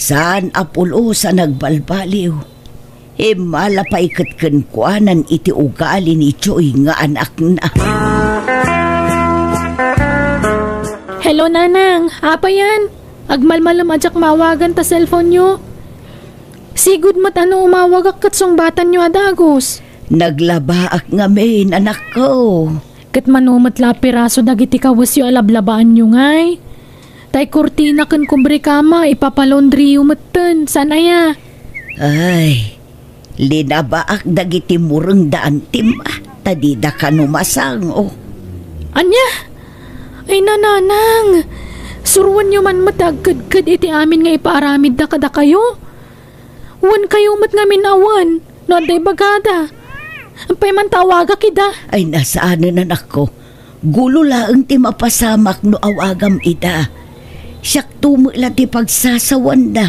Saan apulo sa nagbalbaliw? Malapay katkankwanan iti ugali ni Joy nga anak na. Hello nanang, apa yan? Agmalmalam ajak mawagan ta cellphone nyo. Sigud mat ano umawag katsong batan nyo adagos. Naglabaak nga main anak ko. Kat manumat la piraso dagiti kawas yu alablabaan nyo ngay. Tay kurtina kan kumbre kama ipapalondri yu matan. Sana ya? Ay, linabaak dagiti mureng daan tim. Tadida ka numasang oh. Anya? Ay nananang. Suruan nyo man matagkad iti amin nga ipaaramid da kada kayo. Wan kayo mat nga minawan. No day bagada. Ampay man tawaga kida. Ay nasaanan anak ko. Gulo laang ti mapasamak no awagam ida. Siyak tumula ti pagsasawan da.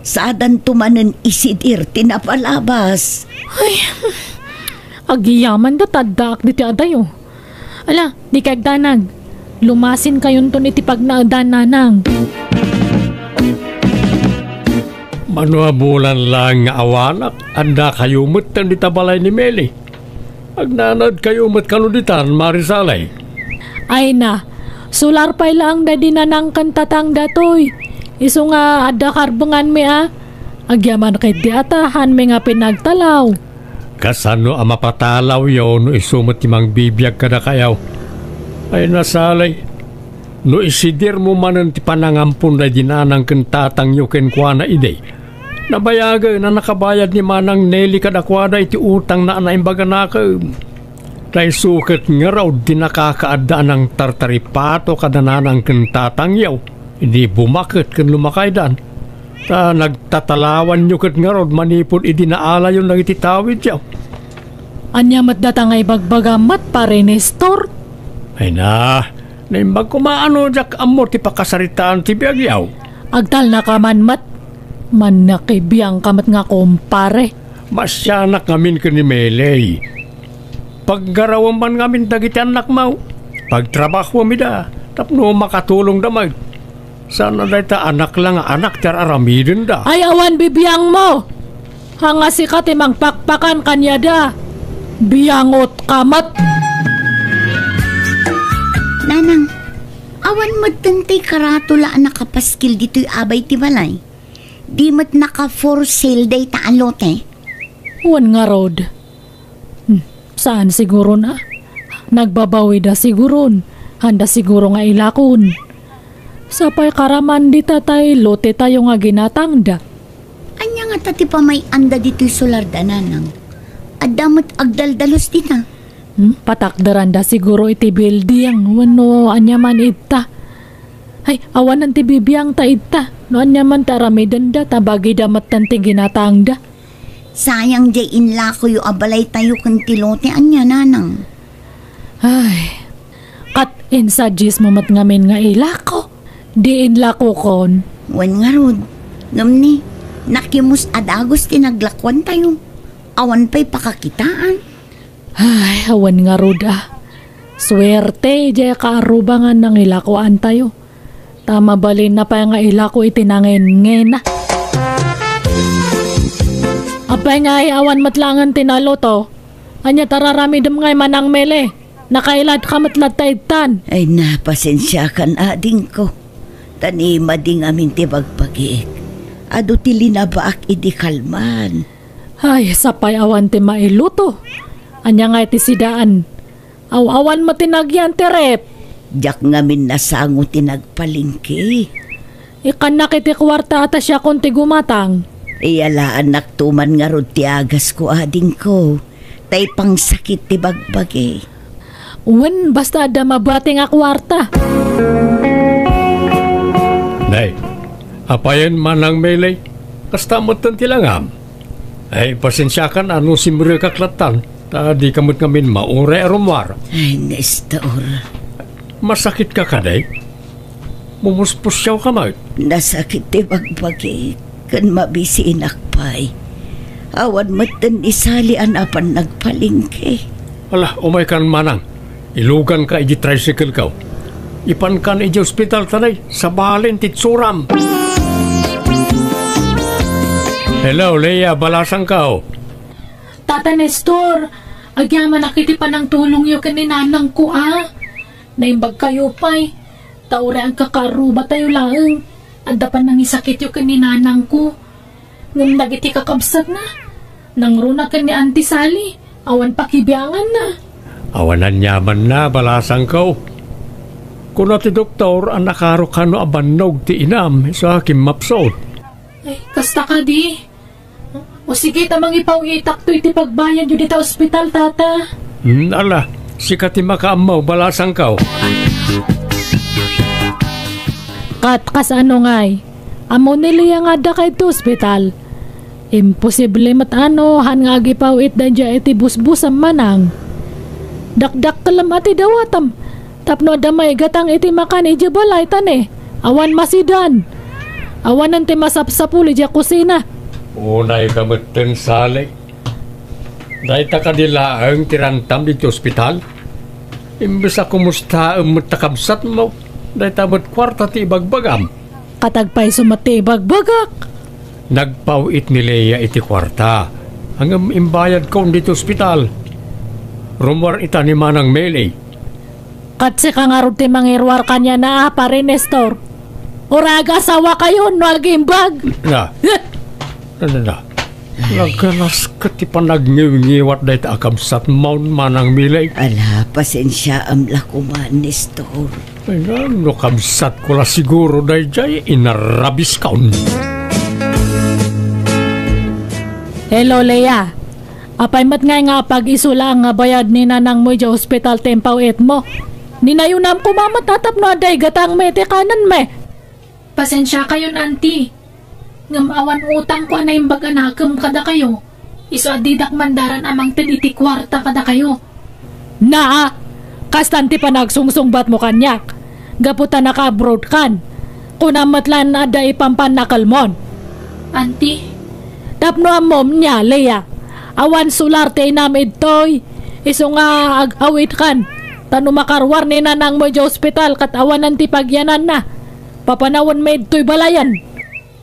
Saadan tumanen isidir tinapalabas. Ay, agiyaman da taddaak di ti adayo. Ala, di kagdanag. Lumasin kayon ton iti pagnaadan nanang. Manuabulan lang nga awanak, anda kayo mutan di tabalay ni Meli. Agnanad kayo mat kanuditan, Marisalay. Ay na, sular pa'y lang da dinanang kantatang datoy. Iso nga ada karbangan mi Agyaman kay di atahan mi nga pinagtalaw. Kasano ang mapatalaw yun no isumot timang bibiyag kada kayaw. Ay nasalay. No isidir mo manan ti panangampun na dinanang kantatang yu kenkwana ide. Nabayaga na nakabayad ni Manang Nelly kadakwada iti utang na anaimbaga na ka. Tay sukat nga raw di nakakaadaan ng tartaripato kadananang kantatang yaw. Hindi bumakit kan lumakaydan. Ta nagtatalawan nyo kat nga raw manipod idinaala yung nagititawid yaw. Anya mat datangay bagbagamat pare Nestor? Ay na, naimbag kumaano jak amo ti pakasaritaan ti biyagyaw. Agtal na ka man mat. Man nakibiyang kamat nga kumpare. Masyanak ngamin ka ni Melay. Paggarawan man ngamin dagiti anak mau. Pagtrabaho mi da. Tapno makatulong damay. Sana dahita anak lang anak tar aramidin da. Ay awan bibiyang mo. Hanga si katimang pakpakan kanya da. Biyangot kamat. Nanang, awan matantay karatula nakapaskil dito'y abay ti balay. Di mat naka for sale day ta alote. Wan nga road. Saan siguro na? Nagbabawi da siguro. Handa siguro nga ilakon. Sapay karaman di tatay lote tayo nga ginatangda. Anya nga tati pa may anda dito'y solar da nanang. Adamat agdaldalos di na. Patakdaran da siguro iti building. Wano anya man ita. Ay, awan ti bibiyang ta ita. No anya man taramidan da, tabagi damat tanti ginatang da. Sayang jay inla ko yung abalay tayo kan tilote anya nanang. Ay, kat insajis mo mat ngamin nga ilako. Di inlako kon. Wan nga rod. Ngamni, nakimus adagos tinaglakwan tayo. Awan pa'y pakakitaan. Ay, awan nga ruda. Swerte, jaya kaarubangan ng ilakuan tayo. Tama balin na pa nga ilako itinangin na. Apay nga awan matlangan tinalo to. Anya tararami dem ngay manang mele. Nakailad ka matlat taigtan. Ay napasensya kan ading ko. Tanima ding aming tibagpagiik. Ado tilinabaak idi kalman. Ay, sapay awan ti mailuto. Anya nga iti sidaan. Awan matinagyan ti rep. Diyak ngamin nasango tinagpalingki. Ikan nakiti kwarta ata siya kung ti gumatang. Iyalaan naktuman nga rod ti agas ko ading ko. Tay pang sakit ti bagbagi. Uwan, basta ada mabati nga kwarta. Nay, apayan manang melay. Kasta mo tilangam. Ay, pasensya ka na ano si Maria kaklatan. Di kamot ngamin maure rumwar. Ay, Nestor. Masakit ka day? Mumuspusyaw ka mo. Nasakit ti bagbagi. Kan mabisi inakpay. Awan matan isalian apan nagpalingki. Ala, umay kan manang. Ilugan ka iji tricycle ka. Ipan kan iji hospital tanay. Sa balin titsuram. Hello, Leia. Balasang ka o. Tata Nestor, agyaman nakiti pa ng tulong yung kaninanang ko Naimbag kayo pa'y. Taure ang kakaruba tayo lang. Anda pa nang isakit yung kaninanang ko. Ngum nagiti kakabsat na. Nangruna ka ni Auntie Sally. Awan pakibiyangan na. Awanan yaman na, balasang ka o. Kung ti doktor, ang nakaro ka no abanog ti inam sa aking mapsod. Ay, kasta ka di. O sige, tamang ipaw-itak to iti pagbayan yun dito ospital, tata. Ala, sikat ti makaamaw, balasang ka o. Kat, kasano ngay? Amo niliya nga da kay to ospital. Imposible matano, han nga agipawit dan dya iti busbus ang manang. Dakdak kalam ati dawatam. Tapno damay gatang iti makan iti balay tane. Awan masidan. Awan nanti masapsapuli dya kusina. Unay kamutin sali. Dahil takadilaang tirantam dito ospital. Imbes ako musta matakabsat mo. Dahil tabot kwarta ti ibagbagam. Katagpay sumati bagbagak. Nagpawit ni Leia iti kwarta. Hanggang imbayad ko dito ospital. Rumor ita ni Manang Meli. Katsi ka nga rin ti mangirwar kanya na pare Nestor. Uraga asawa kayo no algimbag. Na. Nagalas ka ti panagniw-ngiwat dahil akabsat maun Manang Meli. Ala, pasensya amla kuman, Nestor. Ay no kabsat ko la siguro dahil jay inarabis kaun. Hello, Leia. Apay mat nga pag-isula ang bayad ni nanang mo dya hospital tempaw et mo. Ninayunam ko mamatatap no aday gatang mete kanan me. Pasensya kayo, auntie. Ngamawan utang ko na yung baganagam kada kayo. Iso adidak mandaran amang tiniti kwarta kada kayo. Naa! Kastanti pa nagsungsungbat mo kanyak. Gaputa naka-abroad kan. Kunamatlan na aday pampanakal mon. Auntie? Tapno ang mom niya, Leia. Awan sularte namid toy. Iso nga ag-awit kan. Tano makarwar ni nanang mo dya hospital kat awan nanti pagyanan na. Papanawan med toy balayan.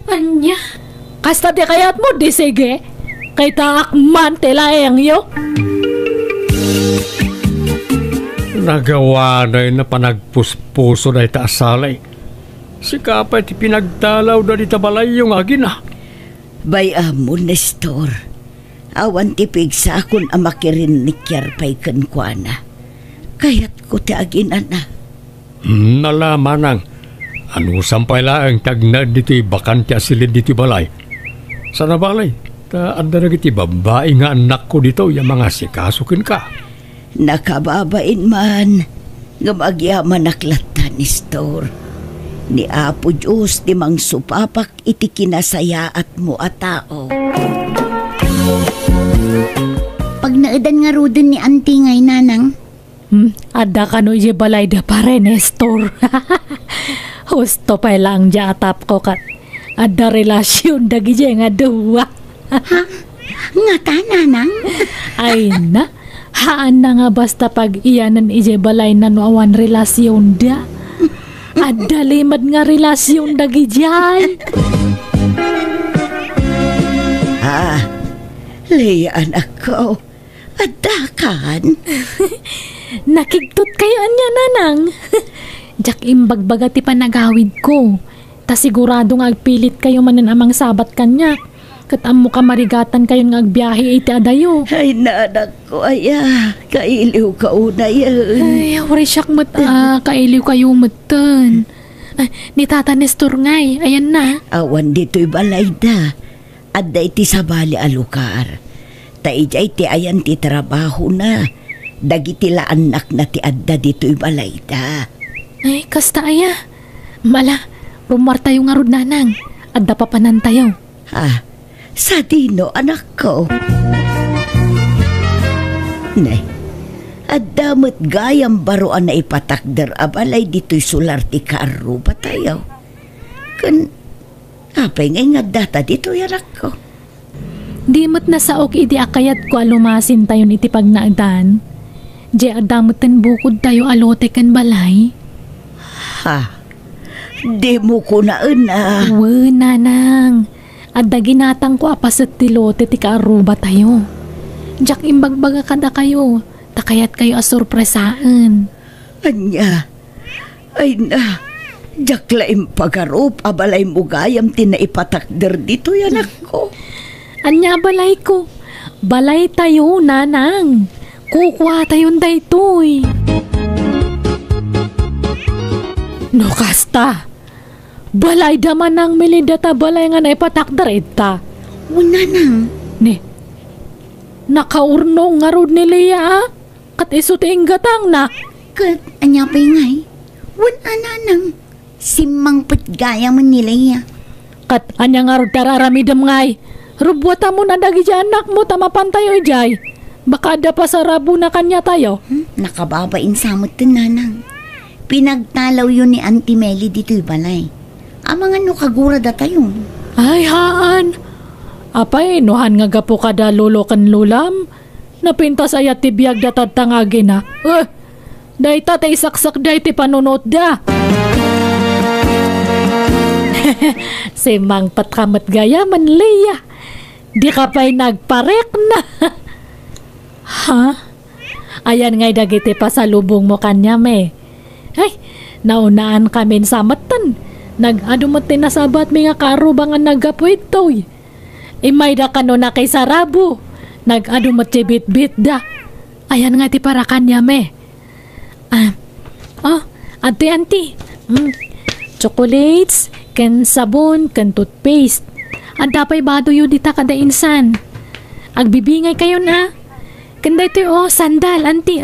Anya? Kasta di kayat mo di sige. Kay taakman tilaeng yo. Nagawa na panagpuspuso na itaasalay. Si kapay ti pinagtalaw na itabalay yung agina. Bayamo, Nestor. Awan tipig sa akon amakirin ni Kiyarpay kankwana. Kayat ko ti agina na. Nalamanang. Ano sampay laang tagnad dito bakante asilid dito balay. Sana balay. Anda na kiti babae nga anak ko dito yung mga sikasukin ka. Nakababain man. Gamagyaman naklatan, Nestor. Ni Apo Diyos di mang supapak iti kinasayaat mo a tao. Pag naadan nga rodon ni auntie ngay nanang. Ada ka no ye balay da pare Nestor. Husto pa lang dya atap ko kat. Ada relasyon dagi nga duwa. Nga ta nanang? Ay na. Haan na nga basta pag iyanan ije balay na no awan relasyon da. At dalimad nga relasyon da gijay. Leia anak ko, adakan. Nakigtot kayo anya nanang. Jak imbagbaga ti panagawid ko. Ta sigurado nga agpilit kayo manan amang sabat kanya. Kat amo ka marigatan kayo nga agbiyahe iti adayo. Ay nanak ko, kailiw ka una yan. Ay, wari siyak kailiw kayo matan. Ni Tata Nestor ngay, ayan na. Awan dito'y balay da. Adda iti sabali alukar. Taijay ti ayan ti trabaho na. Dagiti la anak na ti adda dito'y balay da. Ay, kasta aya. Mala, rumar tayo nga rod nanang. Adda pa panan tayo. Sa dino anak ko. Nay, adamot gayam baruan na ipatakder abalay dito'y sular ti karo ba tayo? Apay ngay nga data dito yarak ko. Di mo't nasaok iti akayat ko alumasin tayo iti pagnaagdan. Di adamoten bukod tayo alote kan balay. Di mo ko na una. Nanang. Adda ginatang ko apaset ti lote ti kaaruba tayo. Diyak imbagbaga kada kayo. Takayat kayo asurpresaan. Anya, ay na. Diyak laim pagarup abalay mo gayam tinaipatakder dito yanak ko. Anya balay ko. Balay tayo, nanang. Kukuha tayon daytoy. No kasta. Balay daman ng milidata balay nga naipatakder ita. Nanang. Ni. Nakaurnong nga rod ni Leia. Kat iso ti inggatang na. Kat anya pa ngay. Nanang. Simang patgaya man nila ya. Kat anya nga rod tararamidam ngay. Rubwata mo na dagi anak mo tamapantayo ijay. Baka ada pa sa rabo na kanya tayo. Nakababain samot to nanang. Pinagtalaw yun ni Auntie Melly dito'y balay. Amang ano kagura da tayo. Ay haan. Apay nohan nga gapo kada lolo kan lulam. Napintas ayat ti biyag datad tangagin na. Day tatay saksak day ti panunot da. Simang patkamat gaya man Leia. Di ka pa'y nagparek na. Ha? Ayan nga'y dagiti pa sa lubong mo kanya me. Ay, naunaan kami sa matan. Nag-adumot na sabat mi nga karubangan nagapuit to'y. Imay da kano na kay sarabo. Nag-adumot si bit-bit da. Ayan nga ti para kanya me. Auntie. Chocolates, kan sabon, kan toothpaste. Ang tapay bado yun dita kada insan. Agbibingay kayo na. Kanda ito sandal, auntie.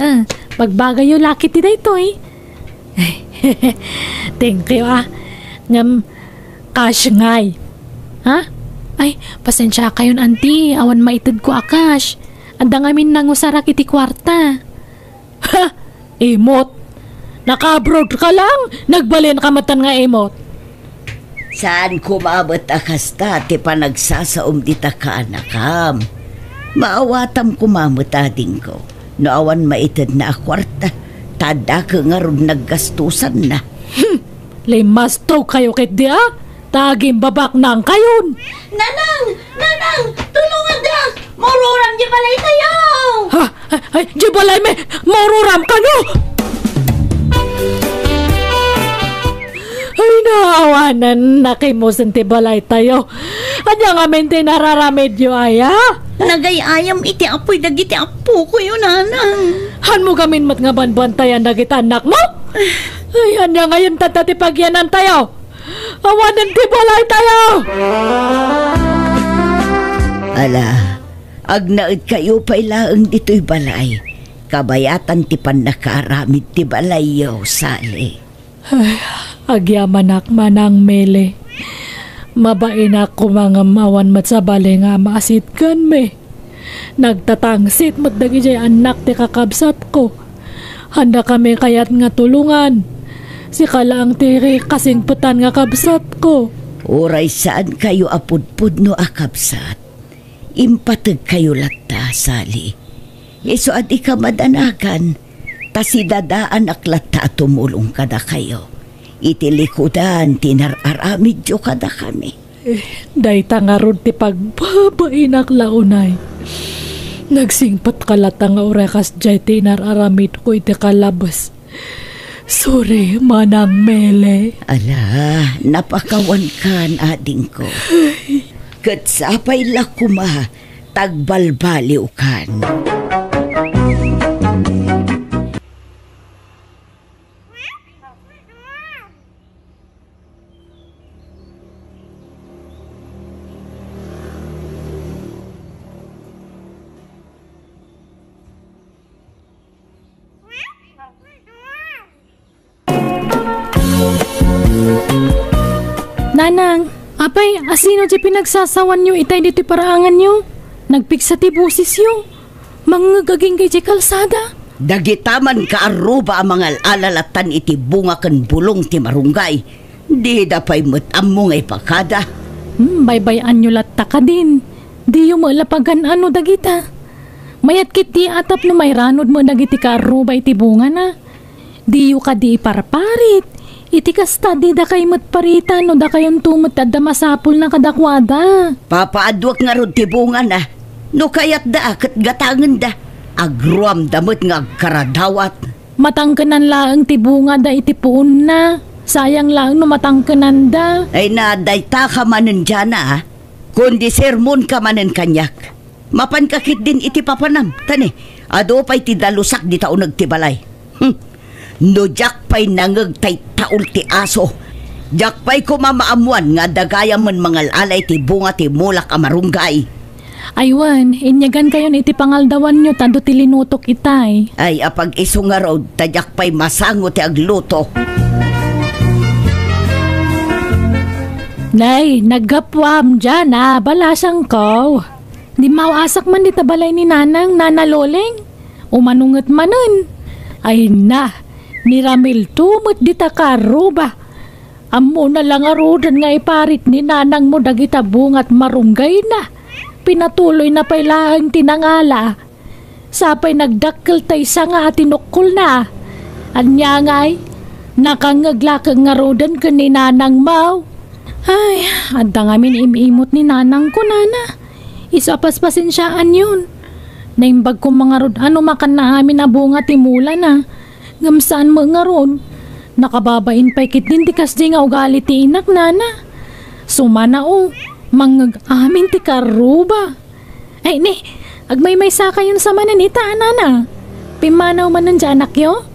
Pagbagay yung laki ti da ito Thank you Ngam, cash ngay. Ha? Ay, pasensya kayon auntie. Awan maitid ko akash. Anda ngamin nangusarak iti kwarta. Ha? Emot. Naka-abroad ka lang. Nagbalin ka matan nga emot. Saan kumabot akasta ti panagsasaom dita ka anakam. Maawatam kumamot ading ko. No awan maitid na akwarta. Tada ka nga ron naggastusan na. Limas to kayo kit di Taging babak nang kayon. Nanang! Tulungan da! Maruram di balay tayo! Ay, di balay me! Maruram ka no! Ay, naawanan na kay mo ti balay tayo. Anya nga mente nararamedyo aya? Nagayayam iti apoy dagiti apo ko yun, nanang. Han mo gamin mat nga banbantayan dagiti anak mo? Ay, anya ngayon tatatipagyanan tayo. Awanan ti balay tayo! Ala, agnaid kayo pa ilaang dito'y balay. Kabayatan ti pan nakaramid ti balay yaw, sali. Ay, agyamanak manang mele. Mabain ako mga mawan mat sa balay nga maasit kan me. Nagtatangsit mat dagi jay anak ti kakabsat ko. Handa kami kayat nga tulungan. Si kalaang tiri kasing putan nga kabsat ko. Uray saan kayo apudpud no akabsat. Impatag kayo latta, sali. Iso adi ka madanagan, ta si dadaan aklat ta tumulong kada kayo. Itilikudan, tinararamid yo kada kami. Day tangarod ti pagbabain aklaunay. Nagsingpat kalata nga orekas jay tinararamid ko iti kalabas. Sorry, Manang Mele. Ala, napakawan kan ading ko. Katsapay la kuma, tagbalbaliw kan. Nanang, apay, asino di pinagsasawan nyo itay dito paraangan nyo? Nagpiksa ti busis nyo. Mangagaging kay di kalsada. Dagitaman ka aruba ang mga alalatan iti bunga kan bulong ti marunggay. Di dapay matam mo ngay pakada. Baybayan nyo latta ka din. Di yung malapagan ano dagita. Mayat kiti atap no may ranod mo dagiti ka aruba iti bunga na. Di yung ka di parparit. Iti kasta di da kay matparita no da kayon tumot at da masapul na kadakwada. Papaadwak nga rod ti bunga na. No kayat da akat gatangan da. Agruam damot nga agkaradawat. Matangkanan laang ti bunga da iti puon na. Sayang lang no matangkanan da. Ay na dayta ka manen dyan na kundi sermon ka manen kanyak. Mapankakit din iti papanam. Tani, ado pa'y ti dalusak di tao nagtibalay. No jak pa'y nangagtay taul ti aso. Jak pa'y kumamaamuan nga dagaya man mangalalay ti bunga ti mulak amarunggay. Aywan, inyagan kayon iti pangaldawan nyo tando ti linutok itay. Ay apag iso nga road, tadyak pa'y masango ti agluto. Nay, naggapwam dyan balasang ko. Di mawasak man di tabalay ni nanang nanaloleng. Umanungat manun. Ay na, ni Ramil tumot di takaruba. Amo na lang arudan nga iparit ni nanang mo dagita bungat marunggay na. Pinatuloy na pailaang tinangala. Sapay nagdakkel tay sa nga tinukol na. Anya ngay, nakangaglakang nga rodan ka ni nanang mau. Ay, anda ngamin imimot ni nanang ko nana. Isapas pasensyaan yun. Naimbag ko mga rod, ano makan na amin na bunga timula na. Ngamsaan mo nga rod. Nakababain pa'y kitin di kasdi nga ugali ti inak nana. Sumana o, mangag amin ti karuba. Ay ni, agmay-may saka yun sa mananita nana. Pimanaw man ng anak yo.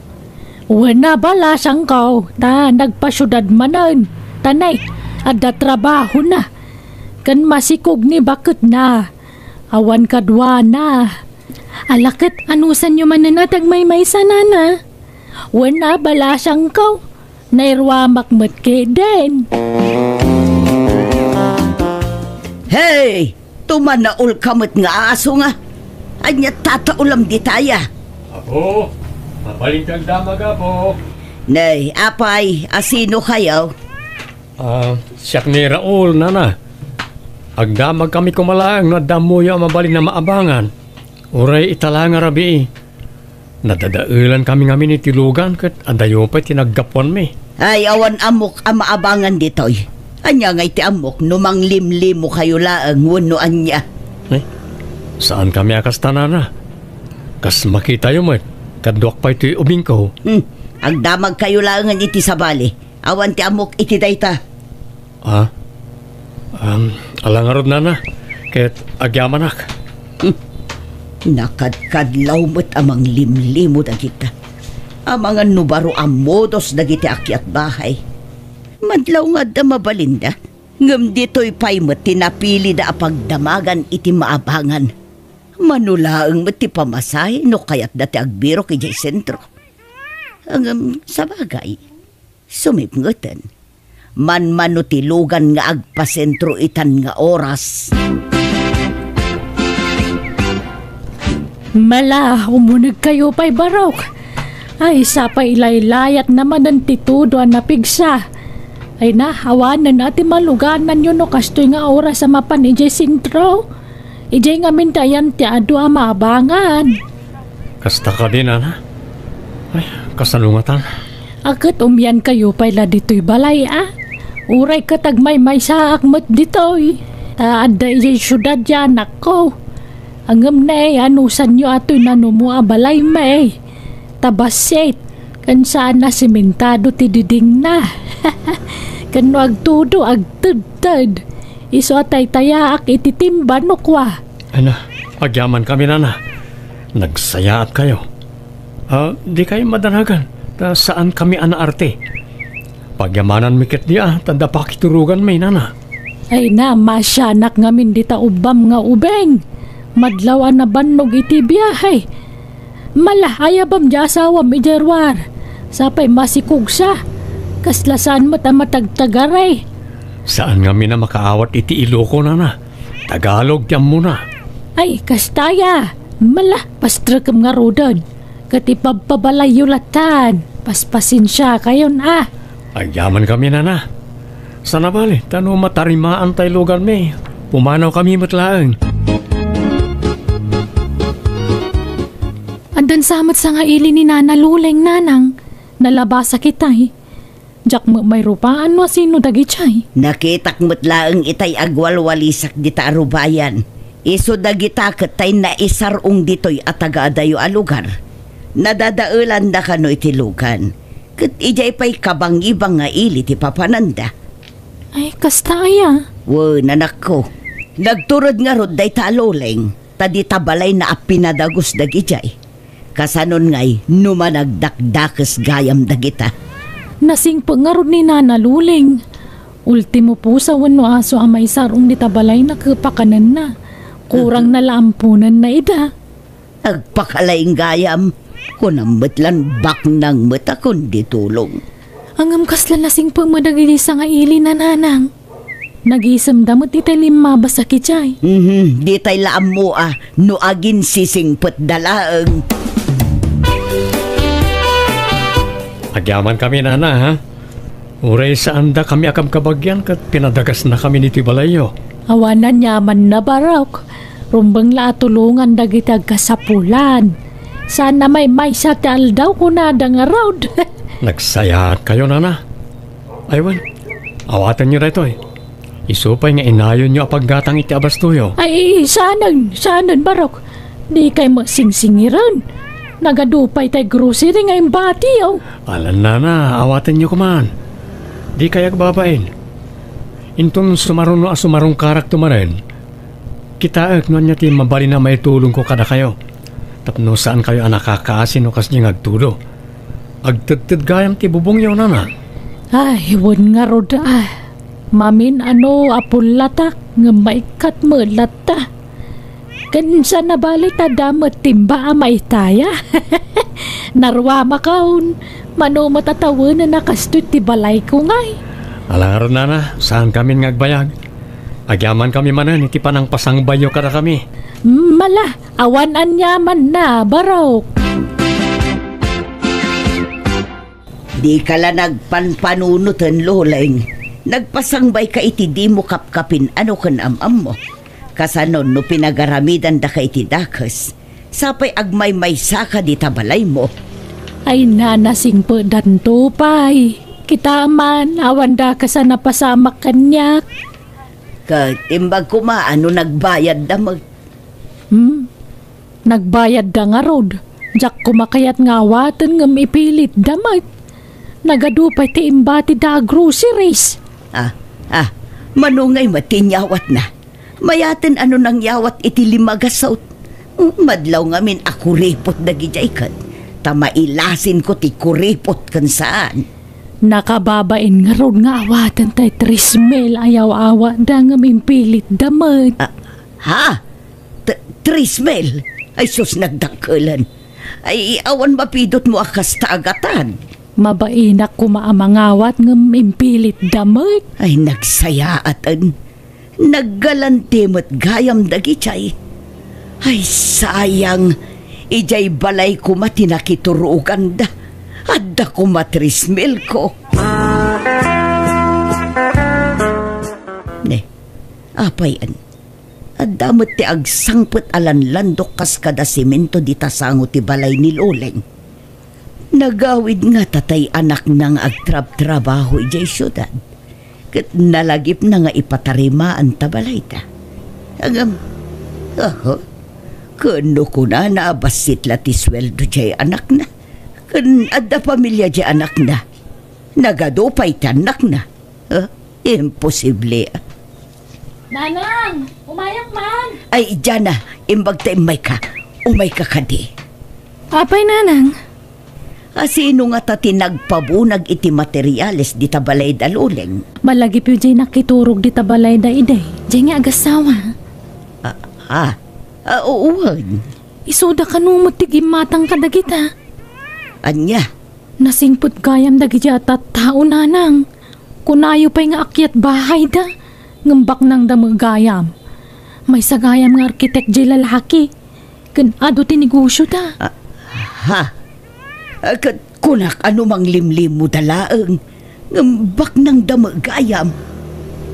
Wana bala siyang kaw, ta nagpasyudad manan. Tanay, ada trabaho na. Kan masikog ni bakit na. Awan kadwa na. Alakit anusan nyo man na natagmay-may sa nana. Wana bala siyang kaw. Nairwamak matke din. Hey! Tumanaul kamot nga aso nga. Anya tataulam di taya. Apo, mabalintang damaga po. Nay, apay, asino kayo? Siyak ni Raul, nana. Agdamag kami kumalaang na damuyo ang mabalin na maabangan. Uray italanga rabi. Nadadailan kami ngamin itilugan kat andayo pa tinaggapuan mi. Ay, awan amok ang maabangan ditoy. Anya nga iti amok, numang limlim mo kayo laang wano anya. Eh, saan kami akas tanana? Kas makita yung mat, kadwak pa ito'y ubing ko. Agdamag kayo laangan iti sabali. Awan ti amok iti dayta. Alangarod nana, kaya't agyamanak. Nakadkadlaw mo't amang limlimo dagita. Amang nubaro amodos dagiti akyat bahay. Madlaw nga da mabalinda. Ngam dito'y pay mo't tinapili da apagdamagan iti maabangan. Manulaang mo't ti pamasahe no kaya't dati agbiro kay sentro. Ang sa bagay, sumipngutan. Man-mano tilugan nga agpasentro itan nga oras. Mala, umunag kayo pa'y barok. Ay, sa pailaylayat naman ang titudo ang napigsa. Ay na, hawanan natin maluganan yun no kastoy nga oras sa mapan ijay sintro. Ijay nga mintayan ti ado ang maabangan. Kasta ka din, ana. Ay, kasalungatan. Agad umyan kayo pala dito'y balay, Uray katag may sa akmat dito'y. Taada iya'y syudad yan ako. Angam na anusan nyo ato'y nanumua balay may. Tabasit, kan saan na simentado ti diding na. Kano agtudo agtudtad. Iso atay tayaak ititimba no kwa. Ana, agyaman kami, nana. Nagsayaat kayo. Di kayo madanagan. Saan kami anaarte? Pagyamanan mikit diya, tanda pakiturugan may, nana. Ay na, masyanak ngamin dita ubam nga ubeng. Madlawan na bannog iti biyahe. Malahayabam di asawam ijarwar. Sapay masikugsa. Kaslasan mo matagtagaray. Saan nga na makaawat iti Iloko, nana? Tagalog diyan muna. Ay, kastaya. Malah, pastrakam nga rodon. Katipagpabalay yulatan. Paspasin siya kayon, Agyaman kami, nana. Sana bali, tano matarimaan tayo lugar may. Pumanaw kami matlaang. Andan samat sa nga ili ni Nana Luleng, nanang. Nalabasa kitay. Jak mo may rupaan mo sino dagi chay. Nakitak matlaang itay agwalwalisak dita arubayan. Iso dagita katay na isarong ditoy at taga-adayo a lugar. Nadadaulan da kano iti lugan. Kat ijay pa'y kabang-ibang nga ili ti papananda. Ay, kastaya. Nanak ko. Nagturod nga rod day taloleng. Tadi tabalay na apinadagos dagijay. Kasanon ngay numanagdakdakes gayam dagita. Nasing pangarod ni Nana Luleng. Ultimo po sa wano aso ang may sarong di tabalay na kapakanan na. Kurang na lampunan na ida. Agpakalaing gayam. Kunambatlan bak ng mata kundi tulong. Ang amkaslan nasing pamadagili sa nga ili na nanang. Nag-isam damot itay lima basa kichay. Di tay laam mo no agin sisingpet dalaang. Agyaman kami, nana, ha? Uray saan da kami akam kabagyan kat pinadagas na kami niti balayo. Awanan yaman na barok. Rumbang laatulungan dagitag kasapulan. Sana may sa tal daw kunada nga road. Nagsayaat kayo, nana. Aywan, awatan nyo rito eh. Isupay nga inayon nyo apaggatang iti abastuyo. Ay, sanan barok. Di kay masingsingiran. Nagadupay tay grocery nga imbati, Alan, nana, awatan nyo kuman. Di kayak babain. Intun sumarong karak tumaren. Kita nyo niya ti mabali na may tulong ko kada kayo. Tapno saan kayo nakakaasin o kas niya agtudo. Agtagtad gayam ti bubong yaw, nana. Ay, wun nga rod Mamin apulatak nga maikat mo lata. Kansa na balik tadamat timba amay taya. Narwa makaon. Mano matatawa na nakastut ti balay ko ngay. Alangaron, nana, saan kami ngagbayag? Agyaman kami manan, iti panang pasangbayo kada kami. Mala, awan anyaman na, barok. Di kala nagpanpanunutan, Loleng. Nagpasangbay ka iti di mo kapkapin ano kan amam mo. Kasanon no pinagaramidan da ka iti dakas. Sapay agmay may saka di tabalay mo. Ay nanasing po danto pay. Kita man, awan da ka sa napasamak kanyak. Katimbag ko maano nagbayad da mag... Nagbayad da nga rod. Jak kumakayat nga watan nga mipilit damag. Nagadupay ti imbati da groceries. Manungay matinyawat na. Mayaten ano nang yawat iti limagasaut. Madlaw ngamin ako repot dagijay kan. Tamailasin ko ti kuripot kan saan. Nakababain nga rod nga awatan tay trismel ayaw-awa da nga mimpilit damag. Trismel? Ay sus nagdakalan. Ay awan mapidot mo akas taagatan. Mabainak kumaamangawat ng impilit damag. Ay nagsayaatan. Naggalantimot gayam dagichay. Ay sayang. Ijay balay ko matinakiturugan da. Adda ko matrismil ko. Ne, apayan. At damot ti agsangpet alan landok kas kada simento di tasango ti balay ni Loleng. Nagawid nga tatay anak nang agtrab-trabaho ijay syudad. Kat nalagip na nga ipatarimaan ta balay ta. Agam, kano ko na naabasit ti sweldo jay anak na. Kan adda pamilya jay anak na. Nagadupay ti anak na. Imposible. Nanang! Umayang man! Ay, dyan na. Imbag ta imay ka. Umay ka kadi. Apay, Nanang? Sino nga ta tinagpabunag iti materyales di tabalay da Loleng? Malagip yung jay nakiturog di tabalay da iday. Jay nga agasawa. Uuwan. Isuda ka numot ti gimatang kadagita. Anya? Nasingput gayam dagijata tao, Nanang. Kunayo pa'y nga akyat bahay da. Ngambak nang damagayam. May sagayam nga arkitek jay lalaki. Kanado tinigusyo da. Kunak ano mang limlim mo dalaang. Ngambak nang damagayam.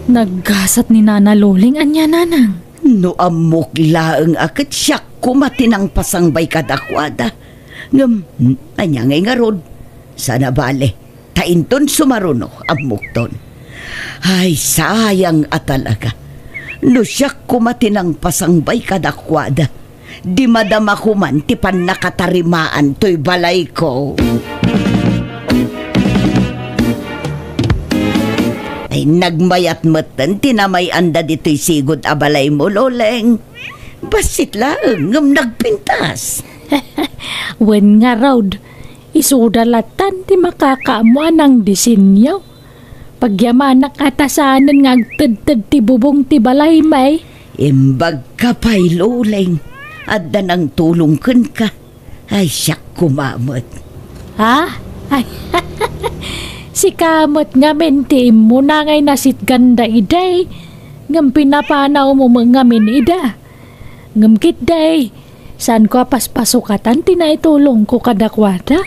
Naggasat ni Nana Loleng anya, Nanang. No amok laang akat siyak kumatinang pasangbay kadakwada. Anya ngay nga rod. Sana bale. Tainton sumaruno amok ton. Ay, sayang talaga. No siyak kumatinang pasangbay kadakwada. Di madama ko man tipan nakatarimaan to'y balay ko. Ay, nagmayat matan tinamay anda dito'y sigod abalay mo, Loleng. Basit lang, nagpintas. Wen nga road, isudalatan ti makakaamuan ng disenyo. Pagyamanak atasanan nga agtad-tad ti bubong ti balay may. Imbag ka pa'y Loleng. Adda nang tulong kun ka. Ay, siyak kumamot. Ha? Ay, si kamot nga menti mo na ngay nasit ganda iday. Ngam pinapanaw mo mga min ida. Ngam kit day. Saan ko paspasukatan tinaitulong ko kadakwada?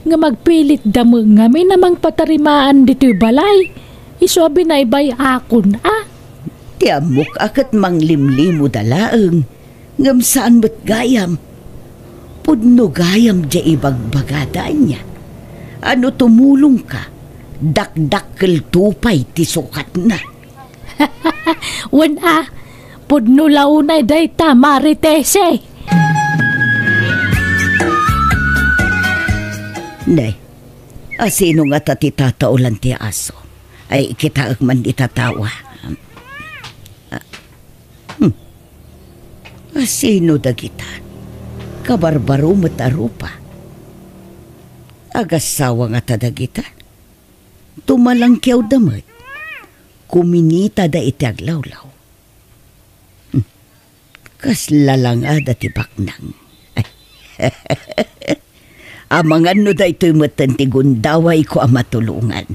Nga magpilit damo nga may namang patarimaan dito'y balay. Iswabi na ibay akon, Tiamok akat manglimlimo dalaang. Ngam saan ba't gayam? Pudno gayam dya ibagbagada niya. Ano tumulong ka? Dakdakkel tupay ti sukat na. Wan pudno launay day ta maritese. Nay, sino nga tatitataolan ti aso? Ay, kita man itatawa. Sino dagita? Kabarbaro matarupa. Agasawa nga tadagita. Tumalangkyaw damat. Kuminita da iti aglawlaw. Kaslalang ada ti baknang. Amangan no da ito'y matanti gundaway ko ang matulungan.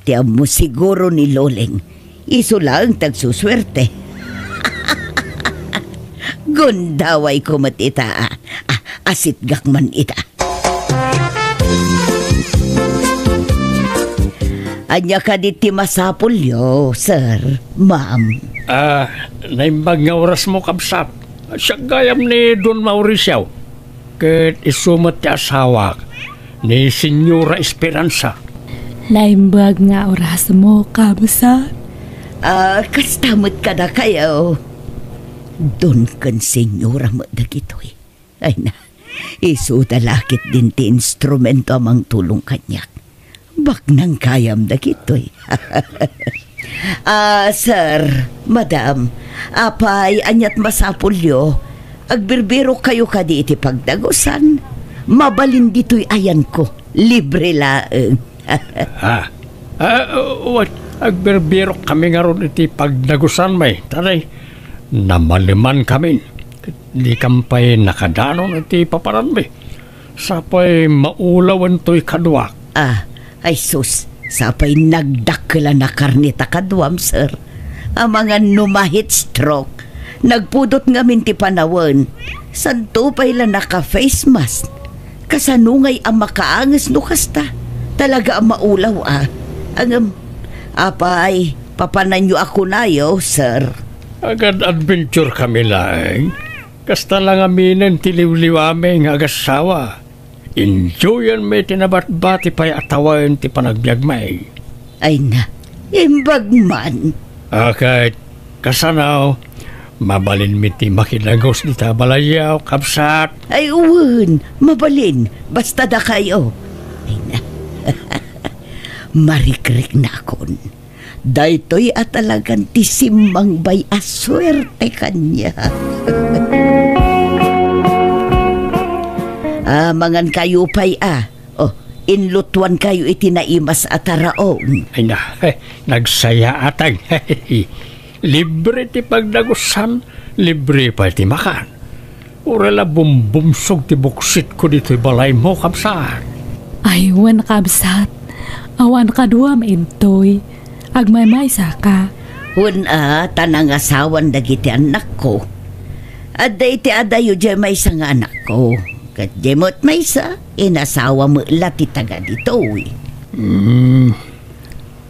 Tiyan mo siguro ni Loleng, iso lang tagsuswerte. Gundaway ko matita, asitgak man ita. Anya ka di ti masapulyo, sir, ma'am. Naimbag nga oras mo kabsat. Siya gayam ni Don Mauricio. Ket isumat ti asawa ni Senyora Esperanza. Naimbag nga oras mo, kabsat. Kastamot ka na kayo. Doon kan Senyora mo dagitoy. Ay na, iso dalakit din ti instrumento amang tulong kanyak. Bak nang kayam dagitoy. Sir, madam, apay anyat masapulyo, agbirbiro kayo kadi iti pagdagosan. Mabalin dito'y ayan ko. Libre laeng. Agbirbiro kami nga ron iti pagdagosan may. Taray, namaliman kami. Di kampay nakadanon iti paparan may. Sapay maulawan to'y kadwak. Ay sus, sapay nagdakla na karnita kadwam, sir. Ang mga numahit stroke. Nagpudot nga minti panawan. Santo pa'y la naka-face mask. Kasanungay ang makaangas no kasta. Talaga ang maulaw Ang apay, papanan nyo ako nayo, sir. Agad adventure kami lang. Kasta lang aminin tiliw-liwame nga agasawa. Enjoyan may tinabat-bati pa'y atawain ti panagbiag may. Ay na, imbag man. Kahit kasanaw, mabalin mi ti makinagos ni tabalayaw, kapsat. Ay uwan, mabalin, basta da kayo. Ay na, marikrik na akon. Daytoy at talagang tisimang bay aswerte kanya. Mangan kayo pa'y Oh, inlutuan kayo itinaimas at araong. Ay na, nagsaya atang. Libre ti pagdagusan, libre pa ti makan. Urala bumbumsog ti buksit ko dito'y balay mo, kapsat. Ay, wan kabsat. Awan kadua maintoy. Agmay-may saka. Tanang asawan dagiti anak ko. Aday ti adayo dyan may isang anak ko. Kat jemot may isa, inasawa mo lati taga dito eh.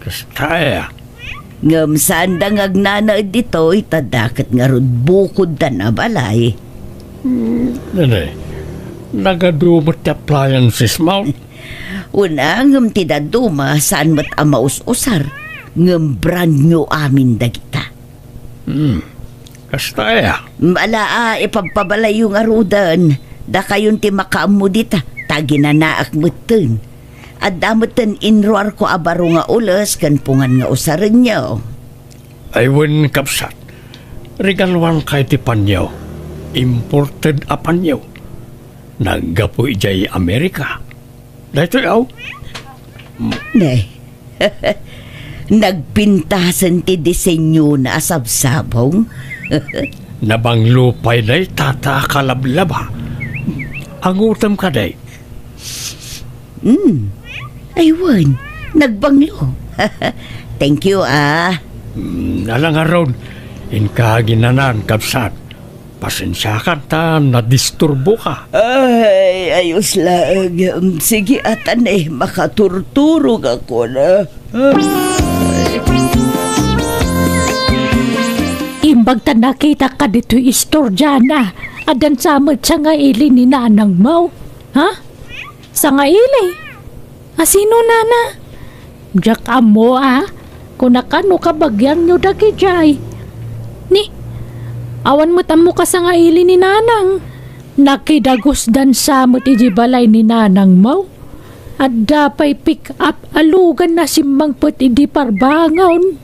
Kastaya. Ngam saan da ngagnana dito, itadakat nga rod bukod da na balay. Nanay, nagadumot ti appliances mo. Ngam ti daduma saan mat amaus-usar. Ngam brand new amin dagita. Kastaya. Malaa, ipagpabalay yung arudan. Da kayon ti makaamu dita, tagi na naak mutin. At damutin inroar ko abaro nga ulas, kan pungan nga usaran niyo. Aywan kapsat, regalwan kay ti panyaw, imported a panyaw. Naggapo ijay Amerika. Dahito yaw? Nay, nagpintasan ti disenyo na asabsabong. Nabanglupay day tata kalablaba. Ang utam ka day. Aywan, nagbanglo. Thank you, Alang aron, inkaginanan kapsat. Pasensya ka ta, nadisturbo ka. Ay, ayos lang. Sige, atan makaturturog ako na. Imbag ta nakita ka dito'y istoryana. Adan samot sa nga ili ni nanang mo. Ha? Sa nga ili? Sino nana? Diyak amo kung nakano ka bagyang nyo dagi jay. Ni, awan mo tamo ka sa nga ili ni nanang. Nakidagos dan samot ijibalay ni nanang mo. At dapay pick up alugan na simbang pati di parbangon.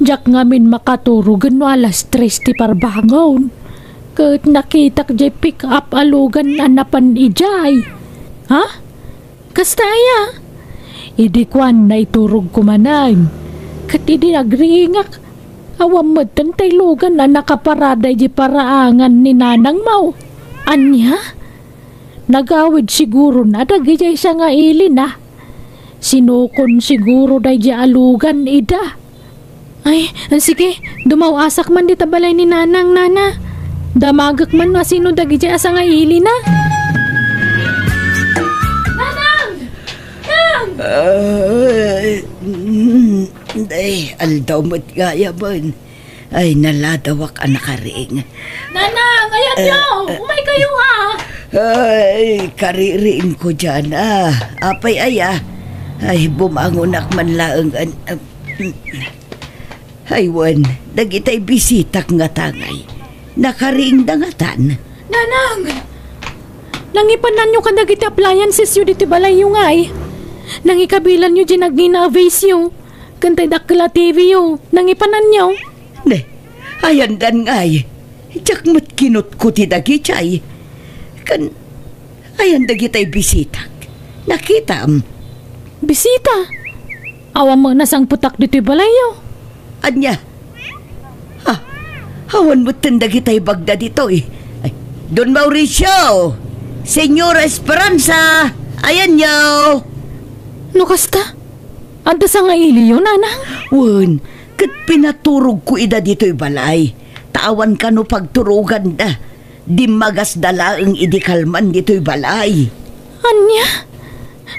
Diyak ngamin makaturugan no alas 3 ti parbangon. Kat nakita kajay pick up alugan na napan ijay. Ha? Kastaya? Idi kwan na iturog kumanay. Kat idi nagringak. Awam matan tay lugan na nakaparaday di paraangan ni nanang mau. Anya? Nagawid siguro na dagijay sa nga ili na. Sinukon siguro day di alugan ida. Ay, sige, dumawasak man di tabalay ni nanang nana. Damagak man na sino dagijay asa nga ili na. Nanang! Nang! Ay, aldaw mo't gaya man. Ay, naladawak ang nakaring. Nanang, ayan nyo! Umay kayo Ay, kaririin ko dyan Apay Ay, bumangunak man laang Aywan, dagitay bisitak nga tangay. Nakariing dangatan. Nanang! Nangipanan nyo ka dagiti appliances yun dito balay yung Nangikabilan nyo dyan nagina-avace yun. Kantay dakila TV yun. Nangipanan nyo. Ne, ayan dan ngay. Diyak mat kinot ko ti dagitay. Ayan dagitay bisitak. Nakitam. Bisita? Awa mo nasang putak dito balay yun. Anya? Awan mo tindagitay bagda dito Ay, Don Mauricio! Senyora Esperanza! Ayan nyo! No kasta? Anda sa nga ili yun, nanang? Wan, kat pinaturog ko ida dito'y balay. Tawan ka no pagturugan da. Di magas dalaang idikalman dito'y balay. Anya?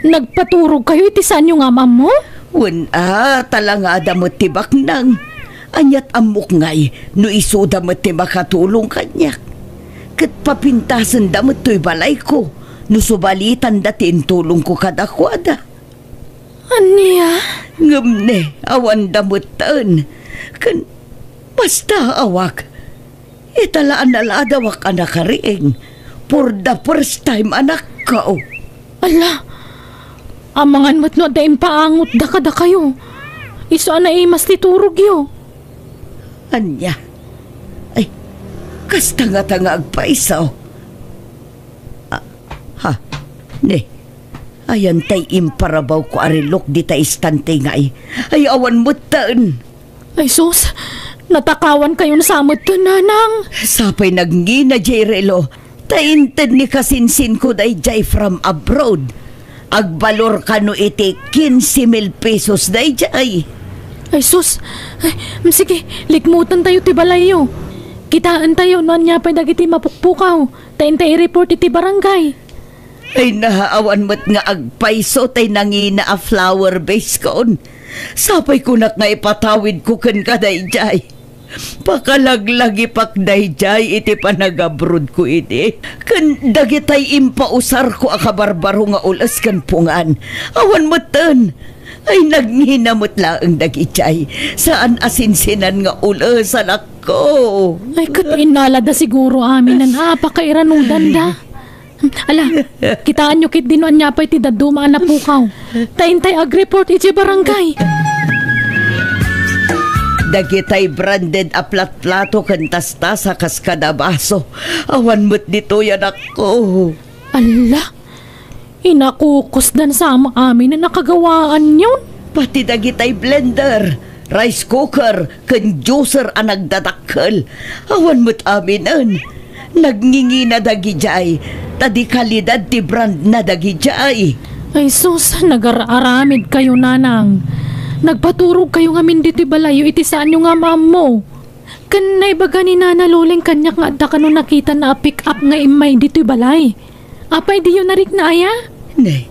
Nagpaturog kayo iti saan yung ama mo? Talangada mo tibak nang. Anyat amok ngay, no isuda mo ti makatulong kanyak. Kat papintasan da mo to'y balay ko, no subalitan datin tulong ko kadakwada. Anya? Ngam ne, awan da mo taan. Kan, basta awak. Italaan naladawak anak kariing. For the first time anak ka. Ala, amangan mo't no daim paangot da kada kayo. Iso ana imas titurog yo. Anya, ay, kastanga-tanga agpaisaw. Ne, ayan tay imparabaw ko arilok di tay istante nga ay awan mo taan. Ay sus, natakawan kayo na samot to, nanang. Sapay nagngina, jay relo, tainted ni kasinsin ko day jay from abroad. Agbalor ka no iti 15,000 pesos day jay. Ay sus, sige, likmutan tayo ti balayo. Kitaan tayo noon niya pa dagiti mapukpukaw. Tayo report iti barangay. Ay nahaawan mo't nga agpaiso tay nangina a flower base koon. Sapay ko na nga ipatawid ko kan ka dayjay. Pakalaglag ipak dayjay iti panagabrod ko iti. Kan dagitay impausar ko akabarbaro nga ulas kan pungan. Awan mo tan. Ay nagninamot laang dagitay. Saan asinsinan nga ulas anak ko. Ay katinala da siguro amin na napakairanudan da. Ala, kitaan nyo kit dinuan niya pa iti daduma na pukaw. Taintay ag-report iti barangay. Dagitay branded a plat-plato kan tasta sa kaskadabaso. Awan mo't dito yan ako. Ala, inakukos dan sama amin na nakagawaan yun. Pati dagitay blender, rice cooker, kan juicer ang nagdadakkel. Awan mo't aminan. Nagngingi na dagijay, tadi kalidad ti brand na dagijay. Ay sus, nag-aramid kayo, nanang. Nagpaturog kayo nga min dito balayo, iti saan nyo nga maam mo. Kanay baga ni nanaluling kanyak nga da kano nakita na pick up nga imay dito balay. Apay di yun narik na aya? Nay,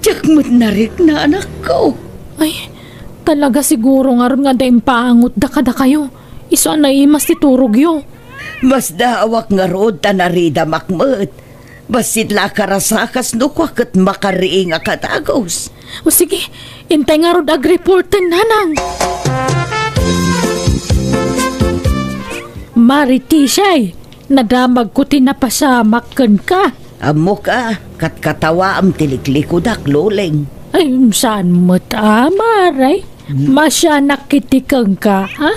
tiyak mo't narik na anak ko. Ay, talaga siguro nga ron nga da impaangot da kada kayo. Iso na imas titurog yo. Mas daawak nga rod tanarida makmet. Basit la karasakas no kwakat makariing akatagos. O sige, intay nga rod ag-reportan, nanang. Maritisay, nadamag ko tinapasamakan ka. Amo ka, katkatawa am tiliklikod loleng. Ay, saan mo tamaray? Masya nakitikang ka, ha?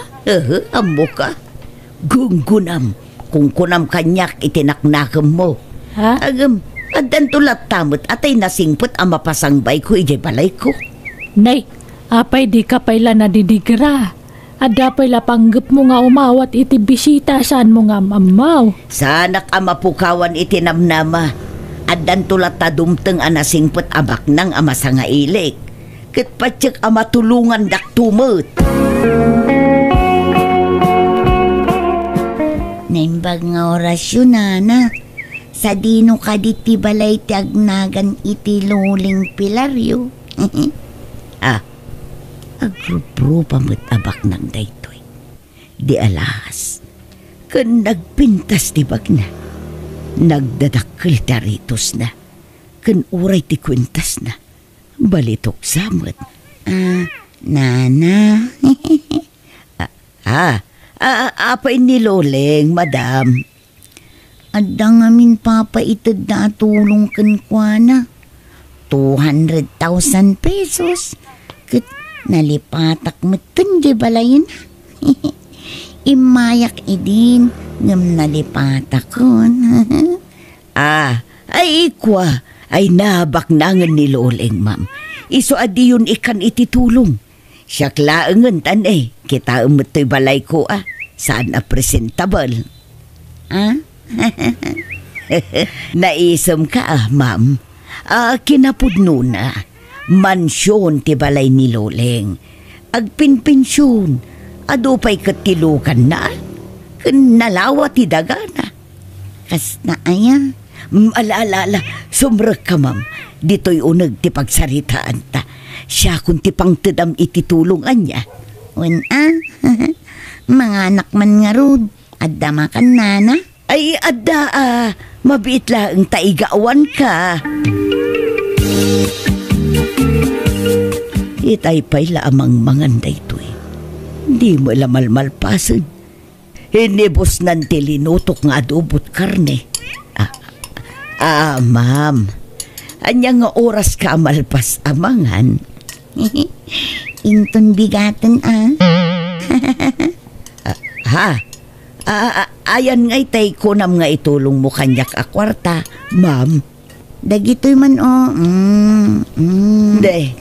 Amo ka. Gunggunam, kung kunam kanyak itinaknakam mo. Ha? Adan tulat tamot atay nasingpot ang mapasangbay ko ije balay ko. Nay, apay di ka payla nadidigra. Ada payla panggap mo nga umawat iti bisita saan mo nga mamaw. Sanak ang mapukawan itinamnama. Adan tulat tadumteng ang nasingpot abak nang amasa nga ilik. Kitpatsik ang matulungan dak tumot. Naimbag nga orasyon, nana. Sa dino ka diti balay ti agnagan iti luling pilaryo. Agruprupa mo't abak ng daytoy. Di alas, kan nagpintas ti bag na. Nagdadakkel taritos na. Kan uray ti kwintas na. Balitok samot. Nana. Apay ni Loleng, madam. Adda nga min papaitad na tulong kan kwa na. 200,000 pesos. Kat nalipatak mo di balayin. Imayak idin ngam nalipatak kon. Ay ikwa. Ay nabak nangan ni Loleng, ma'am. Iso adi yun ikan ititulong. Siya klaangan tan kita umato'y balay ko Saan presentable? Naisam ka ma'am. Kinapudno na. Mansyon ti balay ni Loleng. Agpinpensyon. Ado pa'y katilukan na. Nalawa ti dagana. Kas na aya. Alala, sumrek ka ma'am. Dito'y unag ti pagsaritaan ta. siya kung tipang tedam ititulungan niya. Mga anak man nga rod, adda makan nana. Ay, adda mabiit lang taigawan ka. Itay pa'y laamang manganday to'y. Di mo lamalmalpasan. Hinibos ng tilinutok nga adobot karne. Ma'am. Anya nga oras ka malpas amangan. Inton bigatan Ayan nga'y tay kunam nga itulong mo kanyak akwarta, ma'am. Dagitoy man De,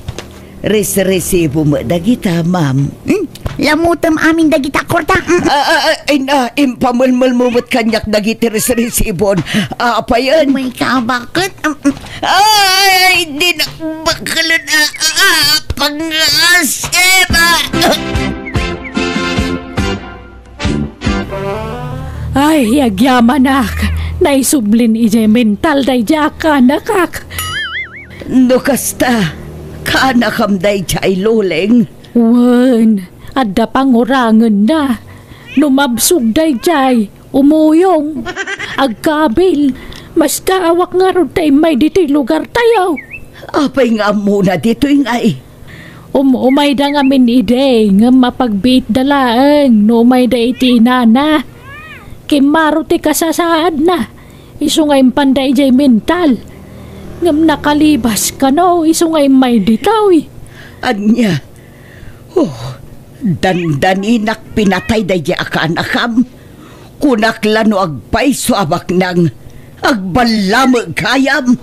resibo mo dagita, ma'am. Lamutam amin dagita kwarta. Impamalmal mo mo't kanyak dagiti resibon. Apa yan? May bakit? Ay, di na bakalan pangasema. Ay, agyaman naisublin ije mental day jaka nakak. Nukasta, kanakam day jay luleng. Wen, adda pangurangan na. Numabsog day jay, umuyong. Agkabil, mas kaawak nga ron tayo may dito'y lugar tayo. Apay nga muna dito'y ngay. Umay da nga min ide, nga mapagbit dalaang, no may da itinana. Kimaro ti kasasaad na, iso nga'y panday jay mental. Ngam nakalibas ka no, iso nga'y may ditaw. Anya, dandaninak pinatay da jay akanakam. Kunak lano agpay so abak nang agbalamag kayam.